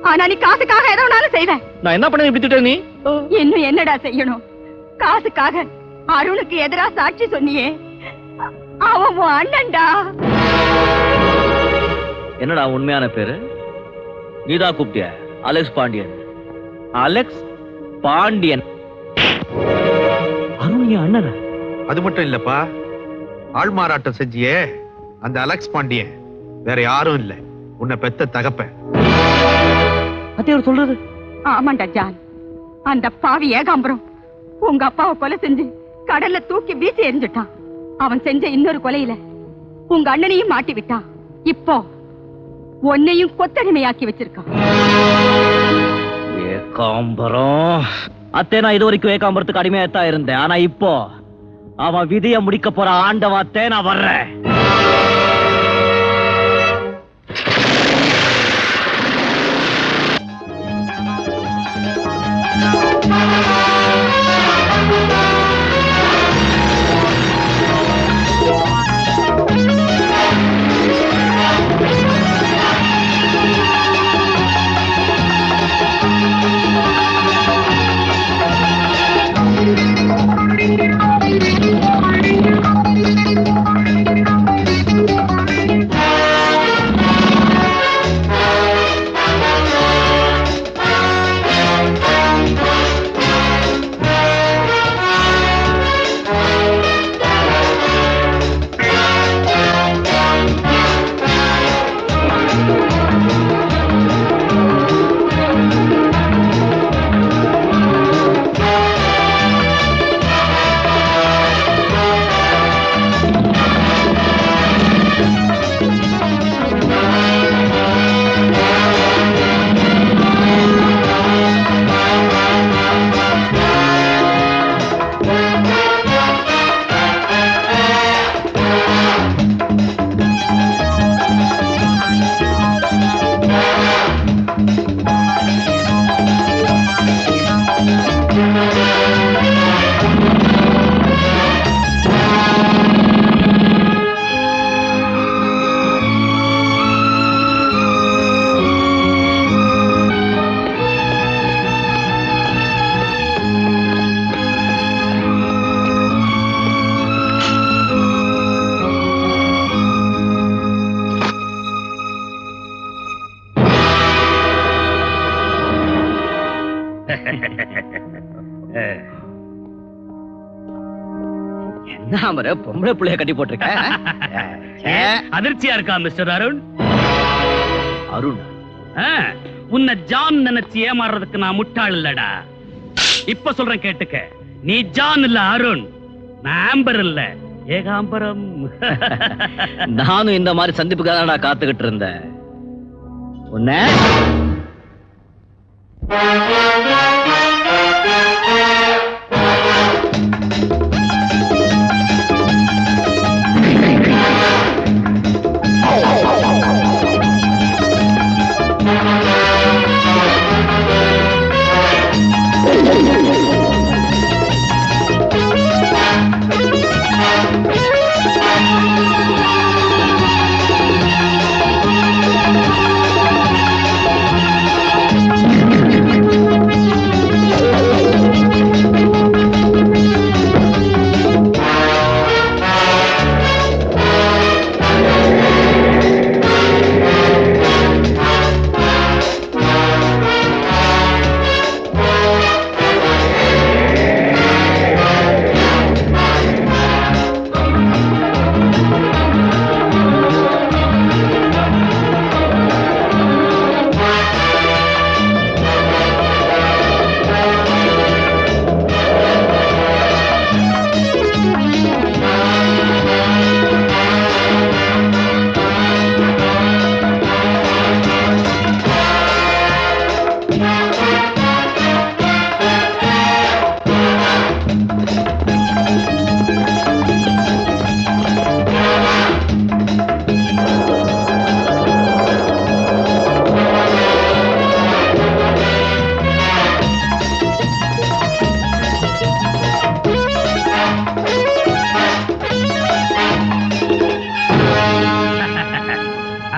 ஆனா நீ காசுக்காக எதை வேணாலும் செய்வ. நான் என்ன பண்ண இப்படி திட்ட நீ? இன்னும் என்னடா செய்யணும்? காசுக்காக அருணுக்கு எதிரா சாட்சி சொன்னியே, அவன் உன் அண்ணன்டா. என்னடா உண்மையான பேரு? நீதான் கூப்பிட்டிய? அலெக்ஸ் பாண்டியன். அலெக்ஸ் பாண்டியன். அருண் என் அண்ணன். அது மட்டும் இல்லப்பா, ஆள் மாறாட்டம் செஞ்சியே அந்த அலெக்ஸ் பாண்டியன் வேற யாரும் இல்ல, உன்னை பெத்த தகப்பன். அத்தையோட சொல்றது? ஆமாண்டா ஜான். அந்த பாவி ஏகாம்பரம் உங்க அப்பாவை கொலை செஞ்சு கடல்ல தூக்கி வீசி எரிஞ்சுட்டான். அவன் செஞ்ச இன்னொரு கொலையில உங்க அண்ணனையும் மாட்டி விட்டான். இப்போ உன்னையும் கொத்தடிமையாக்கி வச்சிருக்கான். ஏகாம்பரம். அத்தை, நான் இது வரைக்கும் ஏகாம்பரத்துக்கு அடிமையாத்தான் இருந்தேன். ஆனா இப்போ அவன் விதிய முடிக்க போற ஆண்டவாத்தே நான் வர்றேன். Thank you. என்ன அமர பொம்பளை பிள்ளைய கட்டி போட்டிருக்க? அதிர்ச்சியா இருக்கா மிஸ்டர் அருண்? அருண் உன்னை ஜான் நினைச்சு ஏமாறுறதுக்கு நான் முட்டாள் இல்லடா. இப்ப சொல்றேன் கேட்டுக்க. நீ ஜான் இல்ல அருண், நான் ஆம்பர் இல்ல ஏகாம்பரம். நானும் இந்த மாதிரி சந்திப்புக்காக நான் காத்துக்கிட்டு இருந்தேன். உன்ன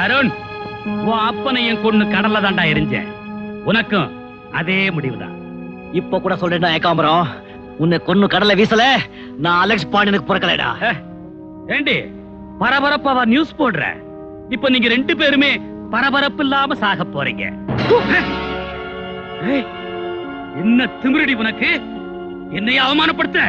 அருண், உன் அப்பனையும் கொண்டு கடல்ல தாண்டா எரிஞ்சேன். உனக்கும் அதே முடிவுதான். இப்ப கூட சொல்றேன் ஏகாம்பரம், உன்னை கொன்னு கடலை வீசல, நான் அலெக்ஸ் பாண்டியனுக்கு பிறக்கலடா. ஏண்டி பரபரப்பாவா நியூஸ் போடுற? இப்ப நீங்க 2 பேருமே பரபரப்பு இல்லாம சாக போறீங்க. ஏய், என்ன திமிரடி உனக்கு? என்னைய அவமானப்படுத்த?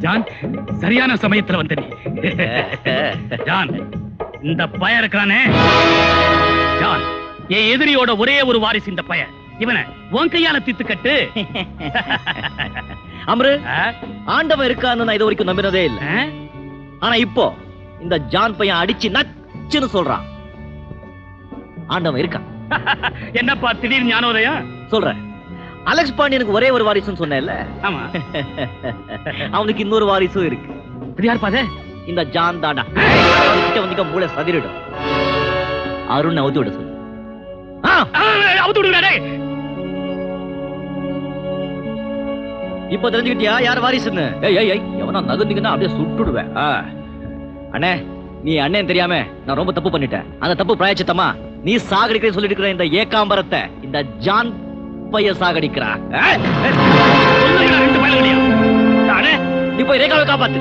ஜான், சரியான சமயத்துல வந்த நீ. ஜான், இந்த பய இருக்கானே ஜான், என் எதிரியோட ஒரே ஒரு வாரிசு இந்த பய. இவனை உன் கையால தீத்து கட்டு. அமரு, ஆண்டவன் இருக்கான்னு நான் இது வரைக்கும் நம்பினதே இல்ல. ஆனா இப்போ இந்த ஜான் பையன் அடிச்சு நச்சுன்னு சொல்றான். ஆண்டவன் இருக்கான். என்னப்பா திடீர் ஞானோதயம்? சொல்றேன். அலெக்ஸ் பாண்டியனுக்கு ஒரே ஒரு வாரிசுன்னு சொன்னேன்ல, ஆமா, அவனுக்கு இன்னொரு வாரிசும் இருக்கு. அது யார் பாத? இந்த ஜான் தாடா. வந்து மூளை சதிரிடும். அருண் அவுத்து விட சொல்லு. அவுத்து விடுறாரே. இப்ப தெரிஞ்சுக்கிட்டியா யார் வாரிசுன்னு? எவனா நகர்ந்தீங்கன்னா அப்படியே சுட்டுடுவேன். அண்ணே, நீ அண்ணன் தெரியாம நான் ரொம்ப தப்பு பண்ணிட்டேன். அந்த தப்பு பிராயச்சித்தமா நீ சாகடிக்கிறேன்னு சொல்லிட்டு இருக்கிற இந்த ஏகாம்பரத்தை இந்த ஜான் பைய சாகடிக்கிறா. நீ போய் ரேகாவை காப்பாத்து.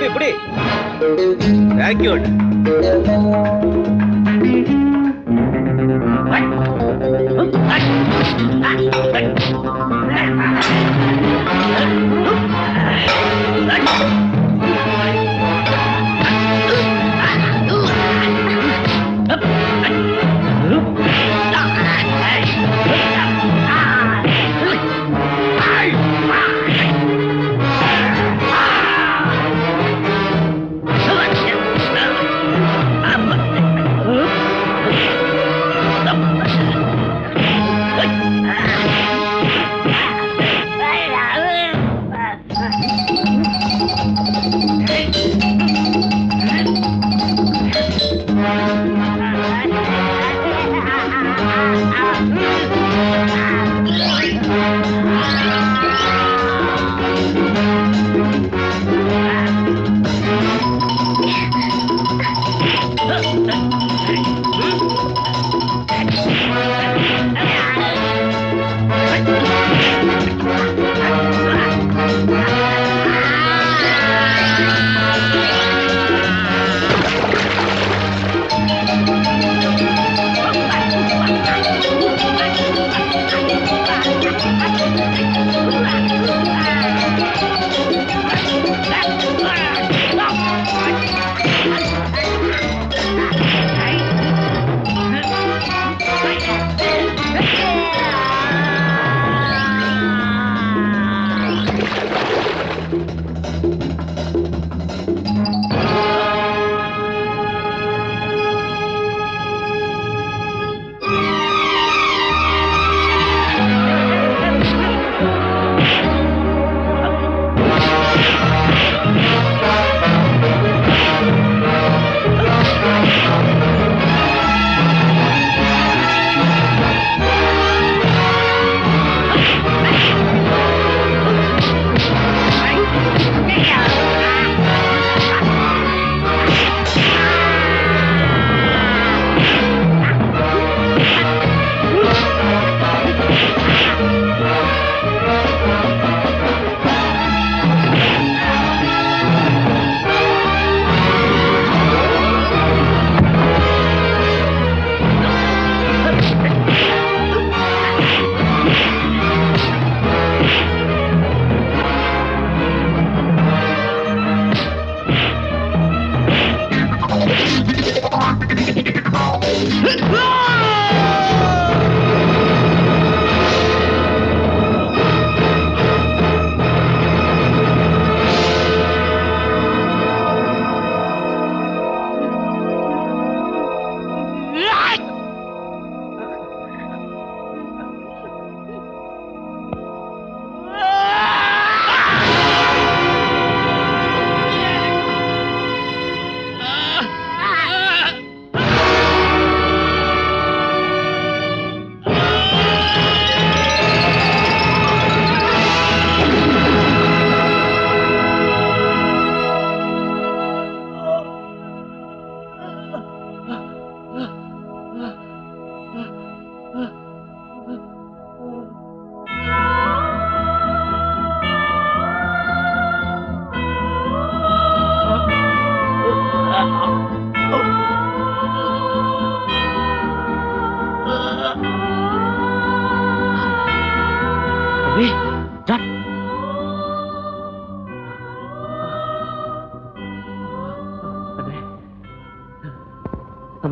எப்படி? Thank you.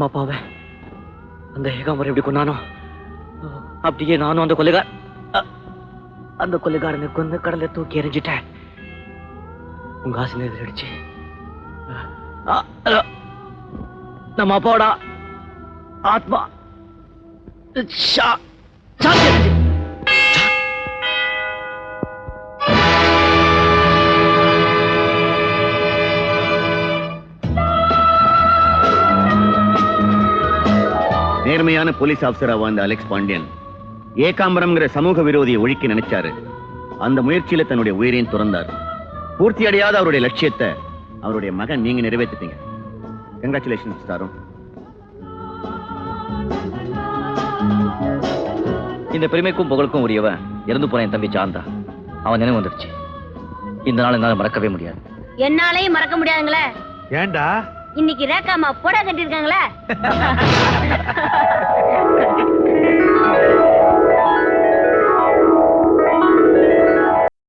அம்மா அப்பாவை அந்த ஏகாம்பரம் எப்படி கொண்டானோ அப்படியே நானும் அந்த கொலைகாரனை கொண்டு கடலை தூக்கி எறிஞ்சிட்டேன். உங்க ஆசை எதிரடிச்சு நம்ம அப்பாவோட ஆத்மா நேர்மையான போலீஸ் ஆபீசரா வாழ்ந்த அலெக்ஸ் பாண்டியன் ஏகாம்பரம்ங்கிற சமூக விரோதியை ஒழிக்க நினைச்சாரு. அந்த முயற்சியில தன்னுடைய உயிரையும் துறந்தார். பூர்த்தி அடையாத அவருடைய லட்சியத்தை அவருடைய மகன் நீங்க நிறைவேற்றிட்டீங்க. கங்க்ராச்சுலேஷன்ஸ் தாரும். இந்த பெருமைக்கும் புகழுக்கும் உரியவன் இறந்து போன என் தம்பி சாந்தா. அவன் நினைவு வந்துருச்சு. இந்த நாள் என்னால மறக்கவே முடியாது. என்னாலையும் மறக்க முடியாதுங்களே. ஏண்டா இன்னைக்கு ரேக்காமா போடா கட்டிருக்காங்களே.